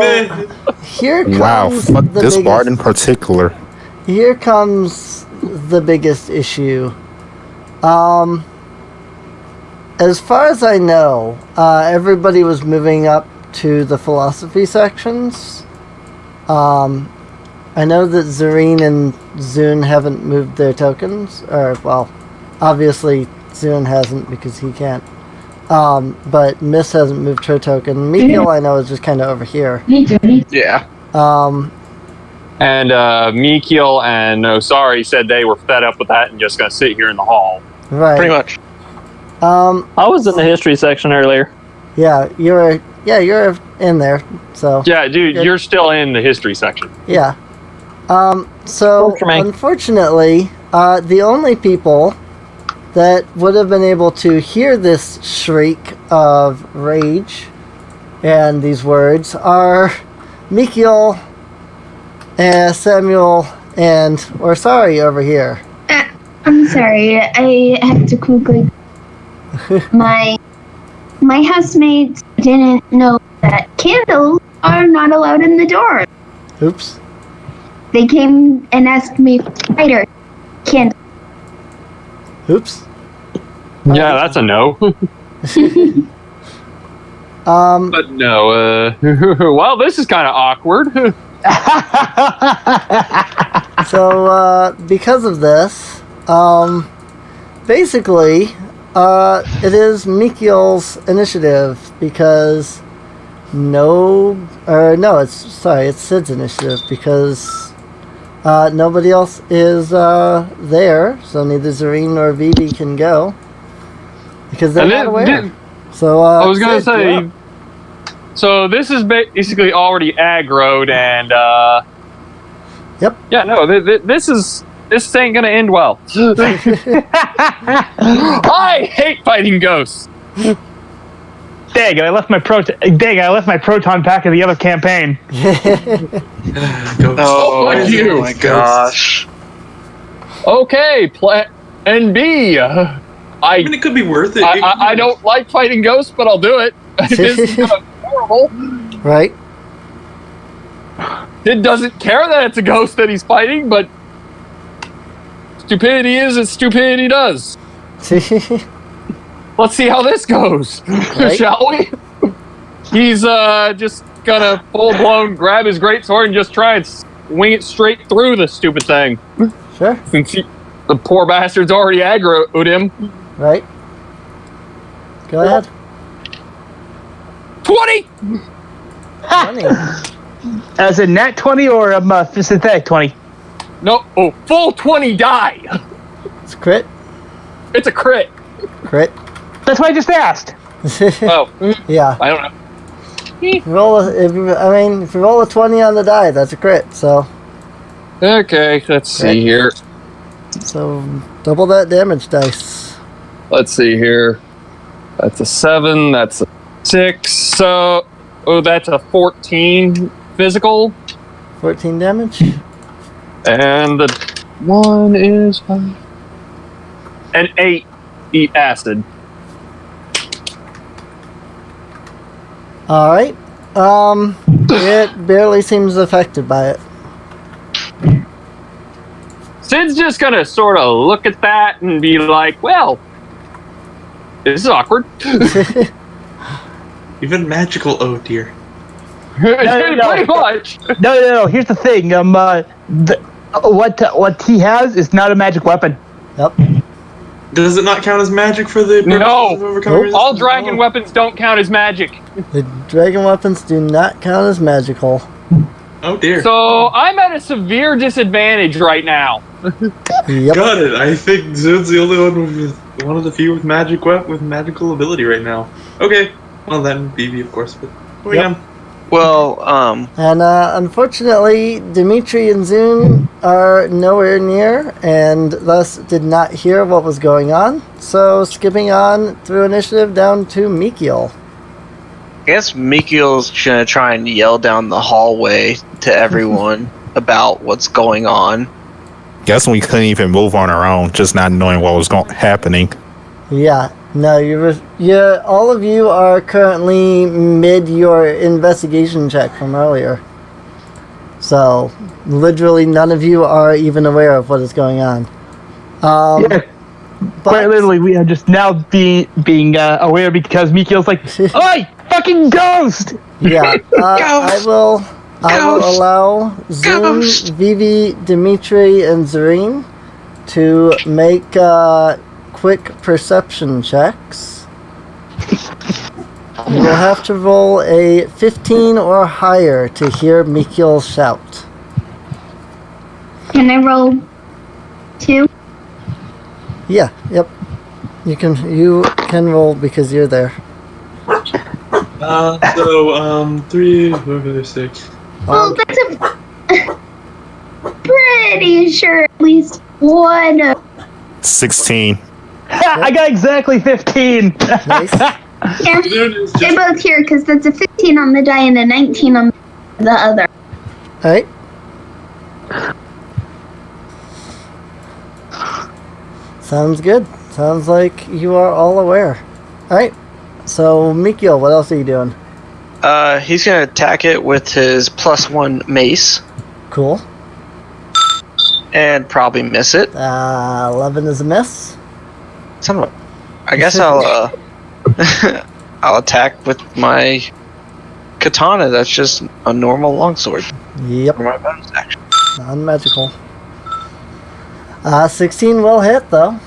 Speaker 1: here comes
Speaker 4: Wow, fuck
Speaker 1: the
Speaker 4: this
Speaker 1: biggest,
Speaker 4: bard in particular.
Speaker 1: Here comes the biggest issue. As far as I know, everybody was moving up to the philosophy sections. I know that Zareen and Zune haven't moved their tokens, or, well, obviously Zune hasn't because he can't. But Miss hasn't moved her token. Mikhail, I know, is just kind of over here.
Speaker 7: Yeah.
Speaker 3: And Mikhail and Osari said they were fed up with that and just gonna sit here in the hall.
Speaker 1: Right.
Speaker 7: Pretty much.
Speaker 8: I was in the history section earlier.
Speaker 1: Yeah, you're in there. So
Speaker 3: Yeah, dude,
Speaker 1: Good.
Speaker 3: you're still in the history section.
Speaker 1: yeah. So
Speaker 8: Works for me.
Speaker 1: unfortunately, the only people that would have been able to hear this shriek of rage and these words are Mikhail, Samuel, and Orsari over here.
Speaker 6: I'm sorry, I have to quickly. My housemates didn't know that candles are not allowed in the door.
Speaker 1: Oops.
Speaker 6: They came and asked me for lighter candle.
Speaker 1: Oops.
Speaker 3: Yeah, that's a no. But no, well, this is kind of awkward.
Speaker 1: So, because of this, basically, it is Mikhail's initiative because it's Sid's initiative because nobody else is there, so neither Zareen nor Vivi can go because they're not aware. So
Speaker 3: I was gonna
Speaker 1: Sid, you're
Speaker 3: say,
Speaker 1: up.
Speaker 3: so this is basically already aggroed, and
Speaker 1: Yep.
Speaker 3: yeah, no, this ain't gonna end well. I hate fighting ghosts.
Speaker 9: Dang, I left my proton pack in the other campaign.
Speaker 7: Oh,
Speaker 3: Fuck you.
Speaker 7: my gosh.
Speaker 3: Okay, plan B.
Speaker 5: I mean, it could be worth it.
Speaker 3: I don't like fighting ghosts, but I'll do it. This is kind of horrible.
Speaker 1: Right.
Speaker 3: It doesn't care that it's a ghost that he's fighting, but stupidity is as stupidity does. Let's see how this goes,
Speaker 1: Right.
Speaker 3: shall we? He's just gonna full-blown grab his greatsword and just try and swing it straight through the stupid thing.
Speaker 1: Sure.
Speaker 3: Since the poor bastard's already aggroed him.
Speaker 1: Right. Go ahead.
Speaker 3: 20!
Speaker 1: 20.
Speaker 9: As a nat 20 or a synthetic 20?
Speaker 3: No, full 20 die.
Speaker 1: It's crit.
Speaker 3: It's a crit.
Speaker 1: Crit.
Speaker 9: That's what I just asked.
Speaker 3: Oh,
Speaker 1: Yeah.
Speaker 3: I don't know.
Speaker 1: If you roll a 20 on the die, that's a crit. So
Speaker 3: Okay, let's see here.
Speaker 1: double that damage dice.
Speaker 3: Let's see here. That's a 7. That's a 6. So, that's a 14 physical.
Speaker 1: 14 damage.
Speaker 3: And the one is an 8 acid.
Speaker 1: All right. It barely seems affected by it.
Speaker 3: Sid's just gonna sort of look at that and be like, well, this is awkward.
Speaker 5: Even magical, oh dear.
Speaker 3: Pretty much.
Speaker 9: No. Here's the thing. What he has is not a magic weapon.
Speaker 1: Yep.
Speaker 5: Does it not count as magic for the purposes of overcoming resistance?
Speaker 3: All dragon weapons don't count as magic.
Speaker 1: The dragon weapons do not count as magical.
Speaker 5: Oh dear.
Speaker 3: So I'm at a severe disadvantage right now.
Speaker 1: Yep.
Speaker 5: Got it. I think Zud's the only one with one of the few with magical ability right now. Okay. Well then, BB of course, but
Speaker 1: Yep.
Speaker 7: Well,
Speaker 1: And unfortunately, Dimitri and Zune are nowhere near, and thus did not hear what was going on. So skipping on through initiative down to Mikiel.
Speaker 7: I guess Mikiel's gonna try and yell down the hallway to everyone about what's going on.
Speaker 4: Guess we couldn't even move on our own, just not knowing what was happening.
Speaker 1: Yeah. No, all of you are currently mid your investigation check from earlier. So, literally none of you are even aware of what is going on.
Speaker 9: Yeah. Quite literally, we are just now being aware because Mikiel's like, "Oi, fucking ghost!"
Speaker 1: Yeah, I will allow Zoom, Vivi, Dimitri, and Zareen to make quick perception checks. You will have to roll a 15 or higher to hear Mikiel shout.
Speaker 6: Can I roll 2?
Speaker 1: Yeah, yep. You can roll because you're there.
Speaker 5: 3, 4, 6.
Speaker 6: Well, that's pretty sure at least one of
Speaker 4: 16.
Speaker 9: I got exactly 15.
Speaker 1: Nice.
Speaker 6: yeah, they both here because that's a 15 on the die and a 19 on the other.
Speaker 1: Alright. Sounds good. Sounds like you are all aware. Alright. So, Mikiel, what else are you doing?
Speaker 7: He's gonna attack it with his +1 mace
Speaker 1: Cool.
Speaker 7: and probably miss it.
Speaker 1: 11 is a miss.
Speaker 7: I guess I'll I'll attack with my katana. That's just a normal longsword.
Speaker 1: Yep.
Speaker 7: For my bonus action.
Speaker 1: Non-magical. 16 will hit, though.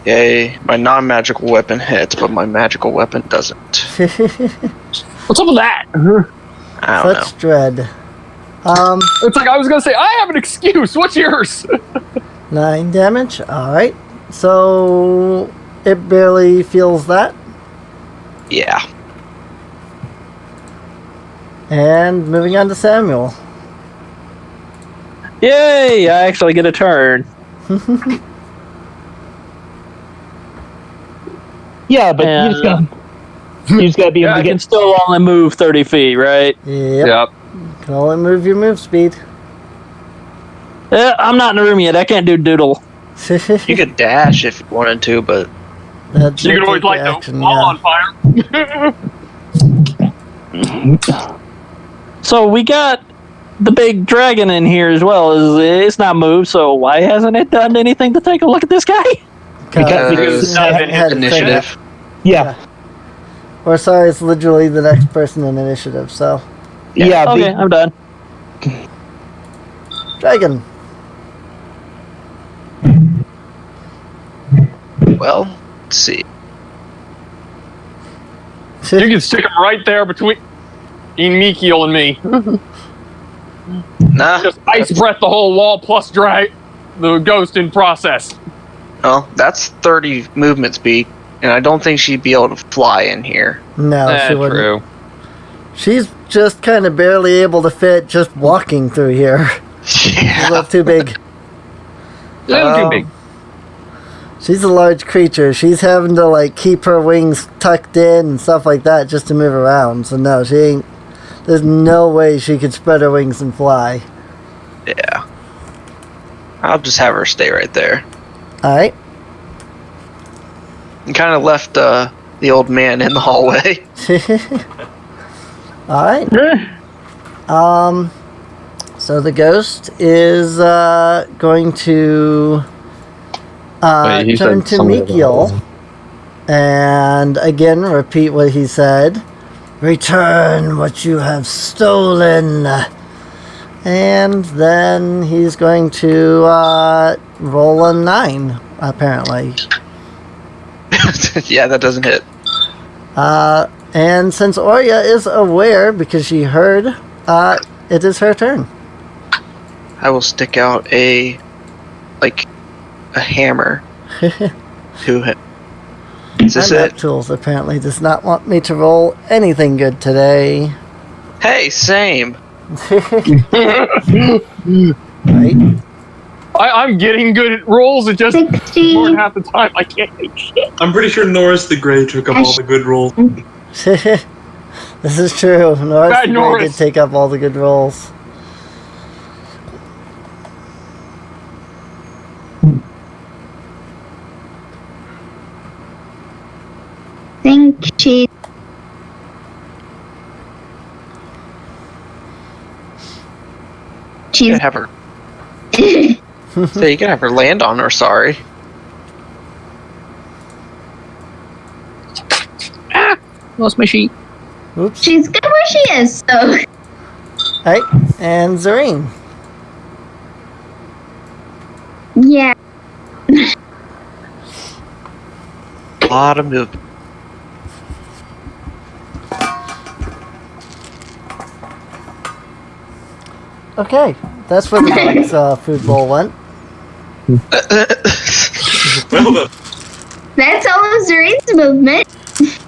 Speaker 7: Yay! My non-magical weapon hits, but my magical weapon doesn't.
Speaker 3: What's up with that?
Speaker 7: I don't
Speaker 1: Such dread.
Speaker 3: It's like I was gonna say, I have an excuse. What's yours?
Speaker 1: 9 damage. Alright. So, it barely feels that.
Speaker 7: know. Yeah.
Speaker 1: And moving on to Samuel.
Speaker 8: Yay! I actually get a turn.
Speaker 9: Yeah, but
Speaker 8: And,
Speaker 9: you just gotta be able
Speaker 8: I
Speaker 9: to
Speaker 8: can
Speaker 9: get.
Speaker 8: still only move 30 feet, right?
Speaker 1: Yep. Can only move your move speed.
Speaker 8: I'm not in the room yet. I can't do doodle.
Speaker 7: You could dash if you wanted to, but
Speaker 1: That's
Speaker 3: You
Speaker 1: your
Speaker 3: can always
Speaker 1: take
Speaker 3: light the
Speaker 1: action,
Speaker 3: wall
Speaker 1: yeah.
Speaker 3: on fire.
Speaker 8: So we got the big dragon in here as well. It's not moved, so why hasn't it done anything to take a look at this guy?
Speaker 7: Because
Speaker 1: it hadn't had a
Speaker 7: initiative.
Speaker 1: thing.
Speaker 9: Yeah.
Speaker 1: Or sorry, it's literally the next person in initiative, so.
Speaker 9: Yeah.
Speaker 8: Okay, I'm done.
Speaker 1: Dragon.
Speaker 7: Well, let's see.
Speaker 3: You can stick him right there between Mikiel and me.
Speaker 7: Nah.
Speaker 3: Just ice breath the whole wall plus drag the ghost in process.
Speaker 7: Well, that's 30 movement speed, and I don't think she'd be able to fly in here.
Speaker 1: No, she wouldn't.
Speaker 3: True.
Speaker 1: She's just kind of barely able to fit just walking through here. She's a little too big.
Speaker 3: Little too big.
Speaker 1: She's a large creature. She's having to like keep her wings tucked in and stuff like that just to move around. So no, she ain't. There's no way she could spread her wings and fly.
Speaker 7: Yeah. I'll just have her stay right there.
Speaker 1: Alright.
Speaker 7: And kind of left the old man in the hallway.
Speaker 1: All right. So the ghost is going to
Speaker 3: Wait, he
Speaker 1: turn
Speaker 3: said
Speaker 1: to
Speaker 3: something about
Speaker 1: Mikiel and again repeat what he said. Return what you have stolen. And then he's going to roll a 9, apparently.
Speaker 7: Yeah, that doesn't hit.
Speaker 1: And since Orya is aware because she heard, it is her turn.
Speaker 7: I will stick out a hammer to him. Is this
Speaker 1: My
Speaker 7: it?
Speaker 1: map tools apparently does not want me to roll anything good today.
Speaker 7: Hey, same.
Speaker 1: Right?
Speaker 3: I'm getting good at rolls. It just more
Speaker 6: 16.
Speaker 3: than half the time I can't make shit.
Speaker 5: I'm pretty sure Norris the Grey took up all the good rolls.
Speaker 1: This is true. Norris
Speaker 3: Bad
Speaker 1: the Grey
Speaker 3: Norris.
Speaker 1: did take up all the good rolls.
Speaker 6: Think she.
Speaker 7: You
Speaker 6: She's.
Speaker 7: can have her. So you can have her land on her. Sorry.
Speaker 8: Lost my sheet.
Speaker 1: Oops.
Speaker 6: She's good where she is. So
Speaker 1: Right. And Zareen.
Speaker 6: yeah.
Speaker 7: A lot of move.
Speaker 1: Okay. That's where the dog's food bowl went.
Speaker 5: Well, then.
Speaker 6: That's all of Zareen's movement.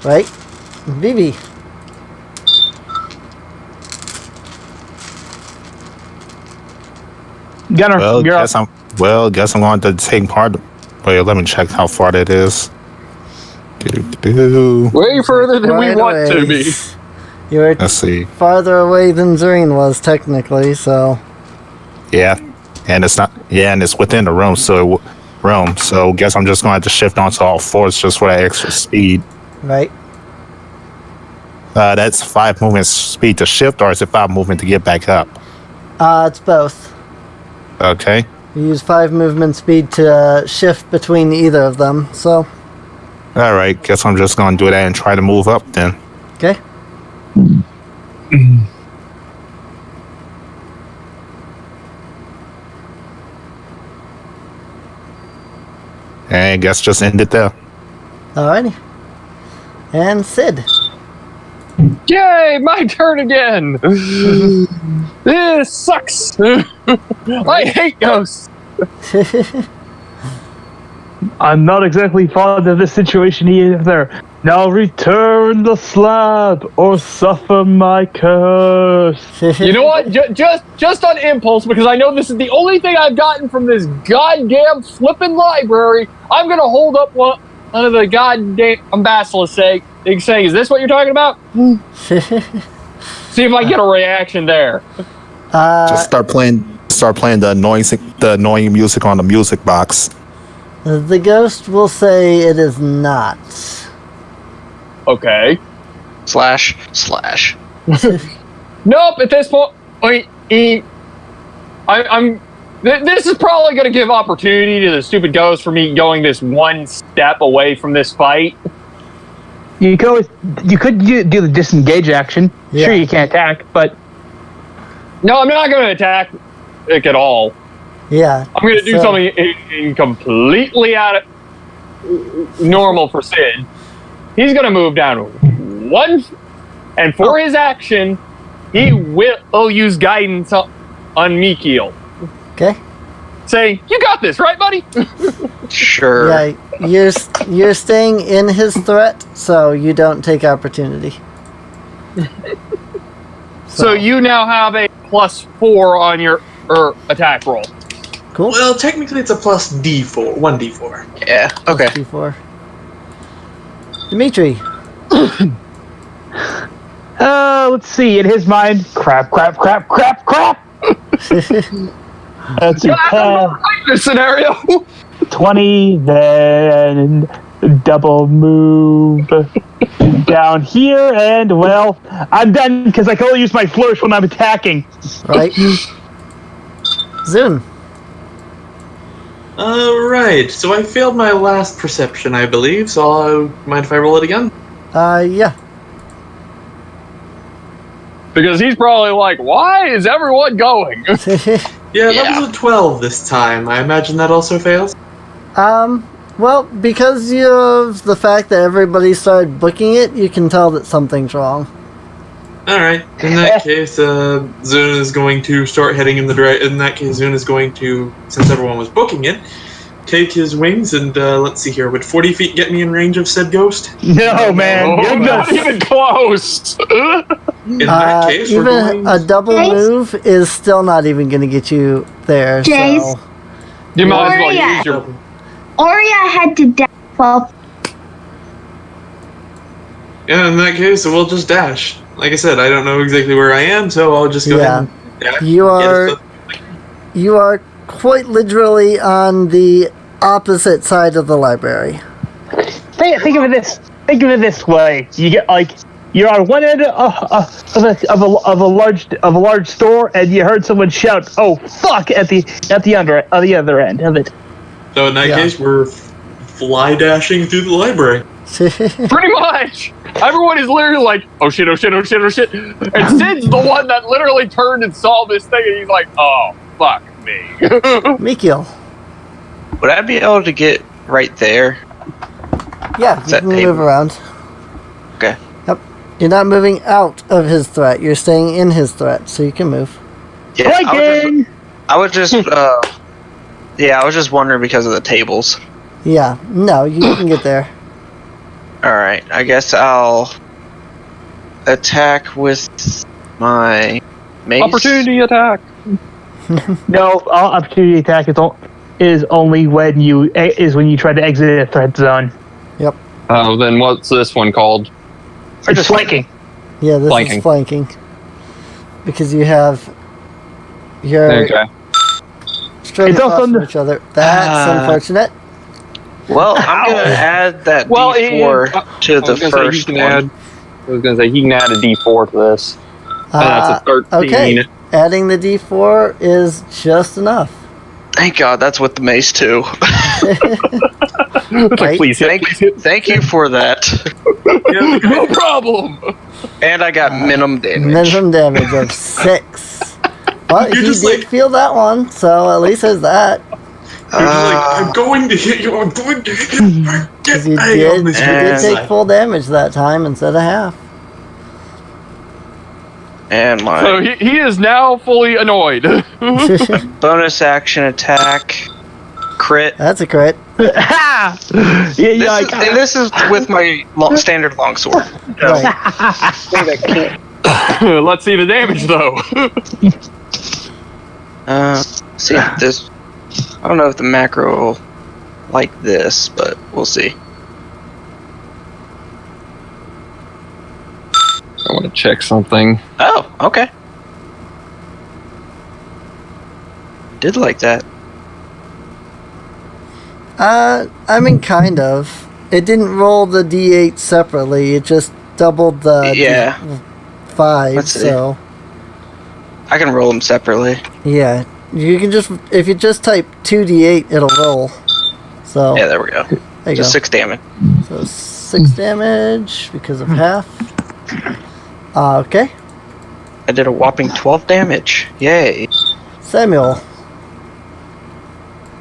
Speaker 1: Right? Vivi.
Speaker 9: Gunner,
Speaker 4: Well,
Speaker 9: you're up.
Speaker 4: guess I'm going to take part. Wait, let me check how far that is. Do-do-do.
Speaker 3: Way further than we
Speaker 1: Right
Speaker 3: want to
Speaker 1: away.
Speaker 3: be.
Speaker 1: You were
Speaker 4: Let's see.
Speaker 1: farther away than Zareen was, technically, so...
Speaker 4: Yeah, and it's not. Yeah, and it's within the room. So guess I'm just going to have to shift onto all fours just for that extra speed.
Speaker 1: Right?
Speaker 4: That's 5 movement speed to shift, or is it 5 movement to get back up?
Speaker 1: It's both.
Speaker 4: Okay.
Speaker 1: You use 5 movement speed to shift between either of them, so...
Speaker 4: All right. Guess I'm just going to do that and try to move up then.
Speaker 1: Okay.
Speaker 4: And guess just end it there.
Speaker 1: Alrighty. And Sid.
Speaker 3: Yay, my turn again. This sucks. I hate ghosts.
Speaker 9: I'm not exactly fond of this situation either. Now return the slab or suffer my curse.
Speaker 3: You know what? Just on impulse, because I know this is the only thing I've gotten from this goddamn flippin' library, I'm gonna hold up one of the goddamn basilisks saying, "Is this what you're talking about?" See if I get a reaction there.
Speaker 4: Just start playing the annoying music on the music box.
Speaker 1: The ghost will say it is not.
Speaker 3: Okay.
Speaker 7: Slash.
Speaker 3: Nope. At this point, this is probably going to give opportunity to the stupid ghost for me going this one step away from this fight.
Speaker 9: You could do the disengage action.
Speaker 1: Yeah.
Speaker 9: Sure, you can't attack, but
Speaker 3: No, I'm not going to attack Nick at all.
Speaker 1: Yeah.
Speaker 3: I'm going to do something in completely out of normal for Sid. He's going to move down one, and for his action, he will use guidance on Mikiel.
Speaker 1: Okay.
Speaker 3: Say, you got this, right, buddy?
Speaker 7: Sure.
Speaker 1: Yeah, you're staying in his threat, so you don't take opportunity.
Speaker 3: So you now have a +4 on your attack roll.
Speaker 1: Cool.
Speaker 5: Well, technically it's a plus D4, 1d4.
Speaker 7: Yeah. Okay.
Speaker 1: Before. Dimitri.
Speaker 9: let's see. In his mind, crap. Let's see.
Speaker 3: This scenario.
Speaker 9: 20, then double move. down here, and well, I'm done because I can only use my flourish when I'm attacking.
Speaker 1: Right. Zune.
Speaker 5: Right. So I failed my last perception, I believe. So mind if I roll it again?
Speaker 1: Yeah.
Speaker 3: Because he's probably like, why is everyone going?
Speaker 5: Yeah, that was a 12 this time. I imagine that also fails.
Speaker 1: Well, because of the fact that everybody started booking it, you can tell that something's wrong.
Speaker 5: Alright, in that case, Zune is going to start heading in the direction. In that case, Zune is going to, since everyone was booking it, take his wings and, let's see here, would 40 feet get me in range of said ghost?
Speaker 9: No, man.
Speaker 3: Oh,
Speaker 9: You're
Speaker 3: not
Speaker 9: just...
Speaker 3: even close.
Speaker 5: In that case, we're
Speaker 1: even
Speaker 5: going...
Speaker 1: a double
Speaker 6: Jace?
Speaker 1: move is still not even going to get you there.
Speaker 6: Jace?
Speaker 1: So.
Speaker 3: You might as well
Speaker 6: Gloria.
Speaker 3: use your...
Speaker 6: Oria had to dash 12.
Speaker 5: Yeah, in that case, we'll just dash. Like I said, I don't know exactly where I am, so I'll just go ahead and dash.
Speaker 1: You are quite literally on the opposite side of the library.
Speaker 9: Think of it this way. You get you're on one end of a large store, and you heard someone shout, "Oh fuck!" at the other end of it.
Speaker 5: So in that case, we're fly dashing through the library.
Speaker 3: Pretty much. Everyone is literally like, oh shit, oh shit, oh shit, oh shit. And Sid's the one that literally turned and saw this thing, and he's like, oh, fuck me.
Speaker 1: Mikhail.
Speaker 7: Would I be able to get right there?
Speaker 1: Yeah, you
Speaker 7: that
Speaker 1: can
Speaker 7: table?
Speaker 1: move around.
Speaker 7: Okay.
Speaker 1: Yep. You're not moving out of his threat. You're staying in his threat, so you can move.
Speaker 7: Yeah, I was just wondering because of the tables.
Speaker 1: Yeah. No, you can get there.
Speaker 7: Alright, I guess I'll attack with my mace.
Speaker 3: Opportunity attack.
Speaker 9: No, opportunity attack is only when you try to exit a threat zone.
Speaker 1: Yep.
Speaker 3: Oh, then what's this one called?
Speaker 9: Or just flanking.
Speaker 1: Yeah, this
Speaker 3: Flanking.
Speaker 1: is flanking. Because you have your
Speaker 3: Okay.
Speaker 1: straight
Speaker 9: It's
Speaker 1: across
Speaker 9: also
Speaker 1: from each other. That's unfortunate.
Speaker 7: Well, I'm going to add that
Speaker 3: Well,
Speaker 7: D4 to the first one.
Speaker 3: I was going to say, he can add a D4 to this. And that's a 13.
Speaker 1: Okay. Adding the D4 is just enough.
Speaker 7: Thank God that's with the mace too.
Speaker 3: It's like, please hit, please hit.
Speaker 7: Thank you for that.
Speaker 3: No problem.
Speaker 7: And I got minimum damage.
Speaker 1: Minimum damage of 6. Well,
Speaker 5: You're
Speaker 1: he
Speaker 5: just
Speaker 1: did
Speaker 5: like-
Speaker 1: feel that one, so at least there's that.
Speaker 5: You're just like, I'm going to hit you, I'm going to hit you. Get
Speaker 1: Because you
Speaker 5: A on
Speaker 1: did
Speaker 5: this
Speaker 1: take
Speaker 5: side.
Speaker 1: full damage that time instead of half.
Speaker 7: And my
Speaker 3: So he is now fully annoyed.
Speaker 7: bonus action attack, crit.
Speaker 1: That's a crit.
Speaker 7: This is with my standard longsword.
Speaker 1: Right.
Speaker 3: Let's see the damage, though.
Speaker 7: See this. I don't know if the macro will like this, but we'll see.
Speaker 3: I want to check something.
Speaker 7: Oh, okay. Did like that.
Speaker 1: I mean, kind of. It didn't roll the D8 separately. It just doubled the D5.
Speaker 7: Let's see.
Speaker 1: So
Speaker 7: I can roll them separately.
Speaker 1: yeah, you can just if you just type 2D8, it'll roll. So
Speaker 7: Yeah, there we go.
Speaker 1: there you
Speaker 7: Just
Speaker 1: go.
Speaker 7: 6 damage.
Speaker 1: So 6 damage because of half. Okay,
Speaker 7: I did a whopping 12 damage. Yay.
Speaker 1: Samuel.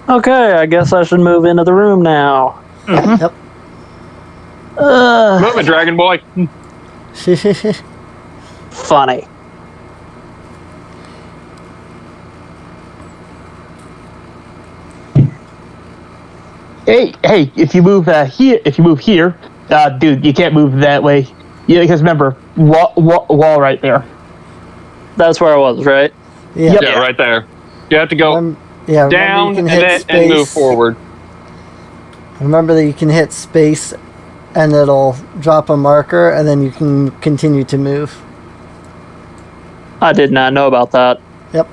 Speaker 8: Okay, I guess I should move into the room now.
Speaker 1: Yep.
Speaker 3: Move it, Dragon Boy.
Speaker 8: Funny.
Speaker 9: Hey, if you move here, dude, you can't move that way. Yeah, because remember, wall right there.
Speaker 8: That's where I was, right?
Speaker 1: Yeah.
Speaker 9: Yep.
Speaker 3: Yeah, right there. You have to go
Speaker 1: Yeah.
Speaker 3: down
Speaker 1: remember you
Speaker 3: and
Speaker 1: can
Speaker 3: then
Speaker 1: hit
Speaker 3: and move
Speaker 1: space.
Speaker 3: forward.
Speaker 1: Remember that you can hit space, and it'll drop a marker, and then you can continue to move.
Speaker 8: I did not know about that.
Speaker 1: Yep.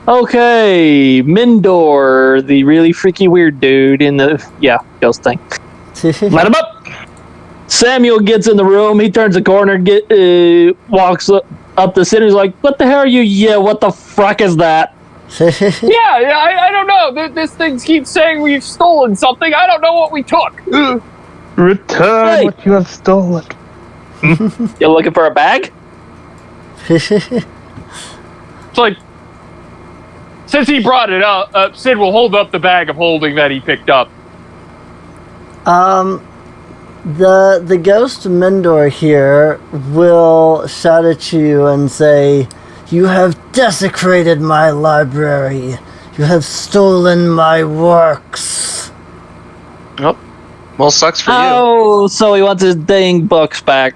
Speaker 8: Okay, Mindor, the really freaky weird dude in the ghost thing.
Speaker 9: Let him up.
Speaker 8: Samuel gets in the room. He turns the corner, walks up the city. He's like, "What the hell are you? Yeah, what the fuck is that?"
Speaker 3: I don't know. This thing keeps saying we've stolen something. I don't know what we took.
Speaker 9: Return what you have stolen.
Speaker 8: You're looking for a bag?
Speaker 3: It's like, since he brought it up, Sid will hold up the bag of holding that he picked up.
Speaker 1: The ghost Mendor here will shout at you and say, "You have desecrated my library. You have stolen my works."
Speaker 7: Oh, well, sucks for you.
Speaker 8: Oh, so he wants his dang books back.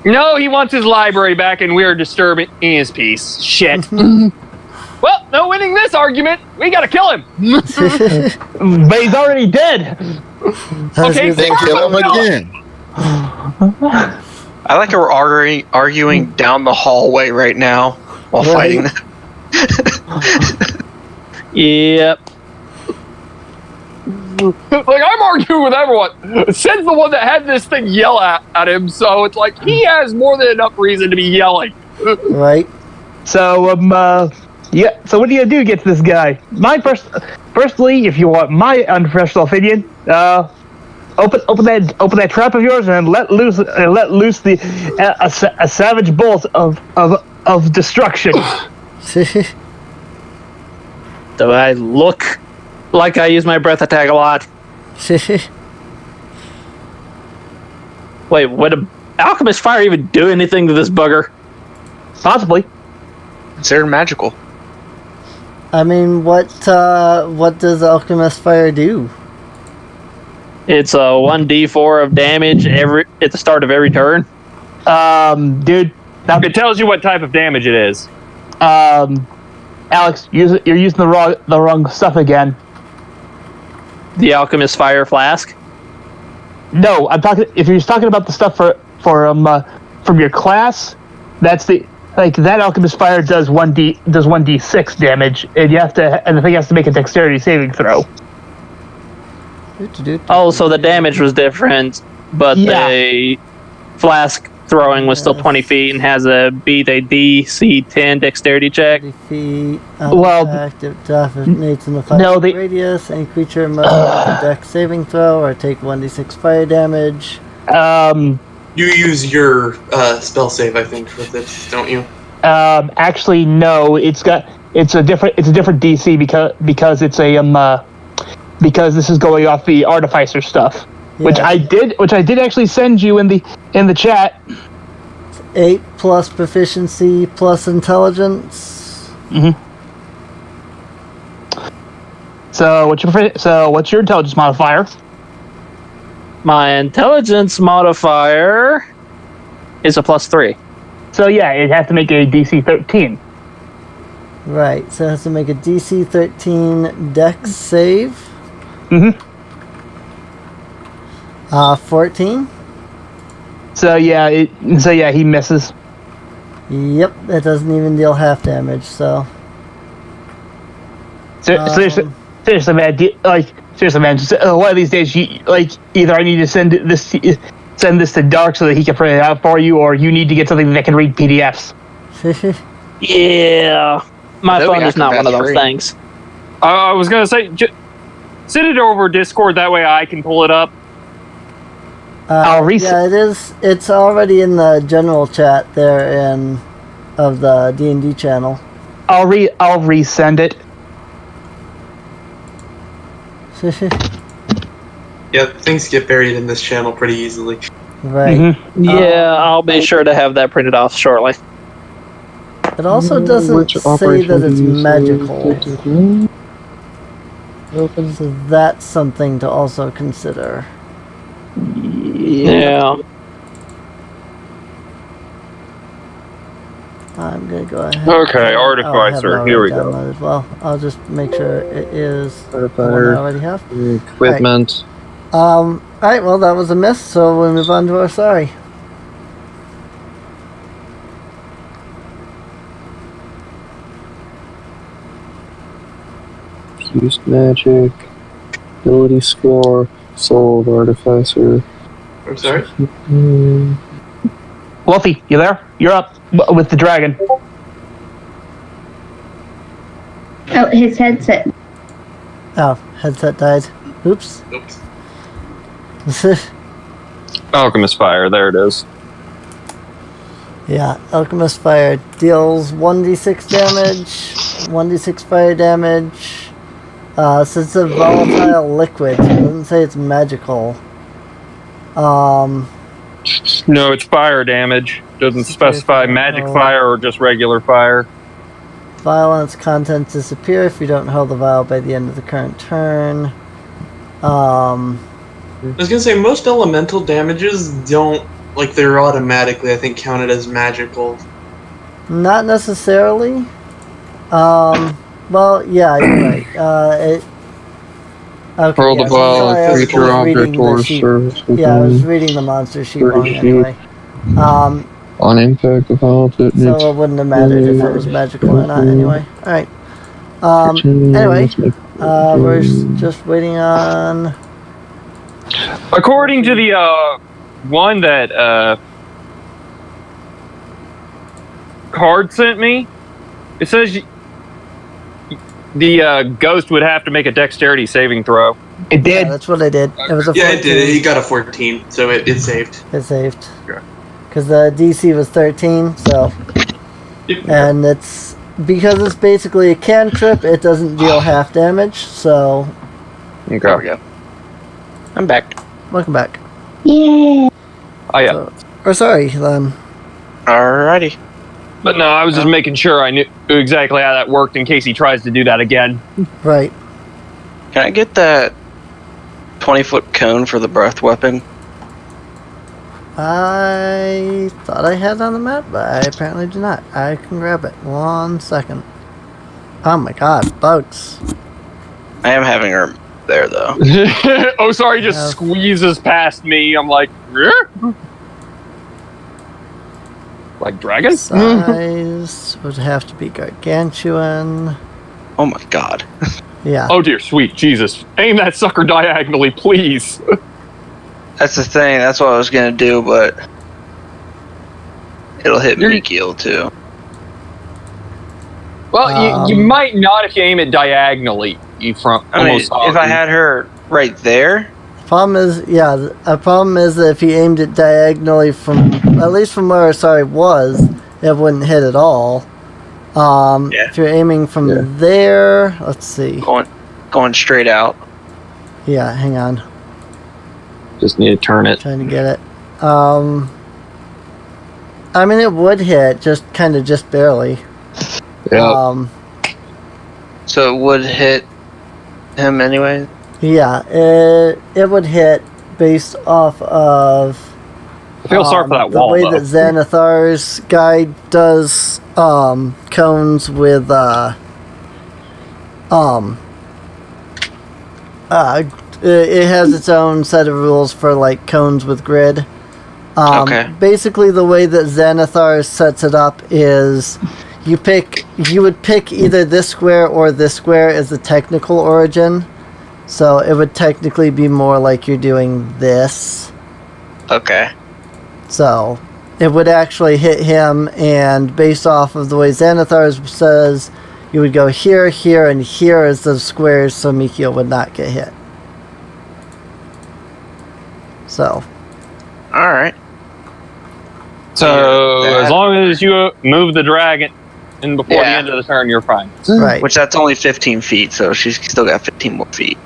Speaker 3: No, he wants his library back, and we're disturbing his peace. Shit. Well, no winning this argument. We gotta kill him.
Speaker 9: But he's already dead.
Speaker 3: Okay,
Speaker 4: Then kill him again.
Speaker 7: I like how we're arguing down the hallway right now while fighting.
Speaker 8: Yep.
Speaker 3: Like, I'm arguing with everyone. Sid's the one that had this thing yell at him, so it's like he has more than enough reason to be yelling.
Speaker 1: Right.
Speaker 9: So yeah. So what do you do against this guy? Firstly, if you want my unprofessional opinion, open that trap of yours and let loose the a savage bolt of destruction.
Speaker 8: Do I look like I use my breath attack a lot? Wait, would alchemist fire even do anything to this bugger?
Speaker 9: Possibly.
Speaker 7: Considered magical.
Speaker 1: I mean, what does alchemist fire do?
Speaker 8: It's a 1d4 of damage at the start of every turn.
Speaker 9: Dude.
Speaker 3: It tells you what type of damage it is.
Speaker 9: Alex, you're using the wrong stuff again.
Speaker 8: The alchemist fire flask.
Speaker 9: No, I'm talking. If you're talking about the stuff from your class, that's that alchemist fire does 1d6 damage, and the thing has to make a dexterity saving throw.
Speaker 8: Oh, so the damage was different, but the flask throwing was still 20 feet and has a DC 10 dexterity check.
Speaker 1: 30 feet.
Speaker 9: Well,
Speaker 1: Active dominates in the 5 radius. Any creature must make a dex saving throw or take 1d6 fire damage.
Speaker 5: You use your spell save, I think, with this, don't you?
Speaker 9: Actually, no. It's a different DC because it's a because this is going off the artificer stuff, which I did actually send you in the chat.
Speaker 1: 8 plus proficiency plus intelligence.
Speaker 9: Mm-hmm. So what's your intelligence modifier?
Speaker 8: My intelligence modifier is a +3.
Speaker 9: So yeah, it has to make a DC 13.
Speaker 1: Right, so it has to make a DC 13 dex save.
Speaker 9: Mm-hmm.
Speaker 1: 14.
Speaker 9: So yeah, he misses.
Speaker 1: Yep, that doesn't even deal half damage. So.
Speaker 9: Seriously, man. Seriously, man. Just, one of these days, either I need to send this to Dark so that he can print it out for you, or you need to get something that can read PDFs.
Speaker 8: Yeah, my phone is not one of those things.
Speaker 3: I was gonna say, send it over Discord. That way, I can pull it up.
Speaker 1: Yeah, it is. It's already in the general chat there of the D&D channel.
Speaker 9: I'll resend it.
Speaker 5: Yeah, things get buried in this channel pretty easily.
Speaker 1: Right.
Speaker 9: Mm-hmm.
Speaker 8: Yeah, I'll be sure to have that printed off shortly.
Speaker 1: It also doesn't say that it's magical. So that's something to also consider.
Speaker 8: Yeah.
Speaker 1: I'm gonna go ahead.
Speaker 3: Okay, Artificer. Here we go.
Speaker 1: As well. I'll just make sure it is the one I already have.
Speaker 10: Equipment.
Speaker 1: All right. Well, that was a miss. So we'll move on to our sorry.
Speaker 10: Fused magic. Ability score. Soul Artificer.
Speaker 5: I'm sorry?
Speaker 9: Wolfie, you there? You're up with the dragon.
Speaker 6: Oh, his headset.
Speaker 1: Oh, headset died. Oops.
Speaker 5: Oops.
Speaker 3: Alchemist Fire, there it is.
Speaker 1: Yeah, Alchemist Fire deals 1d6 damage, 1d6 fire damage. Since it's a volatile liquid, it doesn't say it's magical.
Speaker 3: No, it's fire damage. Doesn't specify magic fire or just regular fire.
Speaker 1: Vial and its contents disappear if you don't hold the vial by the end of the current turn.
Speaker 5: I was gonna say, most elemental damages don't, like, they're automatically, I think, counted as magical.
Speaker 1: Not necessarily. Well, yeah, you're right. Okay,
Speaker 10: Roll the
Speaker 1: yeah,
Speaker 10: ball,
Speaker 1: sorry, I was
Speaker 10: creature,
Speaker 1: reading
Speaker 10: object,
Speaker 1: the
Speaker 10: or
Speaker 1: sheet.
Speaker 10: service.
Speaker 1: Yeah, I was reading the monster sheet wrong
Speaker 10: British
Speaker 1: anyway.
Speaker 10: On impact, the vial
Speaker 1: So it wouldn't have mattered if it was magical or not anyway. Alright. Anyway, we're just waiting on...
Speaker 3: According to the one that Card sent me, it says the ghost would have to make a dexterity saving throw.
Speaker 9: It did.
Speaker 1: Yeah, that's what I did. It was a 14.
Speaker 5: Yeah, it did. He got a 14, so it saved.
Speaker 1: It saved.
Speaker 5: Okay.
Speaker 1: Because the DC was 13, so...
Speaker 5: Yep.
Speaker 1: And it's... Because it's basically a cantrip, it doesn't deal half damage, so...
Speaker 3: Okay.
Speaker 7: There we go. I'm back.
Speaker 1: Welcome back.
Speaker 6: Yeah.
Speaker 3: Oh yeah.
Speaker 1: So, or sorry, then.
Speaker 7: Alrighty.
Speaker 3: But no, I was just making sure I knew exactly how that worked in case he tries to do that again.
Speaker 1: Right.
Speaker 7: Can I get that 20-foot cone for the breath weapon?
Speaker 1: I thought I had it on the map, but I apparently do not. I can grab it. 1 second. Oh my god, bugs.
Speaker 7: I am having her there, though.
Speaker 3: Oh, sorry, he just squeezes past me. I'm like, "Rrr?" Like dragon?
Speaker 1: Size would have to be gargantuan.
Speaker 7: Oh my god.
Speaker 1: Yeah.
Speaker 3: Oh dear, sweet Jesus. Aim that sucker diagonally, please.
Speaker 7: That's the thing, that's what I was gonna do, but it'll hit Mikio too.
Speaker 3: Well, you might not if you aim it diagonally. From
Speaker 7: I mean, if I had her right there.
Speaker 1: Problem is, yeah, a problem is that if he aimed it diagonally from, at least from where Asari was, it wouldn't hit at all. If you're aiming from there, let's see.
Speaker 7: Going straight out.
Speaker 1: Yeah, hang on.
Speaker 3: Just need to turn it.
Speaker 1: Trying to get it. I mean, it would hit, just barely.
Speaker 3: Yeah.
Speaker 7: So it would hit him anyway?
Speaker 1: Yeah, it would hit based off of
Speaker 3: I feel sorry for that
Speaker 1: the
Speaker 3: wall,
Speaker 1: way
Speaker 3: though.
Speaker 1: that Xanathar's guide does cones with it has its own set of rules for like cones with grid.
Speaker 7: Okay.
Speaker 1: Basically, the way that Xanathar sets it up is you would pick either this square or this square as the technical origin. So it would technically be more like you're doing this.
Speaker 7: Okay.
Speaker 1: So it would actually hit him, and based off of the way Xanathar says, you would go here, here, and here as the squares, so Mikio would not get hit. So.
Speaker 7: Alright.
Speaker 3: So as long as you move the dragon and before the end of the turn, you're fine.
Speaker 1: Right.
Speaker 7: Which that's only 15 feet, so she's still got 15 more feet.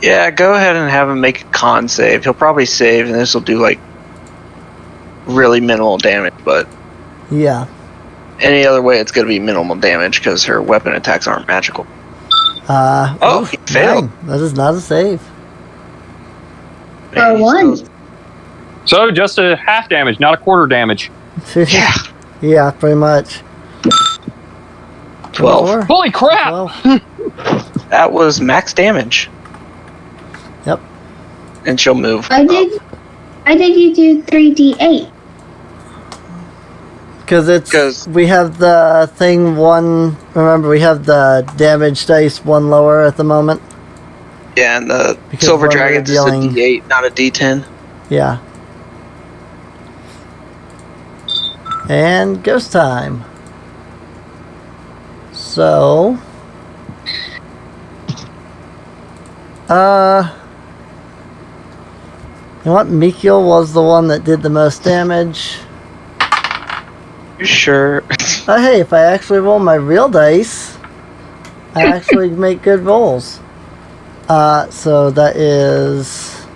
Speaker 7: Yeah, go ahead and have him make a con save. He'll probably save, and this will do like really minimal damage, but
Speaker 1: Yeah.
Speaker 7: any other way it's going to be minimal damage because her weapon attacks aren't magical. He failed.
Speaker 1: 9. That is not a save.
Speaker 6: For one.
Speaker 3: So just a half damage, not a quarter damage.
Speaker 7: Yeah.
Speaker 1: Yeah, pretty much.
Speaker 7: 12.
Speaker 3: Holy crap!
Speaker 1: 12.
Speaker 7: That was max damage.
Speaker 1: Yep.
Speaker 7: And she'll move.
Speaker 6: Why did you do 3d8?
Speaker 1: Because we have the thing one. Remember, we have the damage dice one lower at the moment.
Speaker 7: Yeah, and the
Speaker 1: Because
Speaker 7: Silver
Speaker 1: when we're
Speaker 7: Dragons
Speaker 1: dealing-
Speaker 7: is a D8, not a D10.
Speaker 1: Yeah. And ghost time. So, you know what? Mikhail was the one that did the most damage.
Speaker 7: You sure?
Speaker 1: Hey, if I actually roll my real dice, I actually make good rolls. So that is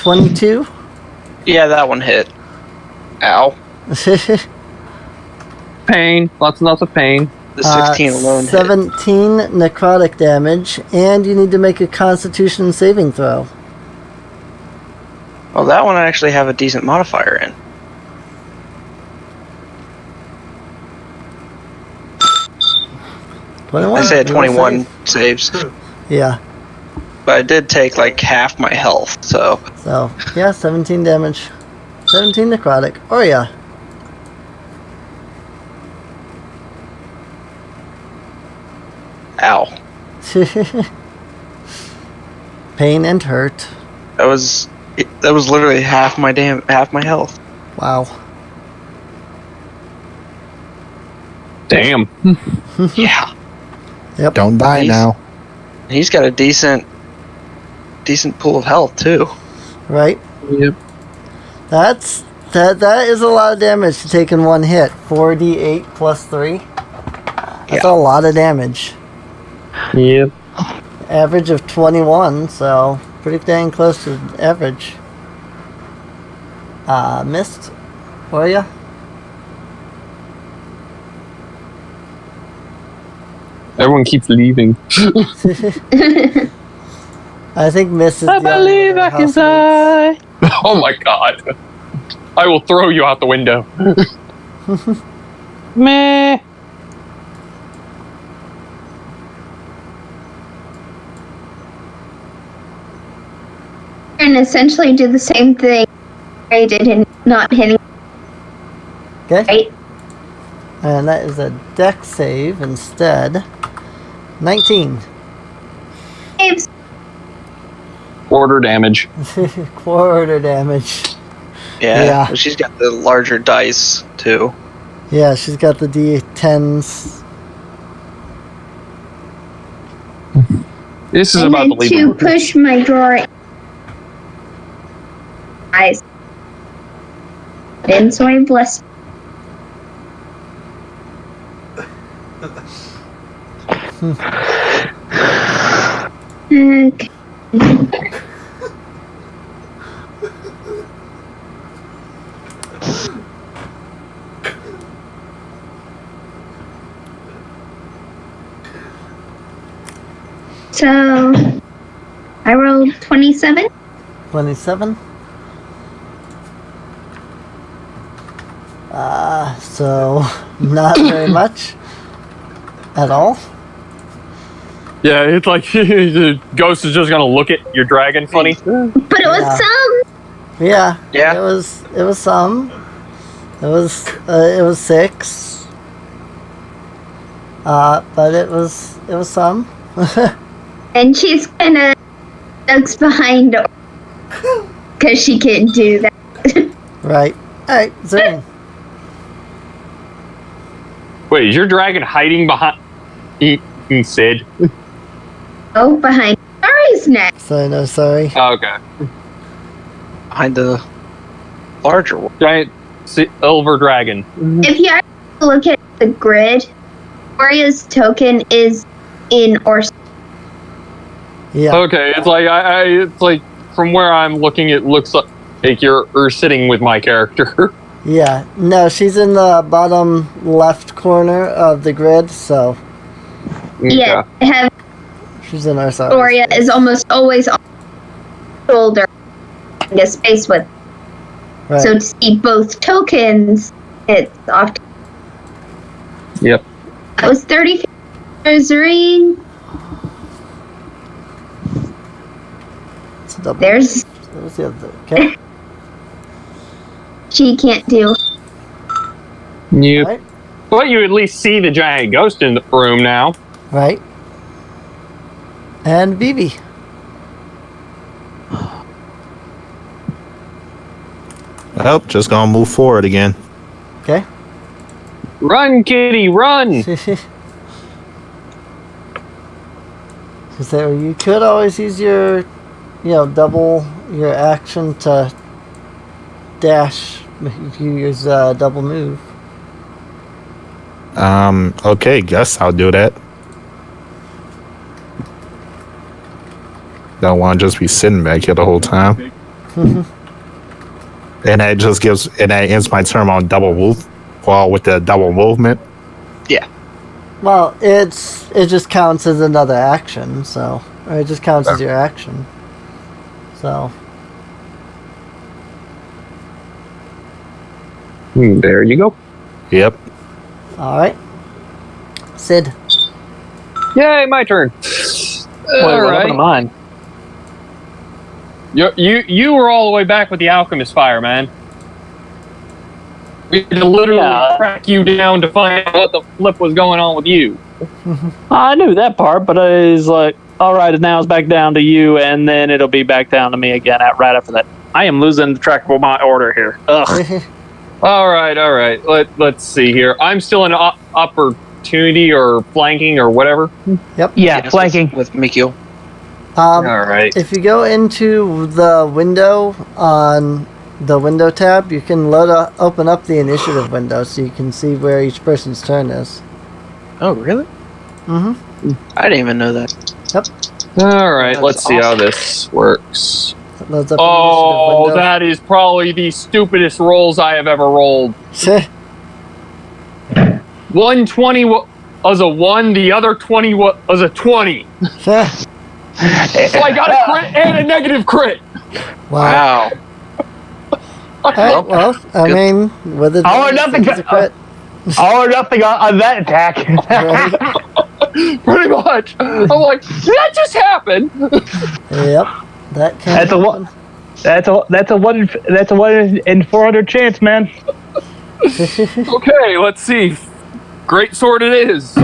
Speaker 1: 22.
Speaker 7: Yeah, that one hit. Ow.
Speaker 3: Pain. Lots and lots of pain.
Speaker 7: The 16 alone hit.
Speaker 1: 17 necrotic damage, and you need to make a Constitution saving throw.
Speaker 7: Well, that one I actually have a decent modifier in. I say a 21 saves.
Speaker 1: Yeah.
Speaker 7: But I did take like half my health, so.
Speaker 1: So, yeah, 17 damage. 17 necrotic. Oh, yeah.
Speaker 7: Ow.
Speaker 1: Pain and hurt.
Speaker 7: That was literally half my health.
Speaker 1: Wow.
Speaker 3: Damn.
Speaker 7: Yeah.
Speaker 1: Yep.
Speaker 4: Don't die now.
Speaker 7: He's got a decent pool of health too.
Speaker 1: Right?
Speaker 3: Yep.
Speaker 1: That is a lot of damage to take in one hit. 4d8 plus 3. That's a lot of damage.
Speaker 3: Yep.
Speaker 1: Average of 21, so pretty dang close to average. Missed for ya?
Speaker 3: Everyone keeps leaving.
Speaker 1: I think Miss is
Speaker 8: I
Speaker 1: the only
Speaker 8: believe
Speaker 1: one
Speaker 8: I
Speaker 1: of
Speaker 8: can
Speaker 1: housemates.
Speaker 8: fly.
Speaker 3: Oh my god. I will throw you out the window.
Speaker 8: Meh.
Speaker 6: And essentially do the same thing I did in not hitting.
Speaker 1: Okay.
Speaker 6: Right?
Speaker 1: And that is a dex save instead. 19.
Speaker 6: Saves.
Speaker 3: Quarter damage.
Speaker 1: Quarter damage.
Speaker 7: Yeah. But she's got the larger dice too.
Speaker 1: Yeah, she's got the D10s.
Speaker 3: This is
Speaker 6: And
Speaker 3: about
Speaker 6: then
Speaker 3: to leave.
Speaker 6: to push my drawer eyes. And so I bless. Okay. So I rolled 27.
Speaker 1: 27. So not very much at all.
Speaker 3: Yeah, it's like the ghost is just gonna look at your dragon funny.
Speaker 6: But it was
Speaker 1: Yeah.
Speaker 6: some.
Speaker 1: Yeah.
Speaker 7: Yeah.
Speaker 1: It was some. It was 6. But it was some.
Speaker 6: And she's kind of ducks behind her. Because she can't do that.
Speaker 1: Right. Alright, Zoom.
Speaker 3: Wait, is your dragon hiding behind Sid?
Speaker 6: Oh, behind Ari's neck.
Speaker 1: So no, sorry.
Speaker 3: Oh, okay.
Speaker 7: Behind the larger one.
Speaker 3: Giant silver dragon.
Speaker 6: If you actually look at the grid, Oria's token is in Orsa.
Speaker 1: Yeah.
Speaker 3: Okay, it's like it's like from where I'm looking, it looks like you're sitting with my character.
Speaker 1: Yeah. No, she's in the bottom left corner of the grid, so
Speaker 6: Yeah, I have
Speaker 1: she's in our side.
Speaker 6: Oria is almost always on the shoulder in a space with.
Speaker 1: Right.
Speaker 6: So to see both tokens, it's off.
Speaker 3: Yep.
Speaker 6: That was 30 Zurine.
Speaker 1: It's a double.
Speaker 6: There's
Speaker 1: There's the other. Okay.
Speaker 6: she can't do.
Speaker 3: You,
Speaker 1: Right.
Speaker 3: But you at least see the giant ghost in the room now.
Speaker 1: Right. And Vivi.
Speaker 4: Well, just gonna move forward again.
Speaker 1: Okay.
Speaker 3: Run, kitty, run!
Speaker 1: So you could always use your, double your action to dash. You use double move.
Speaker 4: Okay, guess I'll do that. Don't want to just be sitting back here the whole time. And that ends my turn on double move. Well, with the double movement.
Speaker 7: Yeah.
Speaker 1: Well, it just counts as another action, or it just counts as your action. So.
Speaker 10: There you go.
Speaker 4: Yep.
Speaker 1: All right. Sid.
Speaker 3: Yay, my turn. All
Speaker 8: What happened
Speaker 3: right.
Speaker 8: to mine?
Speaker 3: You were all the way back with the alchemist fire, man. We had to literally track you down to find out what the flip was going on with you.
Speaker 8: I knew that part, but I was like, all right, now it's back down to you, and then it'll be back down to me again right after that. I am losing the track of my order here. Ugh.
Speaker 3: All right. Let's see here. I'm still in opportunity or flanking or whatever.
Speaker 1: Yep.
Speaker 9: Yeah, flanking.
Speaker 7: With Mikio.
Speaker 3: All right.
Speaker 1: If you go into the window on the window tab, you can open up the initiative window so you can see where each person's turn is.
Speaker 7: Oh, really?
Speaker 1: Mm-hmm.
Speaker 7: I didn't even know that.
Speaker 3: All right.
Speaker 7: That's
Speaker 3: Let's see how
Speaker 7: awesome.
Speaker 3: this works.
Speaker 1: It loads up the
Speaker 3: Oh,
Speaker 1: initiative window.
Speaker 3: that is probably the stupidest rolls I have ever rolled. 120 was a 1, the other 20 was a 20. So I got a crit and a negative crit.
Speaker 1: Wow. Alright, well, I mean, with it,
Speaker 9: All or nothing.
Speaker 1: it's a crit.
Speaker 9: All or nothing on that attack.
Speaker 1: Right?
Speaker 3: Pretty much. I'm like, did that just happen?
Speaker 1: Yep. That can
Speaker 9: That's a
Speaker 1: happen.
Speaker 9: one. That's a 1 in 400 chance, man.
Speaker 3: Okay, let's see. Great sword it is.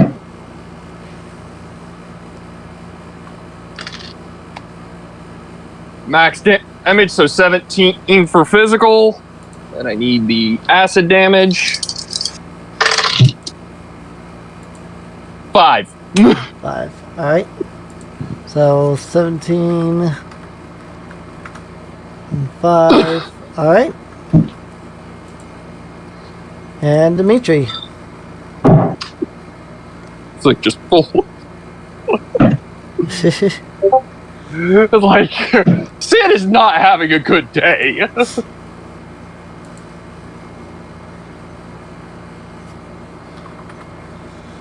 Speaker 3: Max damage, so 17 for physical. And I need the acid damage. 5.
Speaker 1: 5. Alright. So 17 and 5. Alright. And Dimitri.
Speaker 3: It's like just full. Like, Sid is not having a good day.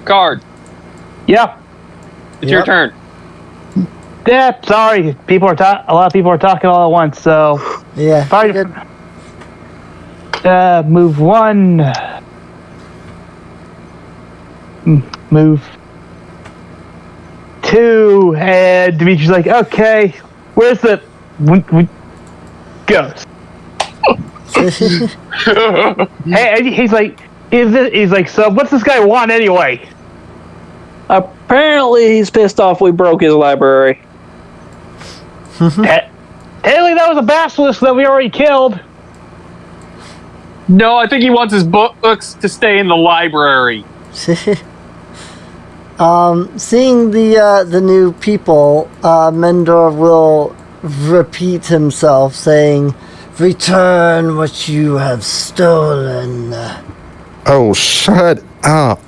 Speaker 3: Card,
Speaker 9: Yeah.
Speaker 3: it's your turn.
Speaker 9: Yeah. Sorry, a lot of people are talking all at once. So,
Speaker 1: Yeah.
Speaker 9: Fine.
Speaker 1: Good.
Speaker 9: move 1. Move 2, and Dimitri's like, okay, where's the ghost? Hey, he's like, so what's this guy want anyway?
Speaker 8: Apparently, he's pissed off we broke his library.
Speaker 9: Haley, that was a basilisk that we already killed.
Speaker 3: No, I think he wants his books to stay in the library.
Speaker 1: Seeing the new people, Mendor will repeat himself, saying, "Return what you have stolen."
Speaker 4: Oh, shut up.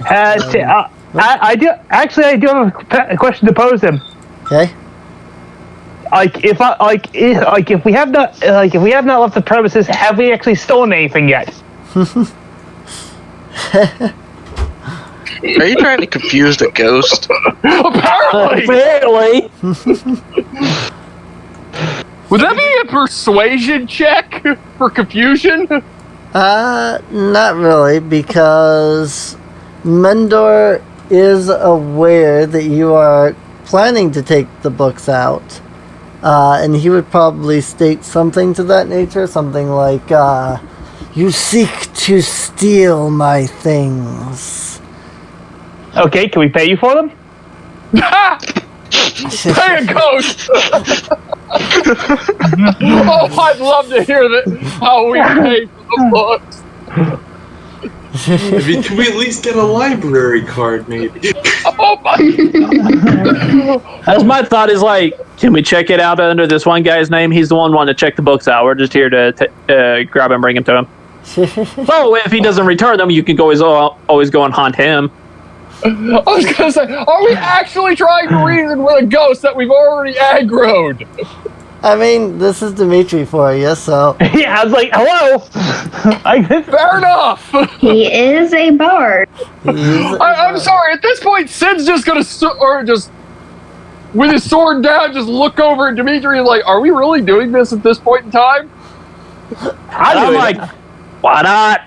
Speaker 9: I do have a question to pose him.
Speaker 1: Okay.
Speaker 9: If we have not left the premises, have we actually stolen anything yet?
Speaker 7: Are you trying to confuse the ghost?
Speaker 3: Apparently!
Speaker 8: Apparently.
Speaker 3: Would that be a persuasion check for confusion?
Speaker 1: Not really, because Mendor is aware that you are planning to take the books out. And he would probably state something to that nature, something like, You seek to steal my things.
Speaker 9: Okay, can we pay you for them?
Speaker 3: Pay a ghost! Oh, I'd love to hear that. How we pay for the books.
Speaker 5: Can we at least get a library card, maybe?
Speaker 3: Oh my!
Speaker 8: As my thought is like, can we check it out under this one guy's name? He's the one wanting to check the books out. We're just here to grab and bring him to him. So if he doesn't return them, you can always go and haunt him.
Speaker 3: I was gonna say, are we actually trying to reason with a ghost that we've already aggroed?
Speaker 1: I mean, this is Dimitri for you, so...
Speaker 9: Yeah, I was like, hello!
Speaker 3: Fair enough!
Speaker 6: He is a bard.
Speaker 3: I'm sorry, at this point, Sid's just gonna, just with his sword down, just look over at Dimitri and like, are we really doing this at this point in time?
Speaker 8: I'm like, why not?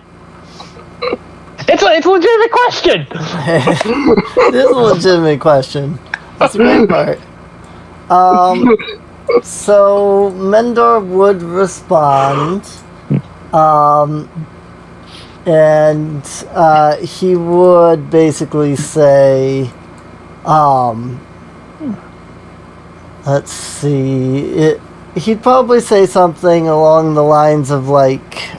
Speaker 9: It's a legitimate question!
Speaker 1: It is a legitimate question. That's a great part. So, Mendor would respond, and he would basically say, let's see, he'd probably say something along the lines of like,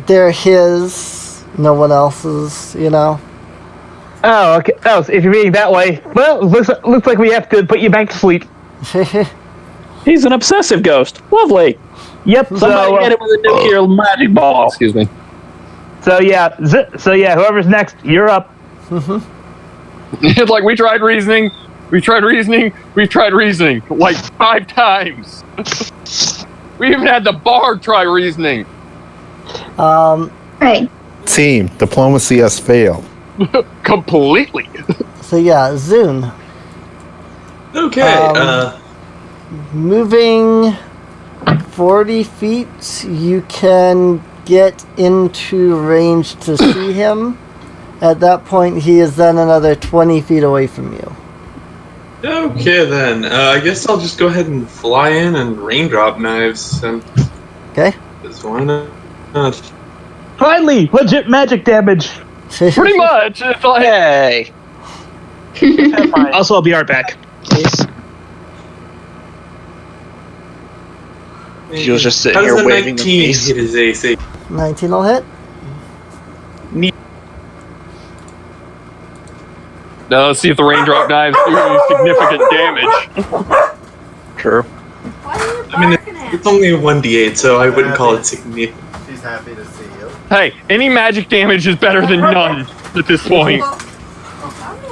Speaker 1: they're his, no one else's, you know?
Speaker 9: Oh, okay. Oh, so if you're being that way, well, looks like we have to put you back to sleep.
Speaker 8: He's an obsessive ghost. Lovely.
Speaker 9: Yep.
Speaker 8: Somebody hit it with a nuclear magic ball.
Speaker 11: Excuse me.
Speaker 9: So yeah, whoever's next, you're up.
Speaker 3: It's like we tried reasoning, like 5 times. We even had the bard try reasoning.
Speaker 6: Right.
Speaker 4: Team, diplomacy has failed.
Speaker 3: Completely.
Speaker 1: So yeah, Zune.
Speaker 5: Okay,
Speaker 1: Moving 40 feet, you can get into range to see him. At that point, he is then another 20 feet away from you.
Speaker 5: okay then. I guess I'll just go ahead and fly in and raindrop knives.
Speaker 1: Okay.
Speaker 5: Because why not?
Speaker 9: Finally, legit magic damage.
Speaker 3: Pretty much. It's like,
Speaker 7: Yay!
Speaker 9: Also, I'll be right back.
Speaker 7: Please. She was just sitting
Speaker 5: How does
Speaker 7: here
Speaker 5: the
Speaker 7: waving the
Speaker 5: 19
Speaker 7: face.
Speaker 5: hit his AC?
Speaker 1: 19 will hit.
Speaker 3: now let's see if the raindrop knives do significant damage.
Speaker 7: True.
Speaker 5: I mean, it's only a 1d8, so I wouldn't call it significant.
Speaker 1: She's happy to see you.
Speaker 3: Hey, any magic damage is better than none at this point.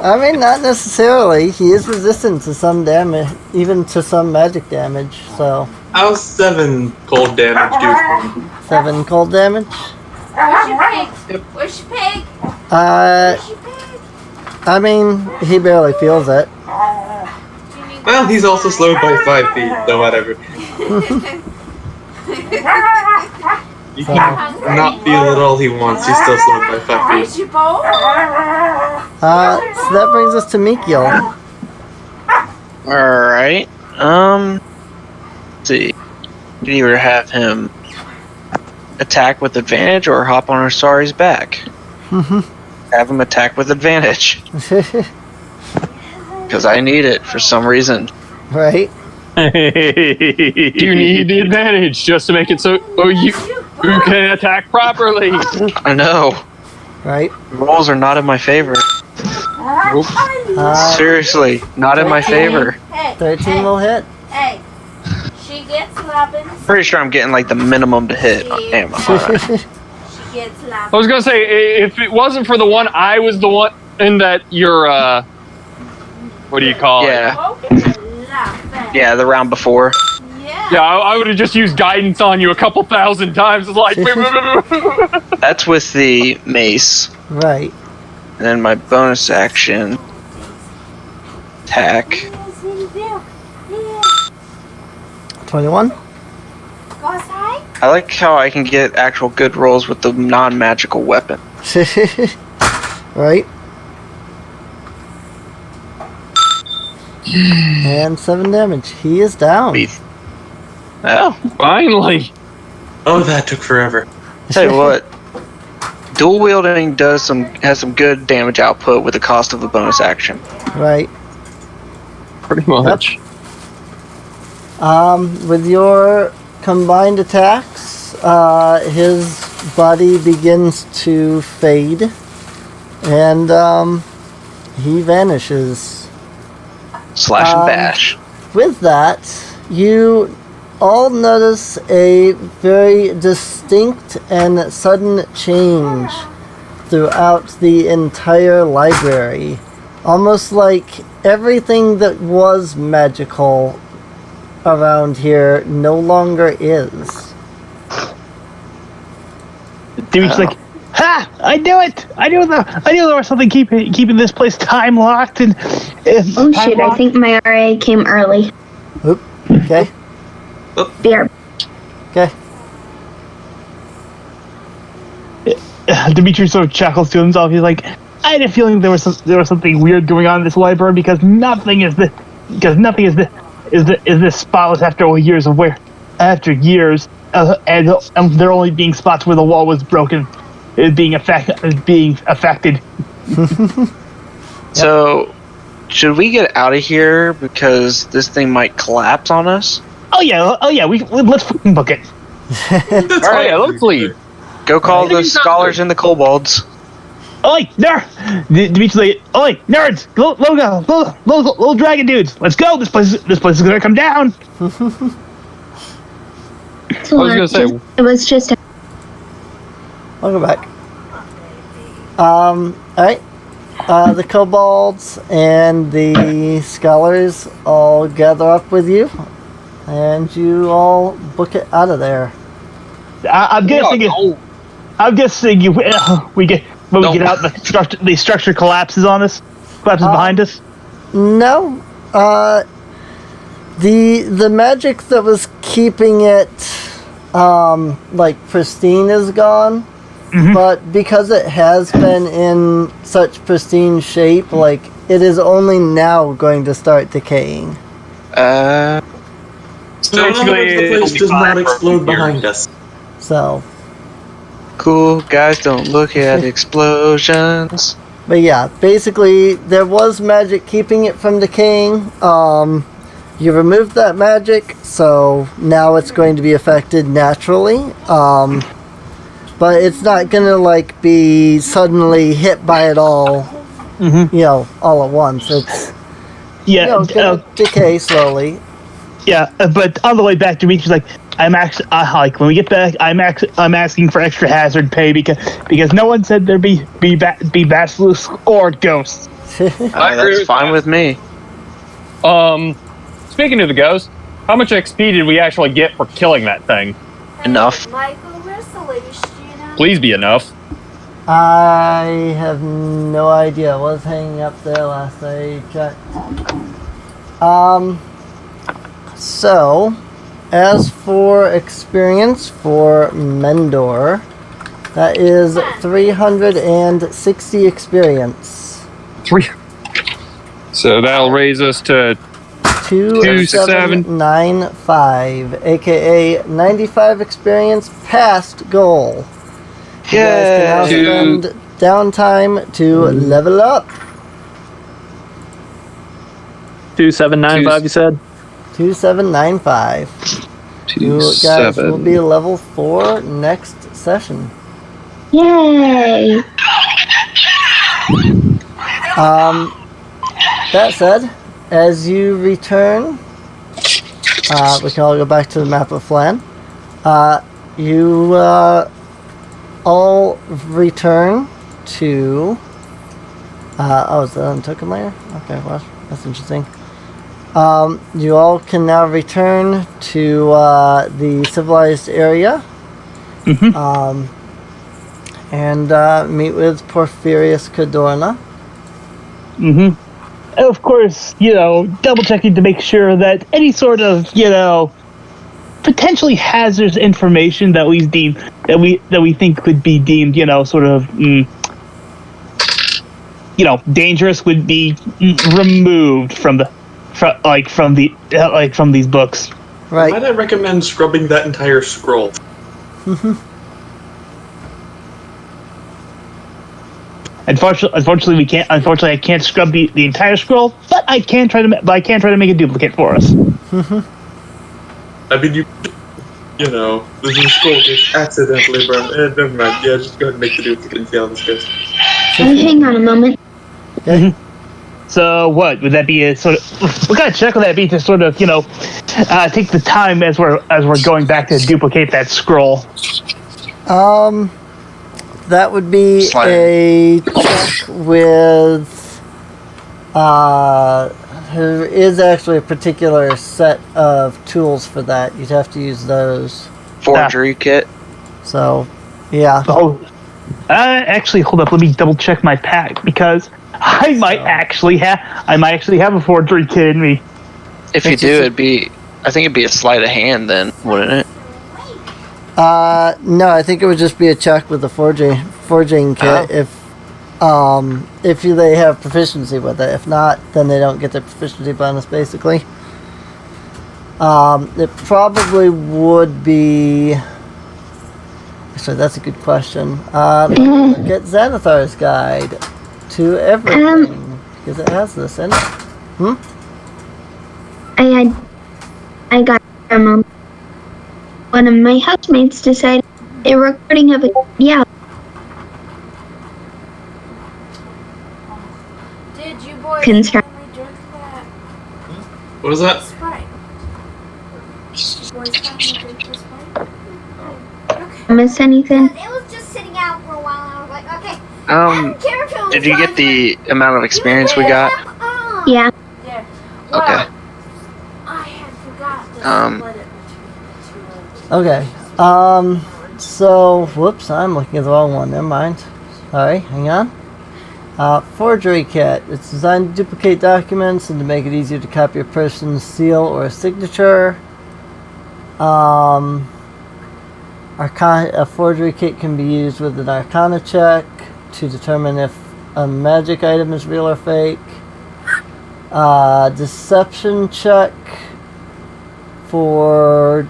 Speaker 1: I mean, not necessarily. He is resistant to some damage, even to some magic damage, so...
Speaker 5: How's 7 cold damage do for me?
Speaker 1: 7 cold damage.
Speaker 12: Where's your pig? Where's your pig?
Speaker 1: I mean, he barely feels it.
Speaker 5: Well, he's also slowed by 5 feet, so whatever. You can not feel it all he wants, he's still slowed by 5
Speaker 12: Where's
Speaker 5: feet.
Speaker 12: your bowl?
Speaker 1: So that brings us to Mikio.
Speaker 7: Alright. Let's see. You can either have him attack with advantage or hop on Asari's back. Have him attack with advantage. Because I need it for some reason.
Speaker 1: Right?
Speaker 3: You need the advantage just to make it so you can attack properly.
Speaker 7: I know.
Speaker 1: Right?
Speaker 7: Rolls are not in my favor. Seriously, not in my favor.
Speaker 12: Hey,
Speaker 1: 13 will hit.
Speaker 12: Hey, she gets lobbins.
Speaker 7: Pretty sure I'm getting like the minimum to hit. Damn, I'm alright.
Speaker 12: She gets lobbins.
Speaker 3: I was gonna say, if it wasn't for the one, I was the one in that you're, what do you call it?
Speaker 7: Yeah, the round before.
Speaker 3: Yeah, I would have just used guidance on you a couple thousand times. It's like,
Speaker 7: That's with the mace.
Speaker 1: Right.
Speaker 7: And then my bonus action attack.
Speaker 1: 21.
Speaker 7: I like how I can get actual good rolls with the non-magical weapon.
Speaker 1: Right? And 7 damage. He is down.
Speaker 7: Oh,
Speaker 3: Finally.
Speaker 5: Oh, that took forever.
Speaker 7: tell you what. Dual wielding has some good damage output with the cost of a bonus action.
Speaker 1: Right.
Speaker 3: Pretty much.
Speaker 1: With your combined attacks, his body begins to fade, and he vanishes.
Speaker 7: Slash and bash.
Speaker 1: With that, you all notice a very distinct and sudden change throughout the entire library. Almost like everything that was magical around here no longer is.
Speaker 9: Dude's like, ha! I knew it! I knew there was something keeping this place time locked and.
Speaker 6: Oh shit! I think my RA came early.
Speaker 1: Oop. Okay.
Speaker 6: There.
Speaker 1: Okay.
Speaker 9: Dimitri sort of chuckles to himself. He's like, I had a feeling there was something weird going on in this library because nothing is this spotless after years and there only being spots where the wall was broken, being affected.
Speaker 7: So, should we get out of here because this thing might collapse on us?
Speaker 9: Oh yeah. Let's fucking book it.
Speaker 3: All right, let's leave.
Speaker 7: Go call the scholars and the kobolds.
Speaker 9: Oi, Dimitri's like, oi, nerds, little dragon dudes, let's go. This place is gonna come down.
Speaker 6: So
Speaker 3: I was gonna say-
Speaker 6: it was just.
Speaker 1: Welcome back. Alright. The kobolds and the scholars all gather up with you, and you all book it out of there.
Speaker 9: I'm guessing we get out, the structure collapses on us, collapses behind us.
Speaker 1: No. The magic that was keeping it pristine is gone. Mm-hmm. But because it has been in such pristine shape, it is only now going to start decaying.
Speaker 5: So in other words, the place does not explode behind us.
Speaker 1: So.
Speaker 7: Cool, guys, don't look at explosions.
Speaker 1: But yeah, basically, there was magic keeping it from decaying. You removed that magic, so now it's going to be affected naturally. But it's not gonna be suddenly hit by it all, all at once. It's gonna decay slowly.
Speaker 9: Yeah, but on the way back, Dimitri's like, I'm actually when we get back, I'm asking for extra hazard pay because no one said there'd be basilisks or ghosts.
Speaker 7: That's fine with me.
Speaker 3: Speaking of the ghost, how much XP did we actually get for killing that thing?
Speaker 7: Enough.
Speaker 12: Michael, where's the leash, Gina?
Speaker 3: Please be enough.
Speaker 1: I have no idea. It was hanging up there last I checked. So, as for experience for Mendor, that is 360 experience.
Speaker 3: So that'll raise us to
Speaker 1: 2795, aka 95 experience past goal. You guys can now spend downtime to level up.
Speaker 8: 2795, you said?
Speaker 1: 2795. You guys will be level 4 next session.
Speaker 6: Yay!
Speaker 1: That said, as you return, we can all go back to the map of Flan. You all return to. Is that on token layer? Okay, well, that's interesting. You all can now return to the civilized area.
Speaker 9: Mm-hmm.
Speaker 1: And meet with Porphyrius Cadorna.
Speaker 9: Mm-hmm. Of course, double checking to make sure that any sort of, potentially hazardous information that we think could be deemed, dangerous would be removed from these books.
Speaker 1: Right.
Speaker 5: Might I recommend scrubbing that entire scroll?
Speaker 9: Unfortunately, we can't. Unfortunately, I can't scrub the entire scroll, but I can try to. I can try to make a duplicate for us.
Speaker 5: I mean, you know, the scroll just accidentally burned. Never mind. Yeah, just go ahead and make the duplicate and see how this goes.
Speaker 6: Hang on a moment.
Speaker 9: So what would that be? A sort of what kind of check would that be to sort of take the time as we're going back to duplicate that scroll?
Speaker 1: That would be a check with. There is actually a particular set of tools for that. You'd have to use those.
Speaker 7: Forgery kit.
Speaker 1: So, yeah.
Speaker 9: Oh, actually, hold up. Let me double check my pack because I might actually have a forgery kit in me.
Speaker 7: If you do, I think it'd be a sleight of hand then, wouldn't it?
Speaker 1: No, I think it would just be a check with the forging kit if they have proficiency with it. If not, then they don't get their proficiency bonus, basically. It probably would be... Actually, that's a good question. Get Xanathar's Guide to Everything, because it has this in it.
Speaker 6: I got one of my housemates decided a recording of it. Yeah.
Speaker 12: Did you boys
Speaker 6: Concern.
Speaker 12: finally drink that
Speaker 5: What was that?
Speaker 12: Sprite? Did you boys finally drink the Sprite?
Speaker 6: Miss anything?
Speaker 12: It was just sitting out for a while and I was like, okay. I don't care if it was
Speaker 7: Did you get the amount of experience we got?
Speaker 6: Yeah.
Speaker 12: Yeah.
Speaker 7: Okay.
Speaker 12: I had forgot to split it.
Speaker 1: Okay. So, whoops, I'm looking at the wrong one. Never mind. Sorry, hang on. Forgery kit. It's designed to duplicate documents and to make it easier to copy a person's seal or a signature. A forgery kit can be used with an Arcana check to determine if a magic item is real or fake. Deception check for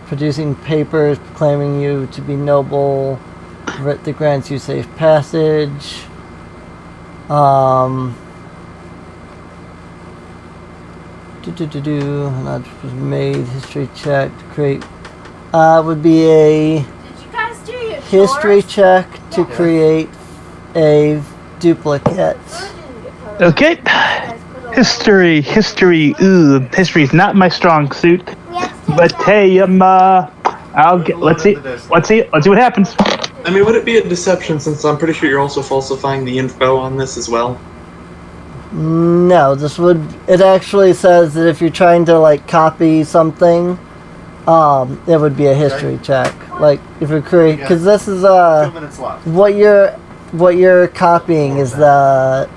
Speaker 1: producing papers proclaiming you to be noble that grants you safe passage. Not was made. History check to create. Would be a
Speaker 12: Did you guys do your
Speaker 1: history
Speaker 12: chores?
Speaker 1: check to create a duplicate.
Speaker 9: Okay. History. Ooh, history is not my strong suit. But hey, let's see what happens.
Speaker 5: I mean, would it be a deception since I'm pretty sure you're also falsifying the info on this as well?
Speaker 1: No, it actually says that if you're trying to like copy something, it would be a history check. Like if you're creating, because this is
Speaker 11: 2 minutes left.
Speaker 1: what you're copying is the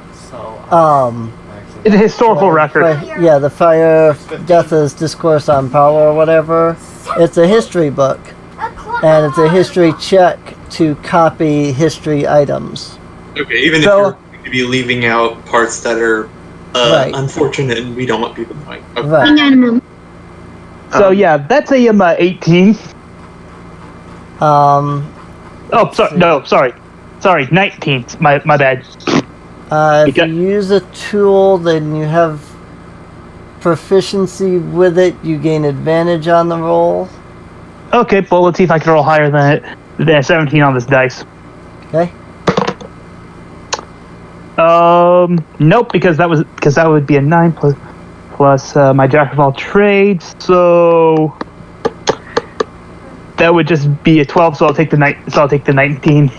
Speaker 9: It's a historical record.
Speaker 1: Yeah, the Fire of Death's Discourse on Power or whatever. It's a history book, and it's a history check to copy history items.
Speaker 5: Okay, even if you're going to be leaving out parts that are
Speaker 1: Right.
Speaker 5: unfortunate and we don't want people knowing. Okay.
Speaker 1: Right.
Speaker 6: Hang on a moment.
Speaker 9: So yeah, that's a 18. Oh, sorry. No, sorry. 19. My bad.
Speaker 1: If you use a tool, then you have proficiency with it. You gain advantage on the roll.
Speaker 9: Okay, well, let's see if I can roll higher than 17 on this dice.
Speaker 1: Okay.
Speaker 9: Nope, because that would be a 9 plus my jack of all trades, so that would just be a 12. So I'll take the 19.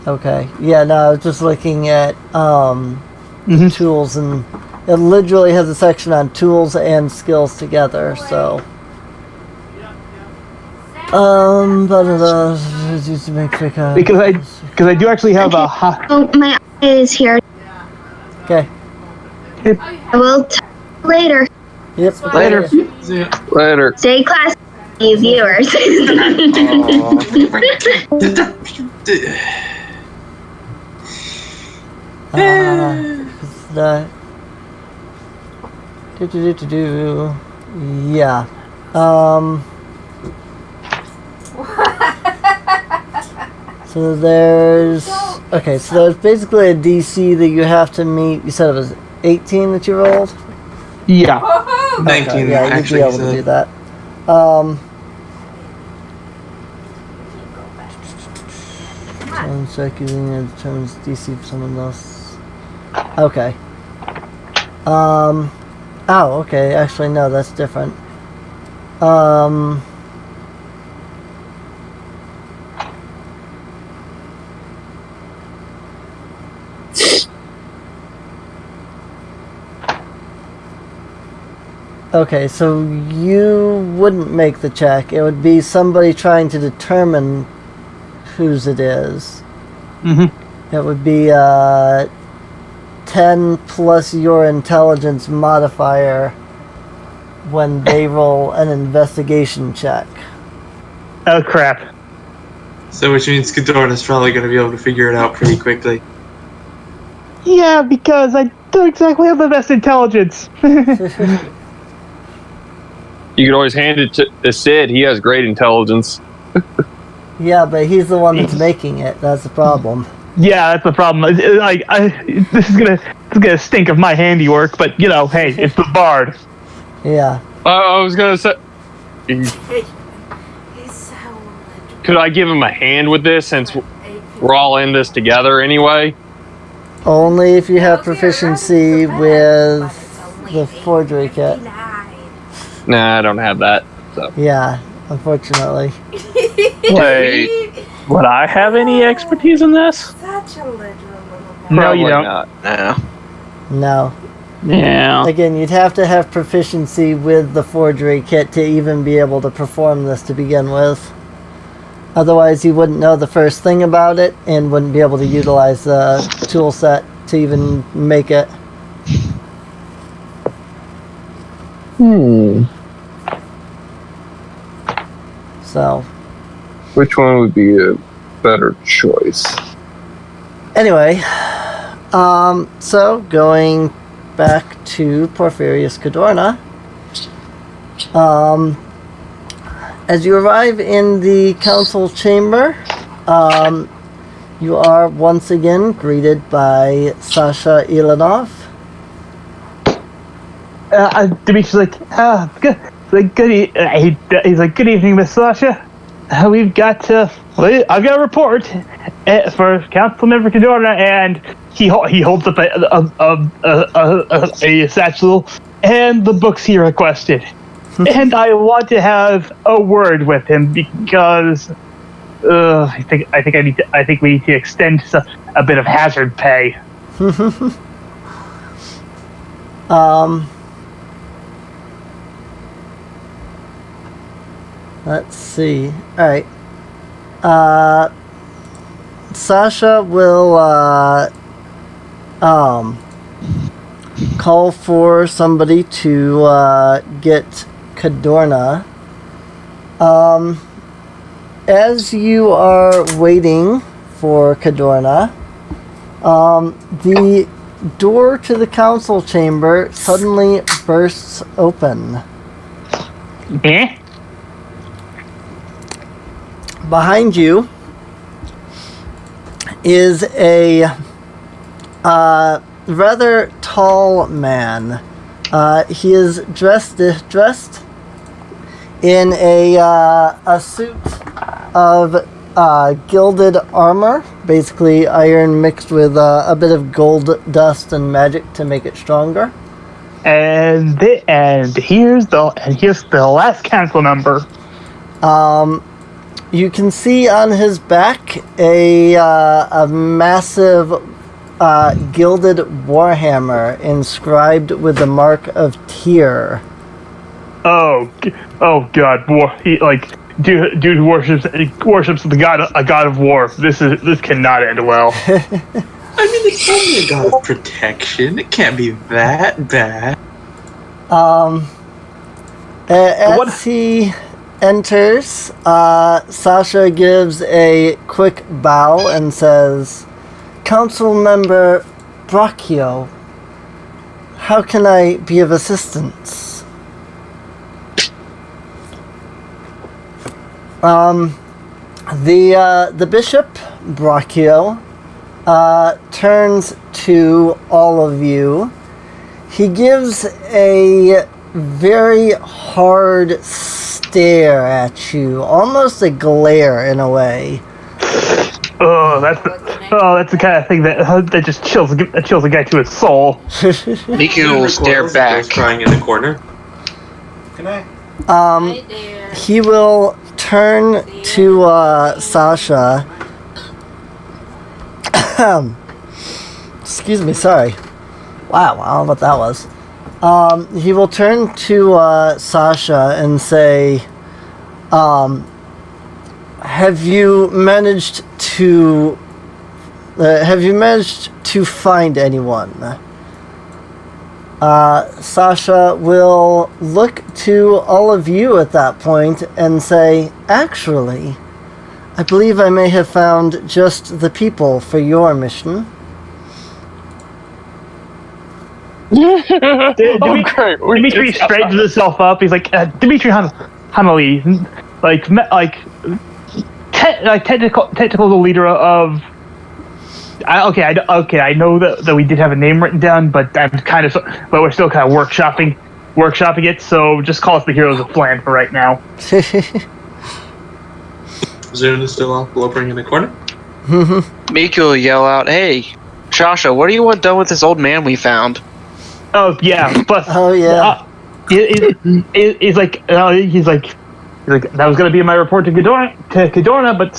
Speaker 1: Okay. Yeah. No, I was just looking at tools, and it literally has a section on tools and skills together. So.
Speaker 9: Because I do actually have a.
Speaker 6: Oh, my eye is here.
Speaker 1: Okay.
Speaker 6: I will talk later.
Speaker 1: Yep.
Speaker 7: Later.
Speaker 5: Yeah.
Speaker 7: Later.
Speaker 6: Stay class. you viewers.
Speaker 1: Yeah. So there's basically a DC that you have to meet. You said it was 18 that you rolled?
Speaker 9: Yeah.
Speaker 5: 19,
Speaker 1: yeah, you'd be
Speaker 5: actually.
Speaker 1: able to do that. One second, determines DC for someone else. Okay. Oh, okay. Actually, no, that's different. Okay, so you wouldn't make the check. It would be somebody trying to determine whose it is.
Speaker 9: Mm-hmm.
Speaker 1: It would be 10 plus your intelligence modifier when they roll an investigation check.
Speaker 9: Oh, crap.
Speaker 5: So which means Kadorna's probably going to be able to figure it out pretty quickly.
Speaker 9: Yeah, because I don't exactly have the best intelligence.
Speaker 3: You could always hand it to Sid. He has great intelligence.
Speaker 1: Yeah, but he's the one that's making it. That's the problem.
Speaker 9: Yeah, that's the problem. This is gonna stink of my handiwork, but you know, hey, it's the bard.
Speaker 1: Yeah.
Speaker 3: I was gonna say, could I give him a hand with this since we're all in this together anyway?
Speaker 1: Only if you have proficiency with the forgery kit.
Speaker 3: Nah, I don't have that. So.
Speaker 1: Yeah, unfortunately.
Speaker 8: Wait, would I have any expertise in this?
Speaker 12: Such a literal little guy.
Speaker 9: No, you don't.
Speaker 3: Not.
Speaker 1: No.
Speaker 8: Yeah.
Speaker 1: Again, you'd have to have proficiency with the forgery kit to even be able to perform this to begin with. Otherwise, you wouldn't know the first thing about it and wouldn't be able to utilize the tool set to even make it. So.
Speaker 10: Which one would be a better choice?
Speaker 1: Anyway, so going back to Porphyrius Cadorna, as you arrive in the council chamber, you are once again greeted by Sasha Ilanov.
Speaker 9: Dimitri's like, he's like, good evening, Miss Sasha. I've got a report for Councilmember Cadorna, and he holds up a satchel and the books he requested. And I want to have a word with him because I think we need to extend a bit of hazard pay.
Speaker 1: Let's see. Alright. Sasha will call for somebody to get Cadorna. As you are waiting for Cadorna, the door to the council chamber suddenly bursts open.
Speaker 9: Eh?
Speaker 1: Behind you is a rather tall man. He is dressed in a suit of gilded armor, basically iron mixed with a bit of gold dust and magic to make it stronger.
Speaker 9: And here's the last council member.
Speaker 1: You can see on his back a massive gilded warhammer inscribed with the mark of Tyr.
Speaker 9: Oh God! Dude worships a god of war. This cannot end well.
Speaker 5: I mean, it's only a god of protection. It can't be
Speaker 1: enters. Sasha gives a quick bow and says, Council Member Brachio, how can I be of assistance? The Bishop Brachio turns to all of you. He gives a very hard stare at you, almost a glare in a way.
Speaker 9: That's the kind of thing that just chills a guy to his soul.
Speaker 7: Mikio will stare back.
Speaker 5: Crying in the corner.
Speaker 11: Can I?
Speaker 1: He will turn to Sasha. Excuse me, sorry. Wow, I don't know what that was. He will turn to Sasha and say, have you managed to find anyone? Sasha will look to all of you at that point and say, actually, I believe I may have found just the people for your mission.
Speaker 9: Dimitri straightens himself up. He's like, Dimitri Hanali, technical leader of. I know that we did have a name written down, but we're still kind of workshopping it. So just call us the heroes of Flan for right now.
Speaker 5: Zune is still off blubbering in the corner.
Speaker 7: Miko will yell out, "Hey, Shasha, what do you want done with this old man we found?"
Speaker 9: Oh yeah, but he's like that was gonna be my report to Cadorna, but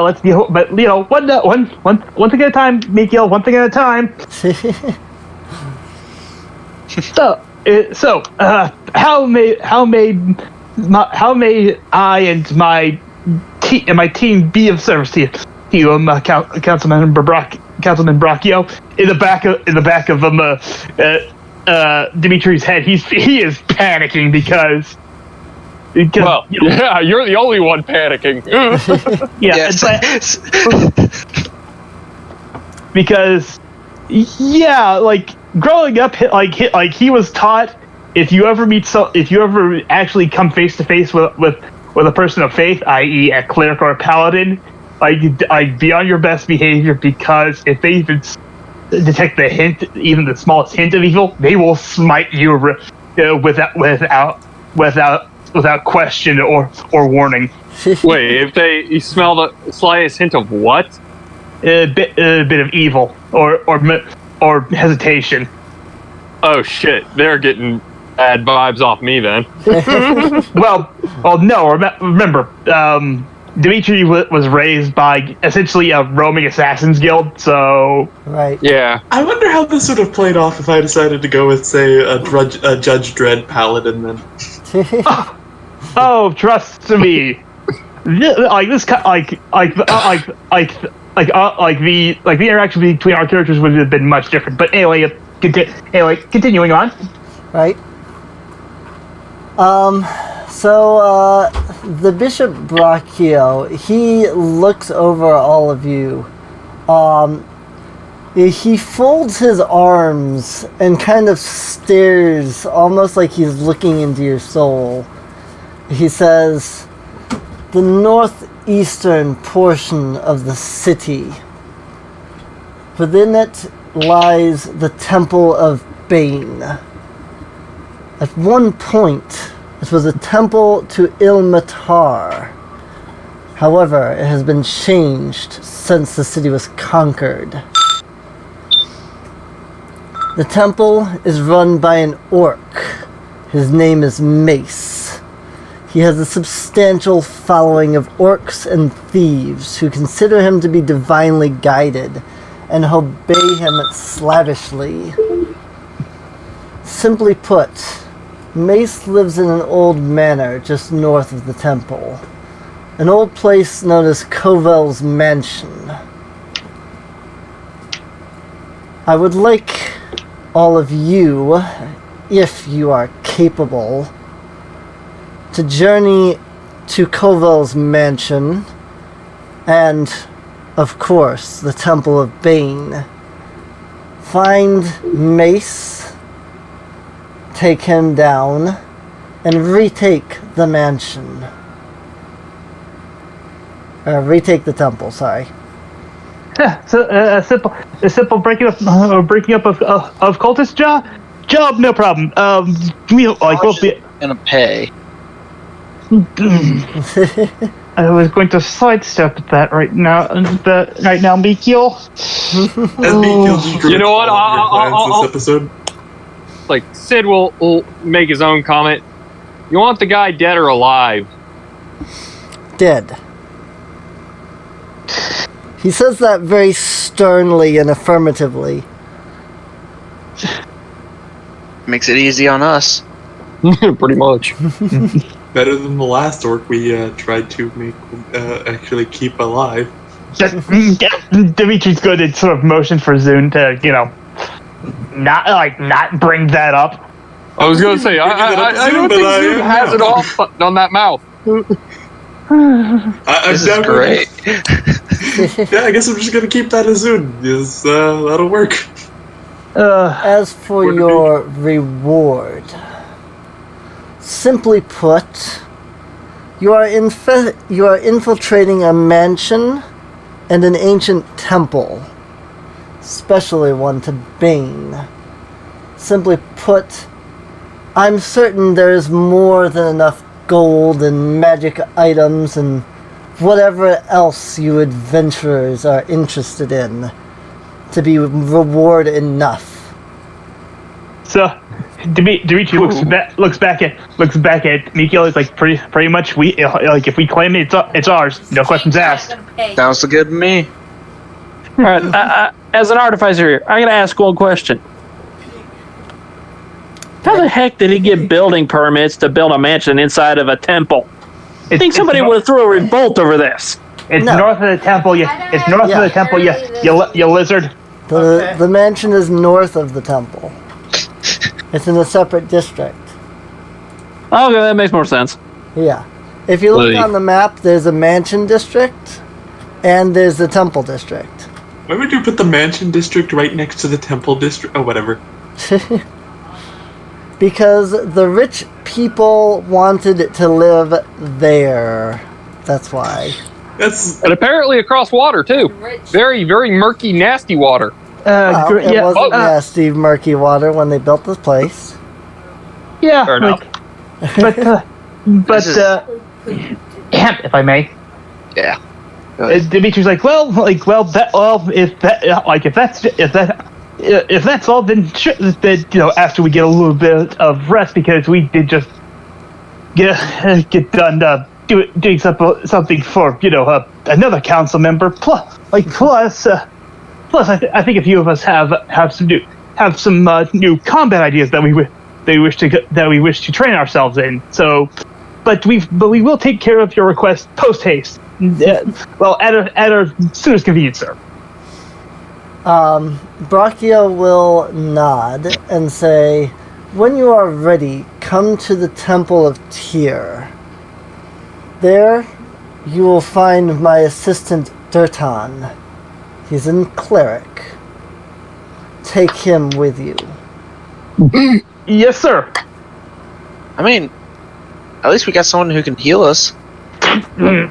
Speaker 9: let's be but one thing at a time, Mikio, one thing at a time. So how may I and my team be of service to you? Councilman Brachio, in the back of Dimitri's head, he is panicking because
Speaker 3: yeah, you're the only one panicking.
Speaker 7: Yes.
Speaker 9: Because growing up, he was taught if you ever actually come face to face with a person of faith, i.e. a cleric or a paladin, be on your best behavior, because if they even detect the hint, even the smallest hint of evil, they will smite you without question or warning.
Speaker 3: Wait, if you smell the slightest hint of what?
Speaker 9: A bit of evil or hesitation.
Speaker 3: Oh shit, they're getting bad vibes off me then.
Speaker 9: well, no. Remember, Dimitri was raised by essentially a roaming assassins guild, so...
Speaker 1: Right.
Speaker 3: Yeah.
Speaker 5: I wonder how this would have played off if I decided to go with, say, a Judge Dredd paladin then.
Speaker 9: Oh, trust me. The interaction between our characters would have been much different. But anyway, continuing on.
Speaker 1: Right. So, the Bishop Brachio, he looks over all of you. He folds his arms and kind of stares, almost like he's looking into your soul. He says, the northeastern portion of the city. Within it lies the Temple of Bane. At one point, it was a temple to Ilmatar. However, it has been changed since the city was conquered. The temple is run by an orc. His name is Mace. He has a substantial following of orcs and thieves who consider him to be divinely guided and obey him slavishly. Simply put, Mace lives in an old manor just north of the temple. An old place known as Kovel's Mansion. I would like all of you, if you are capable, to journey to Koval's mansion and, of course, the Temple of Bane. Find Mace, take him down, and retake the mansion. Retake the temple, sorry.
Speaker 9: Yeah, so a simple breaking up of cultist job, no problem. We'll be
Speaker 7: gonna pay.
Speaker 9: I was going to sidestep that right now, Mikio.
Speaker 3: You know what?
Speaker 5: I'll, this episode.
Speaker 3: Like, Sid will make his own comment. You want the guy dead or alive?
Speaker 1: Dead. He says that very sternly and affirmatively.
Speaker 7: Makes it easy on us.
Speaker 3: Pretty much.
Speaker 5: Better than the last orc we tried to make actually keep alive.
Speaker 9: Dimitri's good at sort of motion for Zune to, not bring that up.
Speaker 3: I was gonna say, I don't think Zoom has it all on that mouth.
Speaker 7: This is great.
Speaker 5: Yeah, I guess I'm just gonna keep that as Zoom. Yes, that'll work.
Speaker 1: As for your reward, simply put, you are infiltrating a mansion and an ancient temple, especially one to Bane. Simply put, I'm certain there is more than enough gold and magic items and whatever else you adventurers are interested in to be reward enough.
Speaker 9: So, Dimitri looks back at Mikio. It's like pretty much if we claim it, it's ours. No questions asked.
Speaker 7: Sounds good to me.
Speaker 8: All right, as an artificer here, I gotta ask one question. How the heck did he get building permits to build a mansion inside of a temple? I think somebody would have threw a revolt over this.
Speaker 9: It's north of the temple. It's north of the temple. You lizard.
Speaker 1: The mansion is north of the temple. It's in a separate district.
Speaker 8: Okay, that makes more sense.
Speaker 1: Yeah. If you look on the map, there's a mansion district, and there's the temple district.
Speaker 5: Why would you put the mansion district right next to the temple district? Oh, whatever.
Speaker 1: Because the rich people wanted to live there. That's why.
Speaker 3: And apparently across water, too. Very, very murky, nasty water.
Speaker 1: It wasn't nasty, murky water when they built this place.
Speaker 9: Yeah,
Speaker 3: fair enough.
Speaker 9: But if I may.
Speaker 7: Yeah.
Speaker 9: Dimitri's like, if that's all, then after we get a little bit of rest, because we did just get done doing something for another council member. Plus, I think a few of us have some new combat ideas that we wish to train ourselves in. So, but we will take care of your request post haste. At our soonest convenience, sir.
Speaker 1: Brachio will nod and say, when you are ready, come to the Temple of Tyr. There, you will find my assistant Dirtan. He's in Cleric. Take him with you.
Speaker 9: Yes, sir.
Speaker 7: I mean, at least we got someone who can heal us.
Speaker 5: I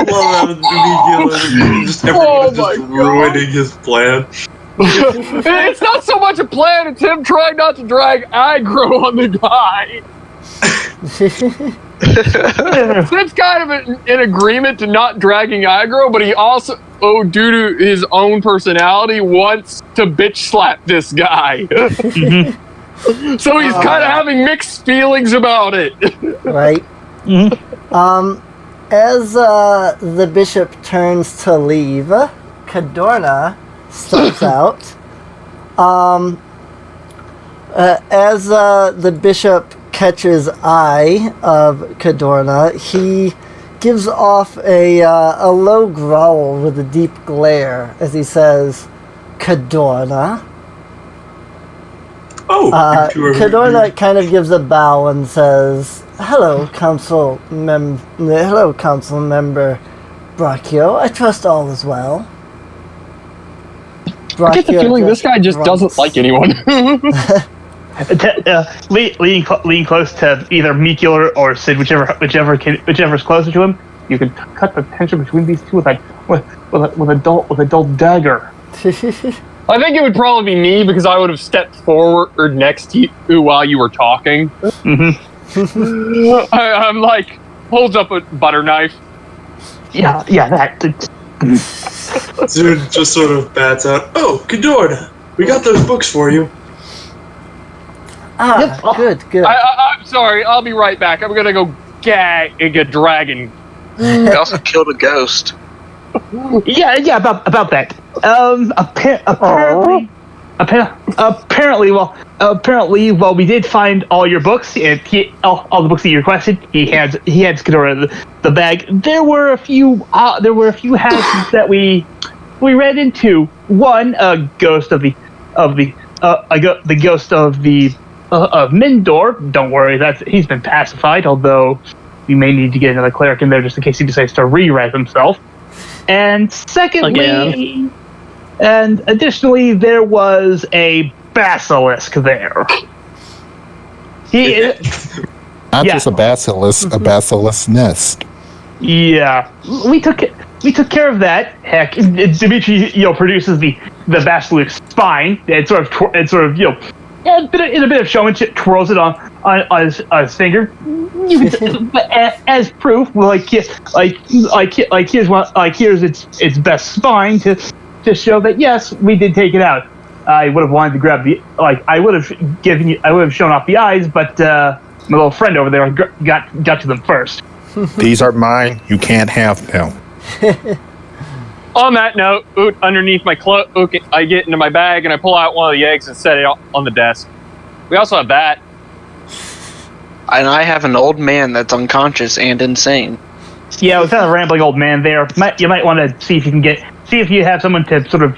Speaker 5: love how just everyone just ruining his plan.
Speaker 3: It's not so much a plan, it's him trying not to drag aggro on the guy. Sid's kind of in agreement to not dragging aggro, but he also, due to his own personality, wants to bitch slap this guy. So he's kind of having mixed feelings about it.
Speaker 1: Right. Mm-hmm. As the bishop turns to leave, Cadorna steps out. As the bishop catches eye of Cadorna, he gives off a low growl with a deep glare as he says, "Cadorna."
Speaker 5: Oh, you two are
Speaker 1: Cadorna kind of gives a bow and says, Hello, council member Brachio. I trust all is well.
Speaker 3: I get the feeling this guy just doesn't like anyone.
Speaker 9: Lean close to either Mikul or Sid, whichever's closer to him. You can cut the tension between these two with a dull dagger.
Speaker 3: I think it would probably be me because I would have stepped forward next to you while you were talking. I'm like, holds up a butter knife.
Speaker 9: Yeah, that.
Speaker 5: Zune just sort of bats out. Oh, Cadorna, we got those books for you.
Speaker 1: Good.
Speaker 3: I'm sorry, I'll be right back. I'm gonna go gag a dragon.
Speaker 7: We also killed a ghost.
Speaker 9: Yeah, about that. Apparently, while we did find all your books and all the books that you requested, he hands Cadorna the bag. There were a few hazards that we ran into. One, a ghost of Mindor. Don't worry, he's been pacified. Although we may need to get another cleric in there just in case he decides to re-res himself. And secondly, and additionally, there was a basilisk there.
Speaker 4: Not just a basilisk, a basilisk nest.
Speaker 9: Yeah, we took care of that. Heck, Dimitri, produces the basilisk spine. And sort of in a bit of showmanship, twirls it on his finger. As proof, here's its best spine to show that yes, we did take it out. I would have wanted to grab I would have shown off the eyes, but my little friend over there got to them first.
Speaker 4: These are mine. You can't have them.
Speaker 3: On that note, underneath my cloak, I get into my bag and I pull out one of the eggs and set it on the desk. We also have that.
Speaker 7: And I have an old man that's unconscious and insane.
Speaker 9: Yeah, without a rambling old man there, you might want to see if you have someone to sort of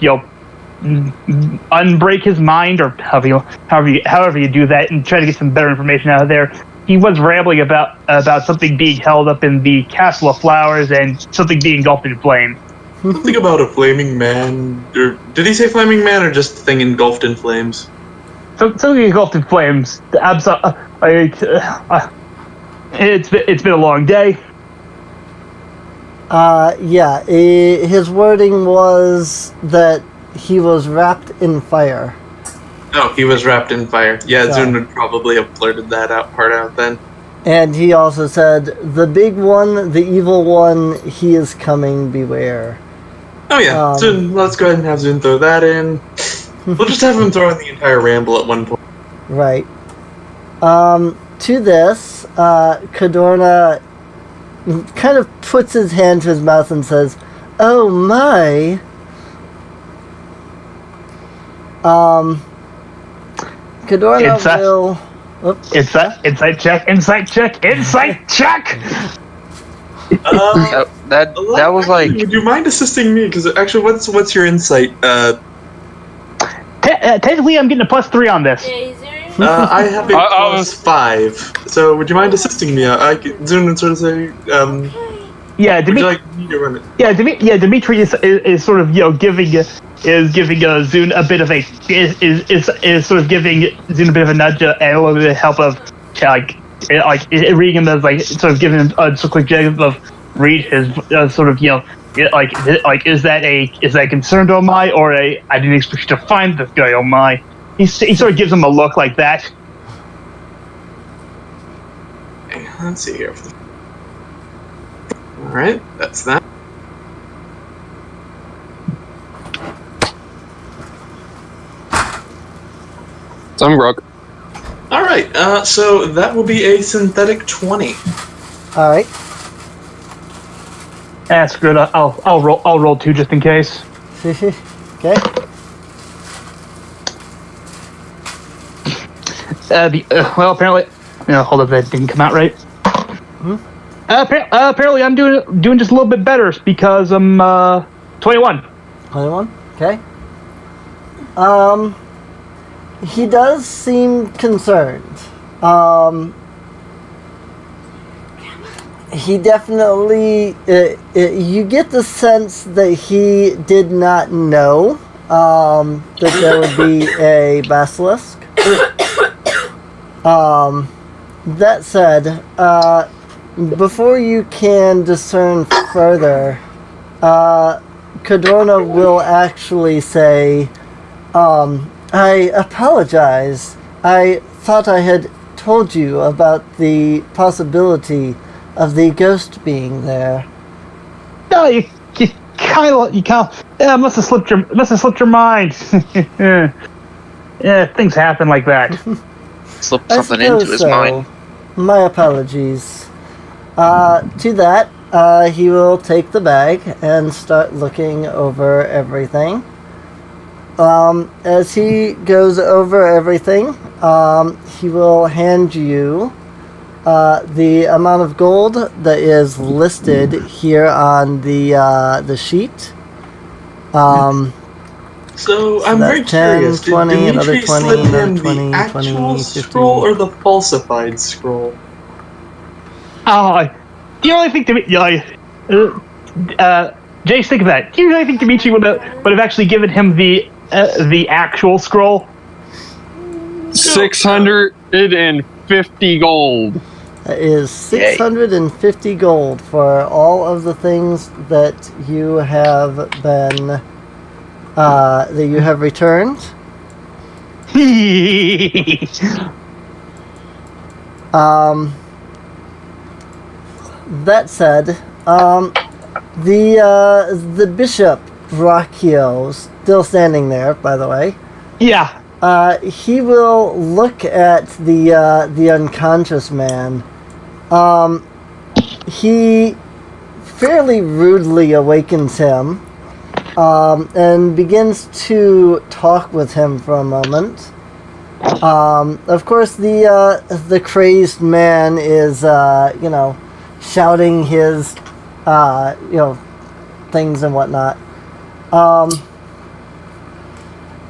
Speaker 9: unbreak his mind, or however you do that, and try to get some better information out of there. He was rambling about something being held up in the Castle of Flowers and something being engulfed in flame.
Speaker 5: Something about a flaming man, or did he say flaming man, or just a thing engulfed in flames?
Speaker 9: Something engulfed in flames. It's been a long day.
Speaker 1: His wording was that he was wrapped in fire.
Speaker 5: Oh, he was wrapped in fire. Yeah,
Speaker 1: So-
Speaker 5: Zune would probably have blurted that part out then.
Speaker 1: And he also said, the big one, the evil one, he is coming, beware.
Speaker 5: Oh yeah, Zune, let's go ahead and have Zune throw that in. We'll just have him throw in the entire ramble at one point.
Speaker 1: Right. To this, Cadorna kind of puts his hand to his mouth and says, oh my. Cadorna will...
Speaker 9: Insight check.
Speaker 7: That was like.
Speaker 5: Would you mind assisting me? Because actually, what's your insight?
Speaker 9: Technically, I'm getting a +3 on this.
Speaker 5: I have a +5. So would you mind assisting me? I could zoom and sort of say,
Speaker 9: Yeah,
Speaker 5: would you like me to run it?
Speaker 9: Yeah, Dimitri is sort of giving Zune a bit of a is sort of giving Zune a bit of a nudge and a little bit of help of reading him as sort of giving him a quick check of read his sort of is that a concern to Omai or I didn't expect you to find this guy Omai. He sort of gives him a look like that.
Speaker 5: Okay, let's see here. All right, that's that.
Speaker 3: I'm broke.
Speaker 5: All right, so that will be a synthetic 20.
Speaker 1: All right.
Speaker 9: That's good. I'll roll 2 just in case.
Speaker 1: Okay.
Speaker 9: Well, apparently, hold up, that didn't come out right. Apparently, I'm doing just a little bit better because I'm 21.
Speaker 1: 21. Okay. he does seem concerned. He definitely, you get the sense that he did not know that there would be a basilisk. That said, before you can discern further, Cadrona will actually say, I apologize. I thought I had told you about the possibility of the ghost being there.
Speaker 9: No, you must have slipped your mind. Yeah, things happen like that.
Speaker 7: Slip something into his mind.
Speaker 1: My apologies. To that, he will take the bag and start looking over everything. As he goes over everything, he will hand you the amount of gold that is listed here on the sheet.
Speaker 5: So I'm very
Speaker 1: 10,
Speaker 5: curious.
Speaker 1: 20,
Speaker 5: Did
Speaker 1: another
Speaker 5: Dimitri
Speaker 1: 20,
Speaker 5: slip him
Speaker 1: another
Speaker 5: the
Speaker 1: 20,
Speaker 5: actual
Speaker 1: 20, 50.
Speaker 5: scroll or the falsified scroll?
Speaker 9: You really think Jace, think of that. Do you really think Dimitri would have actually given him the actual scroll?
Speaker 3: 650 gold.
Speaker 1: That is 650 gold for all of the things that you have been that you have returned. That said, the bishop Brachio, still standing there, by the way.
Speaker 9: Yeah.
Speaker 1: He will look at the unconscious man. He fairly rudely awakens him, and begins to talk with him for a moment. Of course, the crazed man is, shouting his, things and whatnot.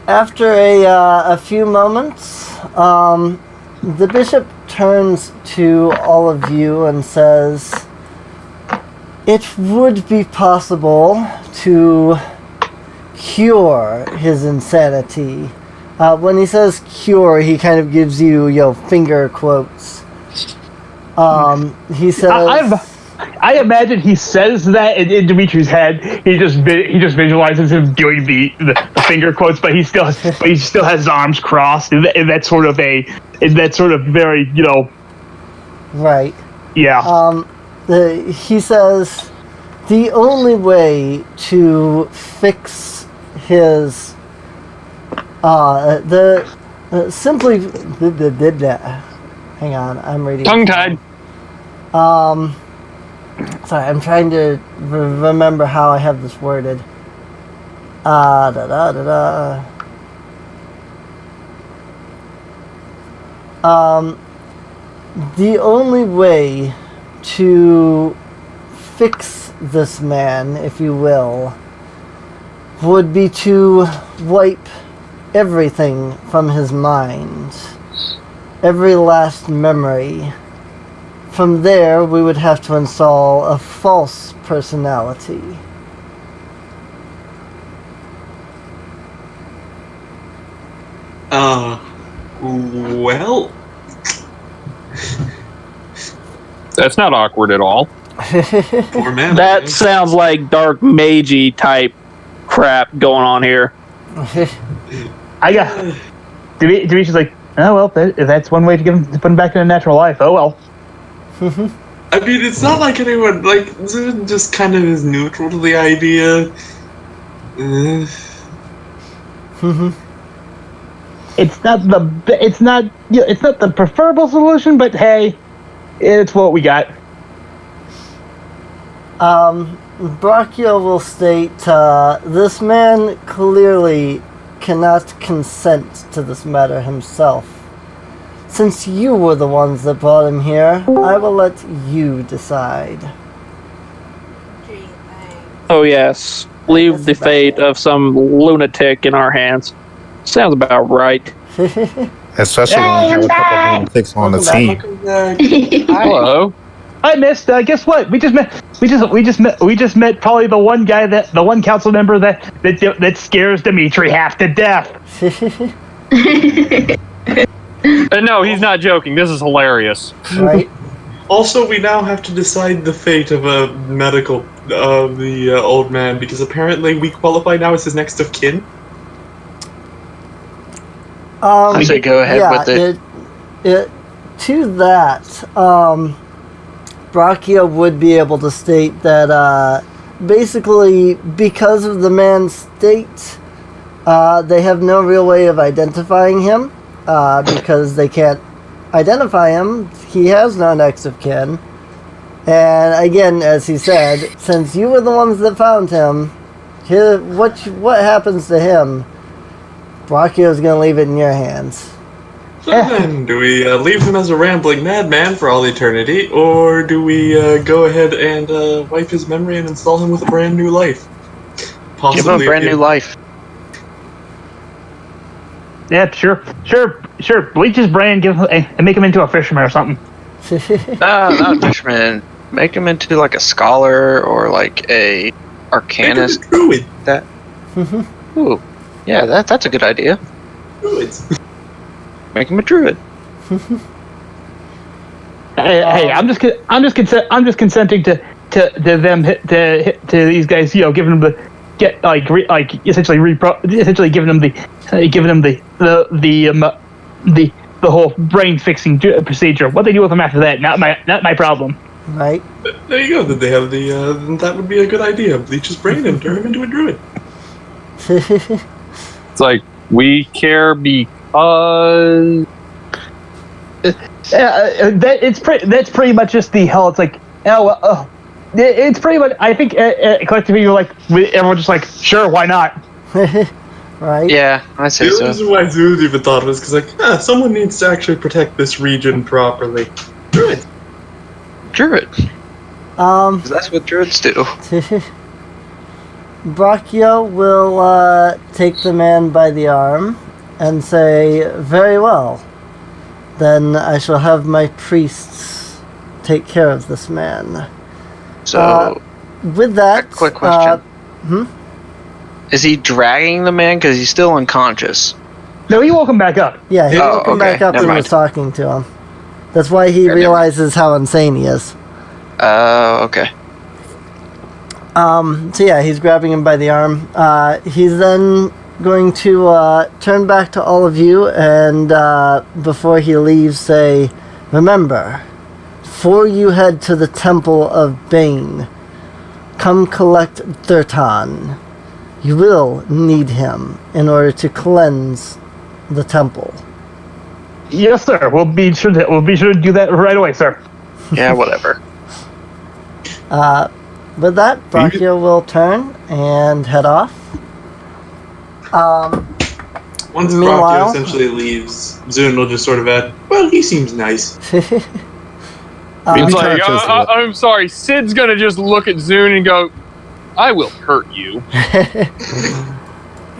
Speaker 1: After a few moments, the bishop turns to all of you and says, "It would be possible to cure his insanity." When he says cure, he kind of gives you, finger quotes. He says...
Speaker 9: I imagine he says that in Dimitri's head. He just visualizes him doing the finger quotes, but he still has his arms crossed, and that's sort of very,
Speaker 1: Right.
Speaker 9: Yeah.
Speaker 1: He says the only way to fix his simply hang on, I'm reading.
Speaker 3: Tongue-tied.
Speaker 1: Sorry, I'm trying to remember how I have this worded. The only way to fix this man, if you will, would be to wipe everything from his mind. Every last memory. From there, we would have to install a false personality.
Speaker 5: Well...
Speaker 3: That's not awkward at all.
Speaker 5: Poor man.
Speaker 8: That sounds like dark magey type crap going on here.
Speaker 9: Dimitri's like, oh well, if that's one way to put him back into natural life. Oh well.
Speaker 5: I mean, it's not like anyone, Zun just kind of is neutral to the idea.
Speaker 9: It's not the preferable solution, but hey, it's what we got.
Speaker 1: Brachio will state, this man clearly cannot consent to this matter himself. Since you were the ones that brought him here, I will let you decide.
Speaker 8: Oh yes, leave the fate of some lunatic in our hands. Sounds about right.
Speaker 4: Especially when you have a couple of picks on the team.
Speaker 3: Hello.
Speaker 9: I missed. Guess what? We just met probably the one guy the one council member that scares Dimitri half to death.
Speaker 3: No, he's not joking. This is hilarious.
Speaker 1: Right?
Speaker 5: Also, we now have to decide the fate of a medical of the old man because apparently we qualify now as his next of kin.
Speaker 7: I say go ahead with it.
Speaker 1: To that, Brachio would be able to state that basically because of the man's state, they have no real way of identifying him because they can't identify him. He has no next of kin. And again, as he said, since you were the ones that found him, what happens to him, Brachio's going to leave it in your hands.
Speaker 5: So then, do we leave him as a rambling madman for all eternity, or do we go ahead and wipe his memory and install him with a brand new life?
Speaker 7: Give him a brand new life.
Speaker 9: Yeah, sure. Bleach his brain, and make him into a fisherman or something.
Speaker 7: Not a fisherman. Make him into like a scholar or like a arcanist.
Speaker 5: Make him a druid.
Speaker 7: That. Ooh, yeah, that's a good idea.
Speaker 5: Druids.
Speaker 7: Make him a druid.
Speaker 9: Hey, I'm just consenting to them to these guys, giving them essentially giving them the whole brain fixing procedure. What they do with them after that, not my problem.
Speaker 1: Right.
Speaker 5: There you go. Did they have the? That would be a good idea. Bleach his brain and turn him into a druid.
Speaker 3: It's like we care because.
Speaker 9: That's pretty much just the hell. It's like it's pretty much. I think collectively, everyone just like, sure, why not?
Speaker 1: Right.
Speaker 7: Yeah, I say
Speaker 5: The
Speaker 7: so.
Speaker 5: reason why Zeus even thought of it is because someone needs to actually protect this region properly. Druid.
Speaker 7: Druid. 'Cause that's what druids do.
Speaker 1: Brachio will take the man by the arm and say, "Very well. Then I shall have my priests take care of this man."
Speaker 7: So,
Speaker 1: with that,
Speaker 7: a quick question. Is he dragging the man because he's still unconscious?
Speaker 9: No, he woke him back up.
Speaker 1: Yeah, he woke him
Speaker 7: okay.
Speaker 1: back up
Speaker 7: Never
Speaker 1: and
Speaker 7: mind.
Speaker 1: was talking to him. That's why he realizes how insane he is.
Speaker 7: Okay.
Speaker 1: So yeah, he's grabbing him by the arm. He's then going to turn back to all of you and before he leaves say, "Remember, before you head to the Temple of Bane, come collect Thurtan. You will need him in order to cleanse the temple."
Speaker 9: Yes, sir. We'll be sure to do that right away, sir.
Speaker 7: Yeah, whatever.
Speaker 1: With that, Brachio will turn and head off.
Speaker 5: Once
Speaker 1: Meanwhile-
Speaker 5: Brachio essentially leaves, Zun will just sort of add, "Well, he seems nice."
Speaker 3: It's like, I'm sorry, Sid's gonna just look at Zune and go, "I will hurt you."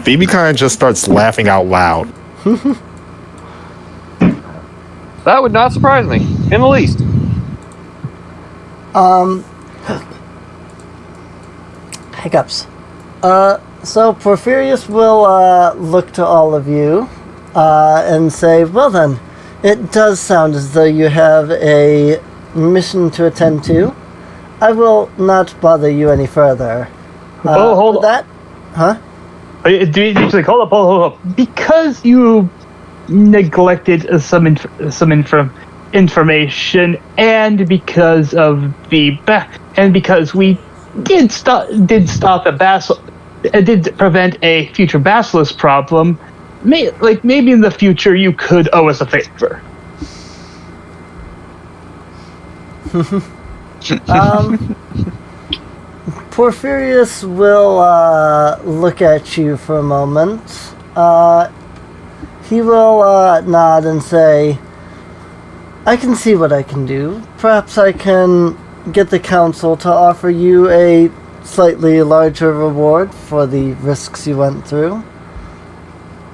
Speaker 4: Phoebe kind of just starts laughing out loud.
Speaker 3: That would not surprise me in the least.
Speaker 1: Hiccups. So Porphyrius will look to all of you and say, "Well then, it does sound as though you have a mission to attend to. I will not bother you any further."
Speaker 9: Hold
Speaker 1: with that, huh?
Speaker 9: Hold up. Because you neglected some information, and because we did prevent a future basilisk problem, maybe in the future you could owe us a favor.
Speaker 1: Porphyrius will look at you for a moment. He will nod and say, "I can see what I can do. Perhaps I can get the council to offer you a slightly larger reward for the risks you went through.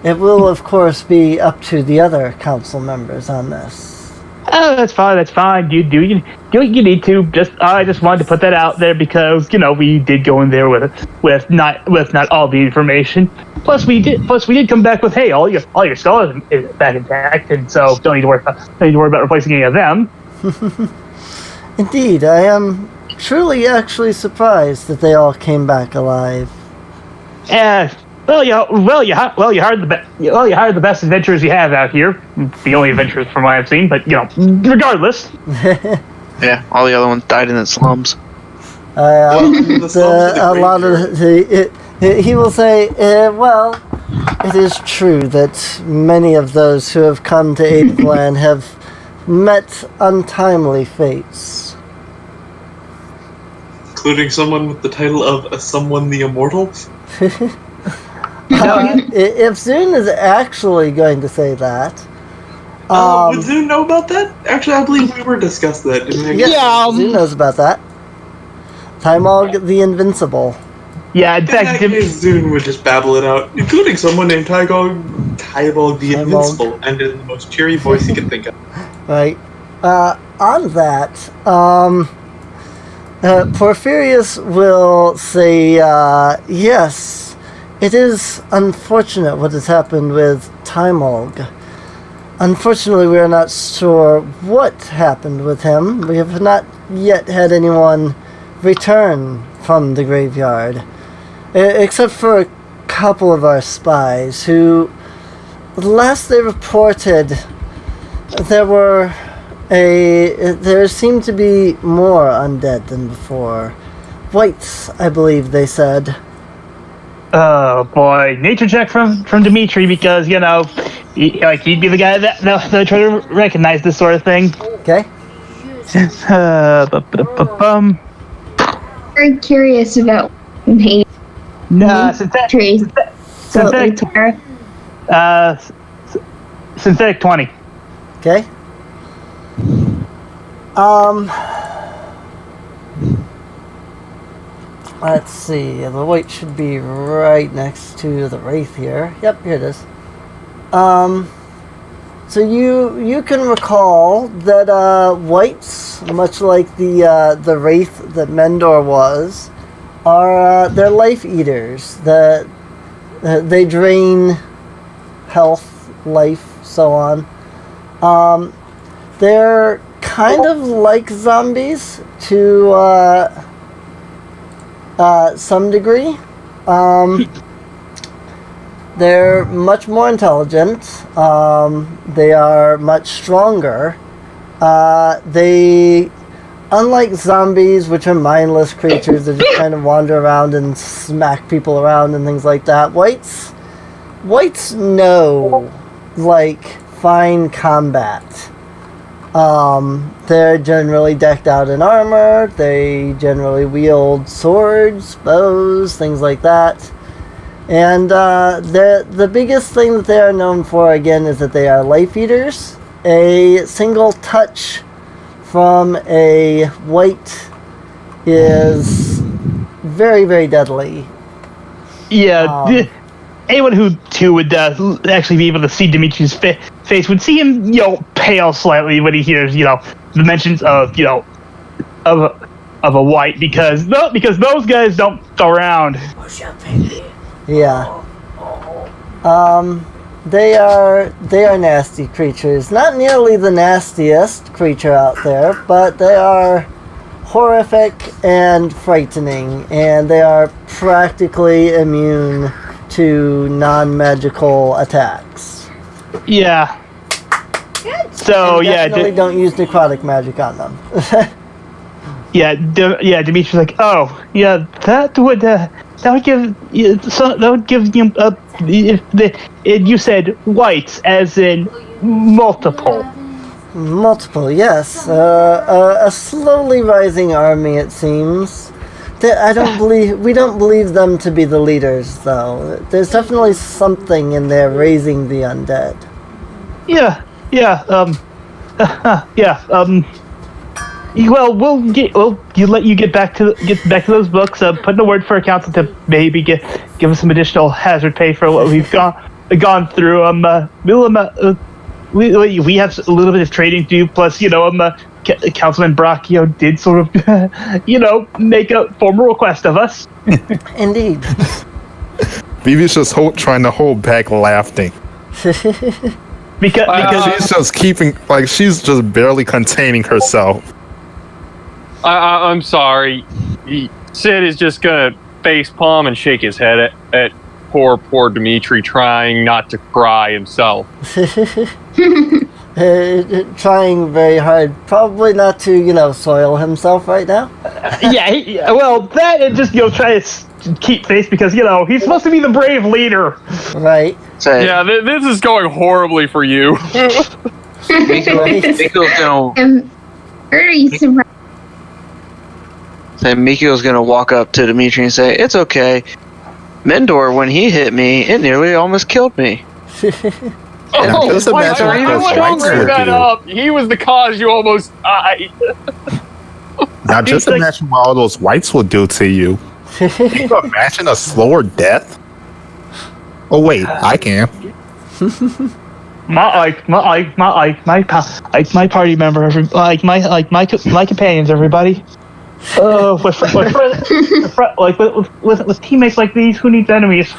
Speaker 1: It will, of course, be up to the other council members on this.
Speaker 9: Oh, that's fine. That's fine. You do what you need to. I just wanted to put that out there because we did go in there with not all the information. Plus we did come back with, hey, all your scholars is back intact, and so don't need to worry about replacing any of them.
Speaker 1: Indeed, I am truly actually surprised that they all came back alive.
Speaker 9: Well, you hired the best adventurers you have out here. The only adventurers from what I've seen, but regardless.
Speaker 7: Yeah, all the other ones died in the slums.
Speaker 1: He will say, well, it is true that many of those who have come to aid the clan have met untimely fates.
Speaker 5: Including someone with the title of Someone the Immortal?
Speaker 1: If Zune is actually going to say that...
Speaker 5: would Zune know about that? Actually, I believe we were discussed that, didn't we?
Speaker 1: Yeah, Zune knows about that. Timog the Invincible.
Speaker 9: Yeah, in fact,
Speaker 5: Zune would just babble it out, including someone named Tybog the Invincible, and in the most cheery voice he can think of.
Speaker 1: Right. On that, Porphyrius will say, yes, it is unfortunate what has happened with Timog. Unfortunately, we are not sure what happened with him. We have not yet had anyone return from the graveyard, except for a couple of our spies who, last they reported, there seemed to be more undead than before. Whites, I believe they said.
Speaker 9: Oh boy, nature check from Dimitri, because he'd be the guy that try to recognize this sort of thing.
Speaker 1: Okay.
Speaker 6: Very curious about me.
Speaker 9: Synthetic 20.
Speaker 1: Okay. Let's see. The white should be right next to the wraith here. Yep, here it is. So you can recall that whites, much like the wraith that Mendor was, are they're life eaters. They drain health, life, so on. They're kind of like zombies to some degree. They're much more intelligent. They are much stronger. They, unlike zombies, which are mindless creatures that just kind of wander around and smack people around and things like that, whites know, fine combat. They're generally decked out in armor. They generally wield swords, bows, things like that. And the biggest thing that they are known for, again, is that they are life eaters. A single touch from a white is very, very deadly.
Speaker 9: Yeah, anyone who would actually be able to see Dimitri's face would see him, pale slightly when he hears, the mentions of a white, because those guys don't go around.
Speaker 1: Yeah. They are nasty creatures. Not nearly the nastiest creature out there, but they are horrific and frightening, and they are practically immune to non-magical attacks.
Speaker 9: Yeah. So
Speaker 1: definitely don't use necrotic magic on them.
Speaker 9: Dimitri's like, oh, yeah, that would give you you said whites, as in multiple.
Speaker 1: Multiple, yes. A slowly rising army, it seems. We don't believe them to be the leaders, though. There's definitely something in there raising the undead.
Speaker 9: Well, we'll let you get back to those books. Put in a word for a council to maybe give us some additional hazard pay for what we've gone through. We have a little bit of trading to do. Plus, Councilman Braccio did sort of, make a formal request of us.
Speaker 1: Indeed.
Speaker 4: Vivi's just trying to hold back laughing.
Speaker 9: because
Speaker 4: She's just she's just barely containing herself.
Speaker 3: I'm sorry. Sid is just gonna face palm and shake his head at poor Dimitri, trying not to cry himself.
Speaker 1: Trying very hard, probably not to, soil himself right now.
Speaker 9: That and just try to keep face because he's supposed to be the brave leader.
Speaker 1: Right.
Speaker 3: Yeah, this is going horribly for you.
Speaker 6: I'm very surprised.
Speaker 7: So Mikio's gonna walk up to Dimitri and say, "It's okay. Mendor, when he hit me, it nearly almost killed me."
Speaker 4: Just imagine what those whites would do.
Speaker 3: He was the cause you almost died.
Speaker 4: Now just imagine what all those whites would do to you. Can you imagine a slower death? Oh wait, I can.
Speaker 9: My party member, my companions, everybody. With teammates like these, who needs enemies?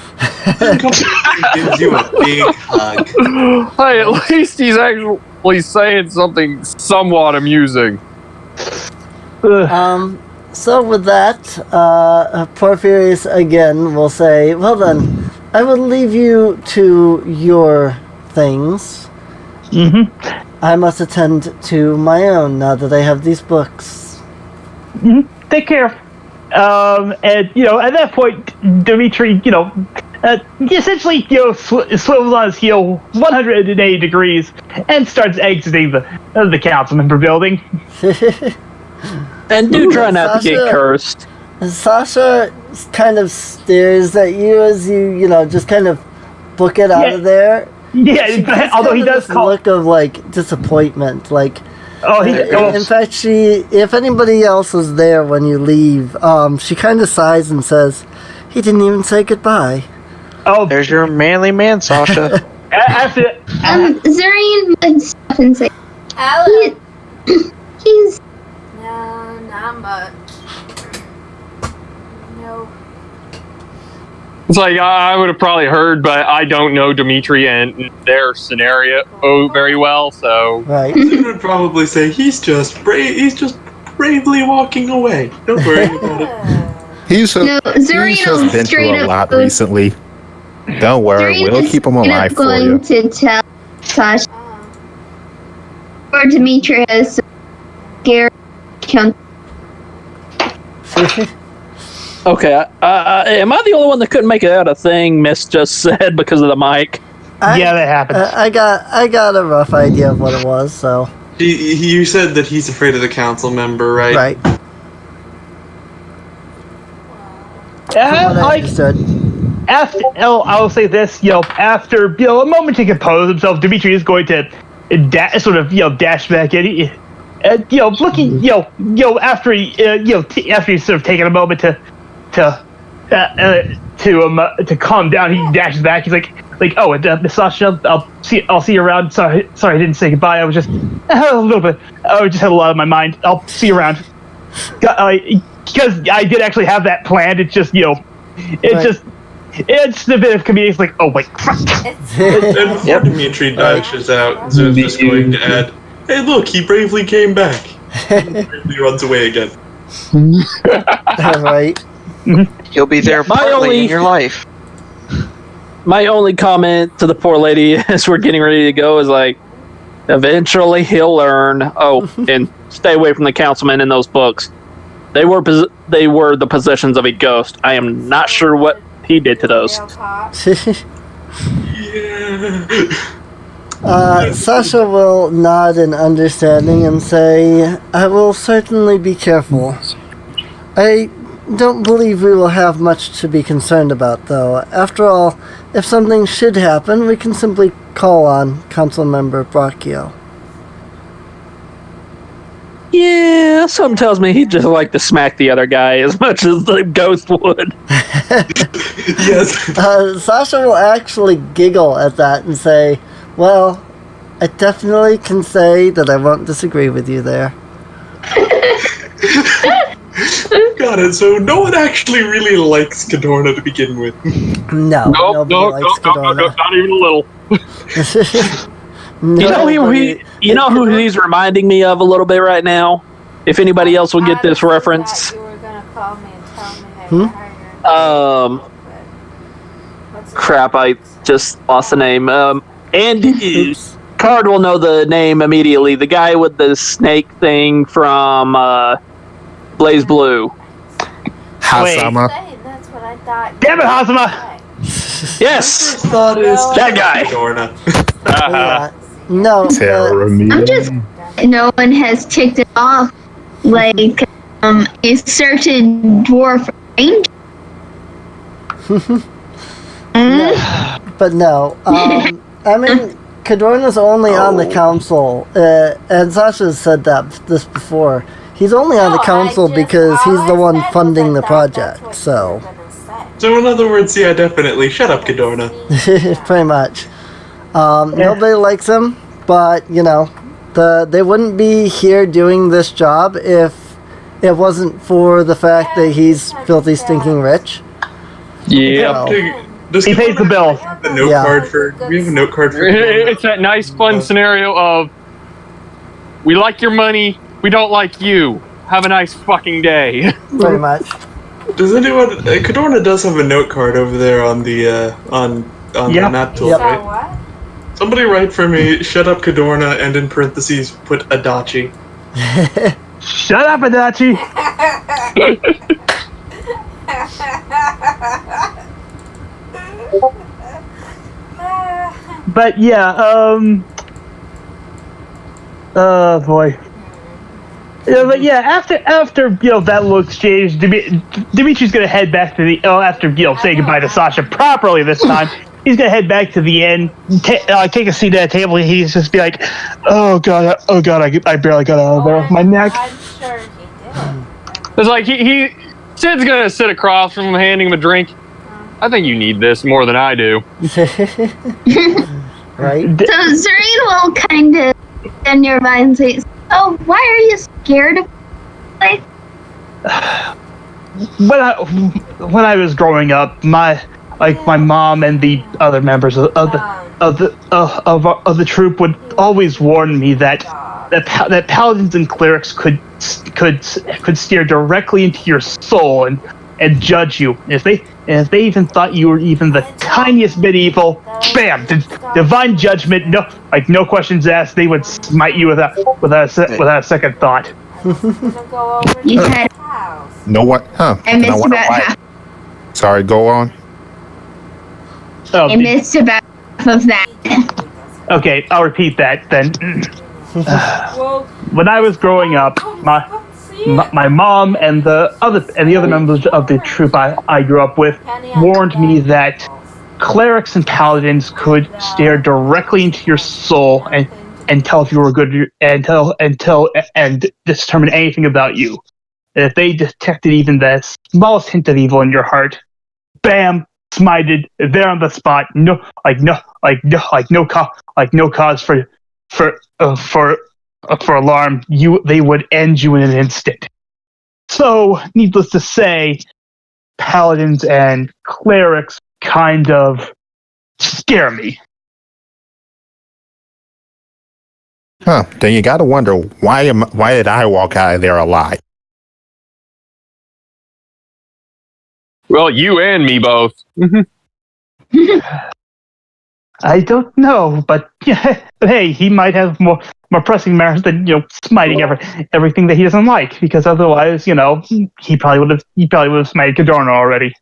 Speaker 5: Gives you a big hug.
Speaker 3: Hey, at least he's actually saying something somewhat amusing.
Speaker 1: So with that, Porphyrius again will say, well then, I will leave you to your things.
Speaker 9: Mm-hmm.
Speaker 1: I must attend to my own now that I have these books.
Speaker 9: Mm-hmm. Take care. And at that point, Dimitri, essentially, swivels on his heel 180 degrees and starts exiting the council member building.
Speaker 8: And do try not to get cursed.
Speaker 1: Sasha kind of stares at you as you, just kind of book it out of there.
Speaker 9: Yeah, although he does call
Speaker 1: look of disappointment, in fact, if anybody else was there when you leave, she kind of sighs and says, he didn't even say goodbye.
Speaker 7: Oh, there's your manly man, Sasha.
Speaker 6: Zurian would stop and say,
Speaker 12: Hello.
Speaker 6: he's...
Speaker 12: No, not much. No.
Speaker 3: It's I would have probably heard, but I don't know Dimitri and their scenario very well, so...
Speaker 1: Right.
Speaker 5: Zune would probably say, he's just bravely walking away. Don't worry about it.
Speaker 4: He's just been through a lot recently. Don't worry, we'll keep him alive for you.
Speaker 6: going to tell Sasha or Demetrius scared count.
Speaker 8: Okay, am I the only one that couldn't make it out a thing Miss just said because of the mic?
Speaker 9: Yeah, that happens.
Speaker 1: I got a rough idea of what it was, so...
Speaker 5: You said that he's afraid of the council member, right?
Speaker 1: Right.
Speaker 9: I'll say this, after a moment to compose himself, Dimitri is going to dash back in, looking, after he's sort of taken a moment to calm down, he dashes back. He's like, Miss Sasha, I'll see you around. Sorry, I didn't say goodbye. I was just a little bit. I just had a lot on my mind. I'll see you around. Because I did actually have that planned. It's just, it's a bit of convenience. Like, oh wait.
Speaker 5: And before Dimitri dashes out, Zune's just going to add, "Hey, look, he bravely came back." And bravely runs away again.
Speaker 1: Right.
Speaker 7: He'll be there partly in your life.
Speaker 8: My only comment to the poor lady as we're getting ready to go is eventually he'll learn. Oh, and stay away from the councilman in those books. They were the possessions of a ghost. I am not sure what he did to those.
Speaker 1: Sasha will nod in understanding and say, I will certainly be careful. I don't believe we will have much to be concerned about, though. After all, if something should happen, we can simply call on Council Member Braccio.
Speaker 8: Yeah, something tells me he'd just like to smack the other guy as much as the ghost would.
Speaker 5: Yes.
Speaker 1: Sasha will actually giggle at that and say, well, I definitely can say that I won't disagree with you there.
Speaker 5: Got it. So no one actually really likes Cadorna to begin with.
Speaker 1: No,
Speaker 3: Nope,
Speaker 1: nobody likes Cadorna.
Speaker 3: not even a little.
Speaker 8: You know who he's reminding me of a little bit right now? If anybody else will get this reference.
Speaker 12: You were gonna call me and tell me they were hiring. What's his
Speaker 8: Crap, I just lost the name. Andy
Speaker 1: Oops.
Speaker 8: Card will know the name immediately. The guy with the snake thing from Blaze Blue.
Speaker 4: Hasama.
Speaker 12: That's what I thought.
Speaker 9: Damn it, Hazama!
Speaker 8: Yes,
Speaker 5: Thought is
Speaker 8: that guy.
Speaker 5: Cadorna.
Speaker 1: Yeah. No,
Speaker 6: I'm just. No one has ticked it off like a certain dwarf ranger.
Speaker 1: but no. I mean, Cadorna's only on the council, and Sasha said this before. He's only on the council because he's the one funding the project, so.
Speaker 5: So in other words, yeah, definitely. Shut up, Cadorna.
Speaker 1: Pretty much. Nobody likes him, but, you know, they wouldn't be here doing this job if it wasn't for the fact that he's filthy stinking rich.
Speaker 8: Yeah.
Speaker 9: He pays the bill.
Speaker 5: The note card for. We have a note card for.
Speaker 3: It's that nice, fun scenario of we like your money, we don't like you. Have a nice fucking day.
Speaker 1: Pretty much.
Speaker 5: Does anyone? Cadorna does have a note card over there on the the map tool,
Speaker 1: Yep.
Speaker 5: right?
Speaker 12: What?
Speaker 5: Somebody write for me. Shut up, Cadorna, and in parentheses put Adachi.
Speaker 9: Shut up, Adachi! But yeah, oh boy. Yeah, but yeah, after that little exchange, Dimitri's gonna head back to the after say goodbye to Sasha properly this time. He's gonna head back to the inn, take a seat at a table. And he's just be like, oh god, I barely got out of there with my neck.
Speaker 12: I'm sure he did.
Speaker 3: It's like Sid's gonna sit across from him, handing him a drink. I think you need this more than I do.
Speaker 1: Right?
Speaker 6: So Zerine will kind of stand nearby and say, "Oh, why are you scared of like?"
Speaker 9: When I was growing up, my mom and the other members of the troop would always warn me that paladins and clerics could steer directly into your soul and judge you. If they even thought you were even the tiniest bit evil, bam, divine judgment. No questions asked. They would smite you without a second thought.
Speaker 6: You had.
Speaker 4: No what? Huh?
Speaker 6: I missed about half.
Speaker 4: Sorry, go on.
Speaker 6: I missed about half of that.
Speaker 9: Okay, I'll repeat that then. When I was growing up, my mom and the other members of the troop I grew up with warned me that clerics and paladins could stare directly into your soul and tell if you were good and determine anything about you. And if they detected even the smallest hint of evil in your heart, bam, smited there on the spot. No cause for alarm. They would end you in an instant. So, needless to say, paladins and clerics kind of scare me.
Speaker 4: Huh? Then you gotta wonder why did I walk out of there alive?
Speaker 3: Well, you and me both.
Speaker 9: I don't know, but hey, he might have more pressing matters than smiting everything that he doesn't like. Because otherwise, he probably would have smited Cadorna already.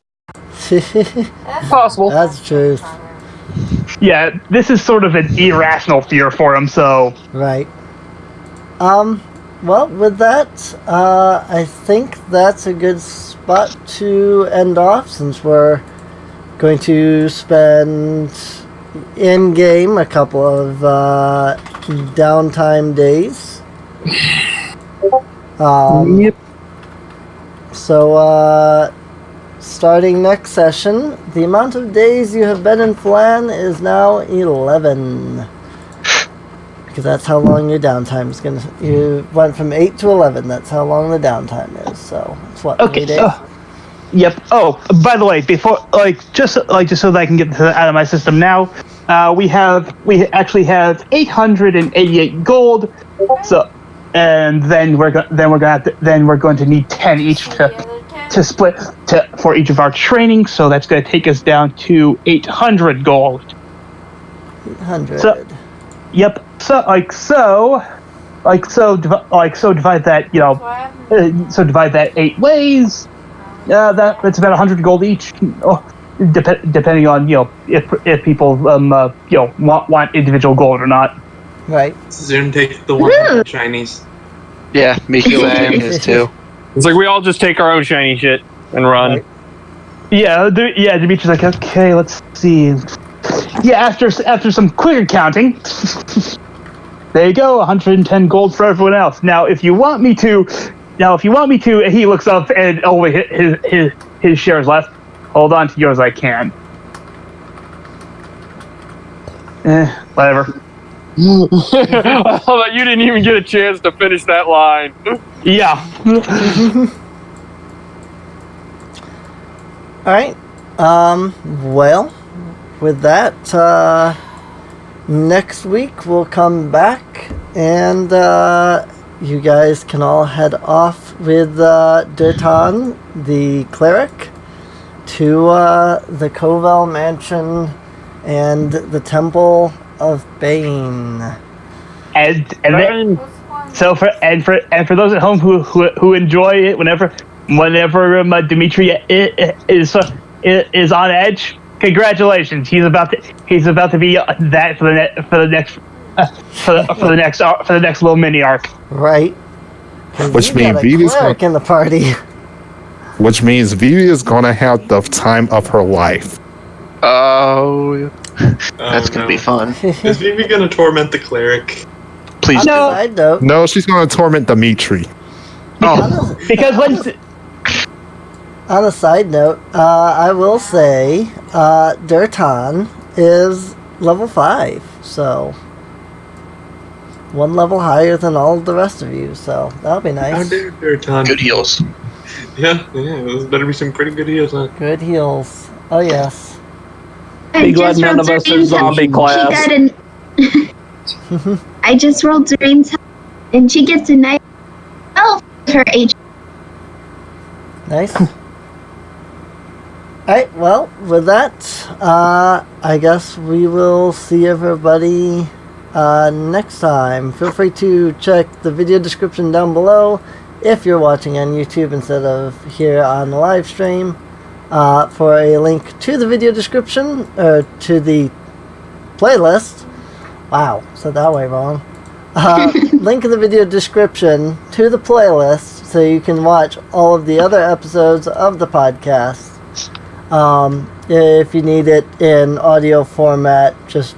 Speaker 3: Possible.
Speaker 1: That's true.
Speaker 9: Yeah, this is sort of an irrational fear for him. So
Speaker 1: Right. Well, with that, I think that's a good spot to end off, since we're going to spend in-game a couple of downtime days.
Speaker 9: Yep.
Speaker 1: So, starting next session, the amount of days you have been in Flan is now 11. Because that's how long your downtime is gonna. You went from 8 to 11. That's how long the downtime is. So it's what? 3 days?
Speaker 9: Yep. Oh, by the way, before just so that I can get this out of my system now, we actually have 888 gold. So, and then we're going to need 10 each to split for each of our training. So that's going to take us down to 800 gold.
Speaker 1: 800.
Speaker 9: So, yep. So divide that. Divide that 8 ways. That's about 100 gold each. Depending on if people want individual gold or not.
Speaker 1: Right.
Speaker 5: Zoom take the 100 shinies.
Speaker 7: Yeah, Miko is too.
Speaker 3: It's like we all just take our own shiny shit and run.
Speaker 1: Right.
Speaker 9: Yeah, Dimitri's like, okay, let's see. Yeah, after some quicker counting, there you go, 110 gold for everyone else. Now, if you want me to, he looks up and his shares left. Hold on to yours, I can. Whatever.
Speaker 3: I love that you didn't even get a chance to finish that line.
Speaker 9: Yeah.
Speaker 1: Alright. Well, with that, next week we'll come back and you guys can all head off with Dirtan, the cleric, to the Koval Mansion and the Temple of Bane.
Speaker 9: And so for those at home who enjoy it, whenever Dimitri is on edge, congratulations. He's about to be that for the next little mini arc.
Speaker 1: Right.
Speaker 4: Which means Vivi's
Speaker 1: cleric in the party.
Speaker 4: Which means Vivi is gonna have the time of her life.
Speaker 7: Oh, that's gonna be fun.
Speaker 5: Is Vivi gonna torment the cleric?
Speaker 7: Please
Speaker 1: no. I don't.
Speaker 4: No, she's gonna torment Dimitri.
Speaker 9: Oh, because
Speaker 1: on a side note, I will say Dirtan is level 5, so 1 level higher than all the rest of you, so that'll be nice.
Speaker 5: How dare Dirtan?
Speaker 7: Good heals.
Speaker 5: Yeah, those better be some pretty good heals, huh?
Speaker 1: Good heals. Oh, yes.
Speaker 8: Be glad none of us are zombie class.
Speaker 6: I just rolled Doreen's and she gets a nice 12 for her age.
Speaker 1: Nice. Alright, well, with that, I guess we will see everybody next time. Feel free to check the video description down below if you're watching on YouTube instead of here on the live stream for a link to the video description, or to the playlist. Wow, said that way wrong. Link in the video description to the playlist so you can watch all of the other episodes of the podcast. If you need it in audio format, just,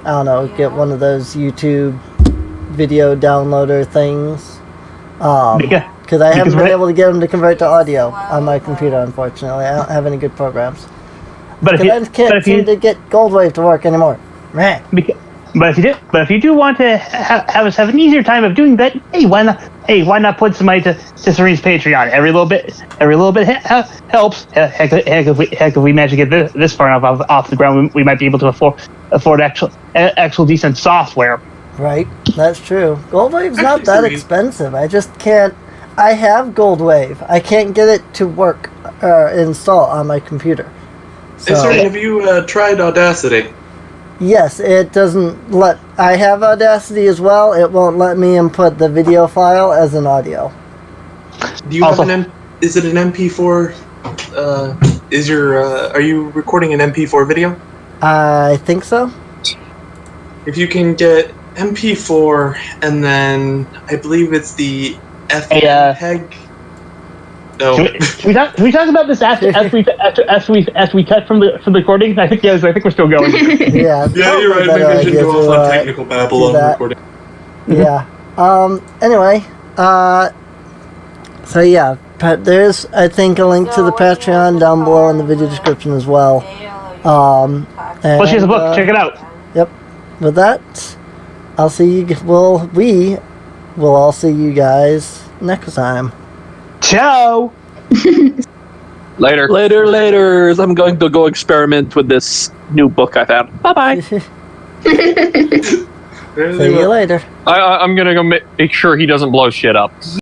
Speaker 1: I don't know, get one of those YouTube video downloader things. Because I haven't been able to get them to convert to audio on my computer, unfortunately. I don't have any good programs.
Speaker 9: But
Speaker 1: I can't seem to get Goldwave to work anymore. Man.
Speaker 9: But if you do want to have us have an easier time of doing that, why not put somebody to Serene's Patreon? Every little bit helps. Heck, if we manage to get this far enough off the ground, we might be able to afford actual decent software.
Speaker 1: Right, that's true. Goldwave's not that expensive. I just can't. I have Goldwave. I can't get it to work install on my computer. So,
Speaker 5: have you tried Audacity?
Speaker 1: Yes, it doesn't let. I have Audacity as well. It won't let me input the video file as an audio.
Speaker 5: Do you have is it an MP4? Are you recording an MP4 video?
Speaker 1: I think so.
Speaker 5: If you can get MP4 and then I believe it's the FPEG. No.
Speaker 9: Should we talk about this after we cut from the recording? I think we're still going.
Speaker 1: Yeah,
Speaker 5: you're right. Maybe we should go off on technical babble on recording.
Speaker 1: Yeah. Anyway, So yeah, there's I think a link to the Patreon down below in the video description as well.
Speaker 9: Well, she has a book. Check it out.
Speaker 1: Yep. With that, I'll see you. We will all see you guys next time.
Speaker 9: Ciao.
Speaker 3: Later.
Speaker 8: I'm going to go experiment with this new book I found. Bye-bye.
Speaker 1: See you later.
Speaker 3: I'm gonna go make sure he doesn't blow shit up.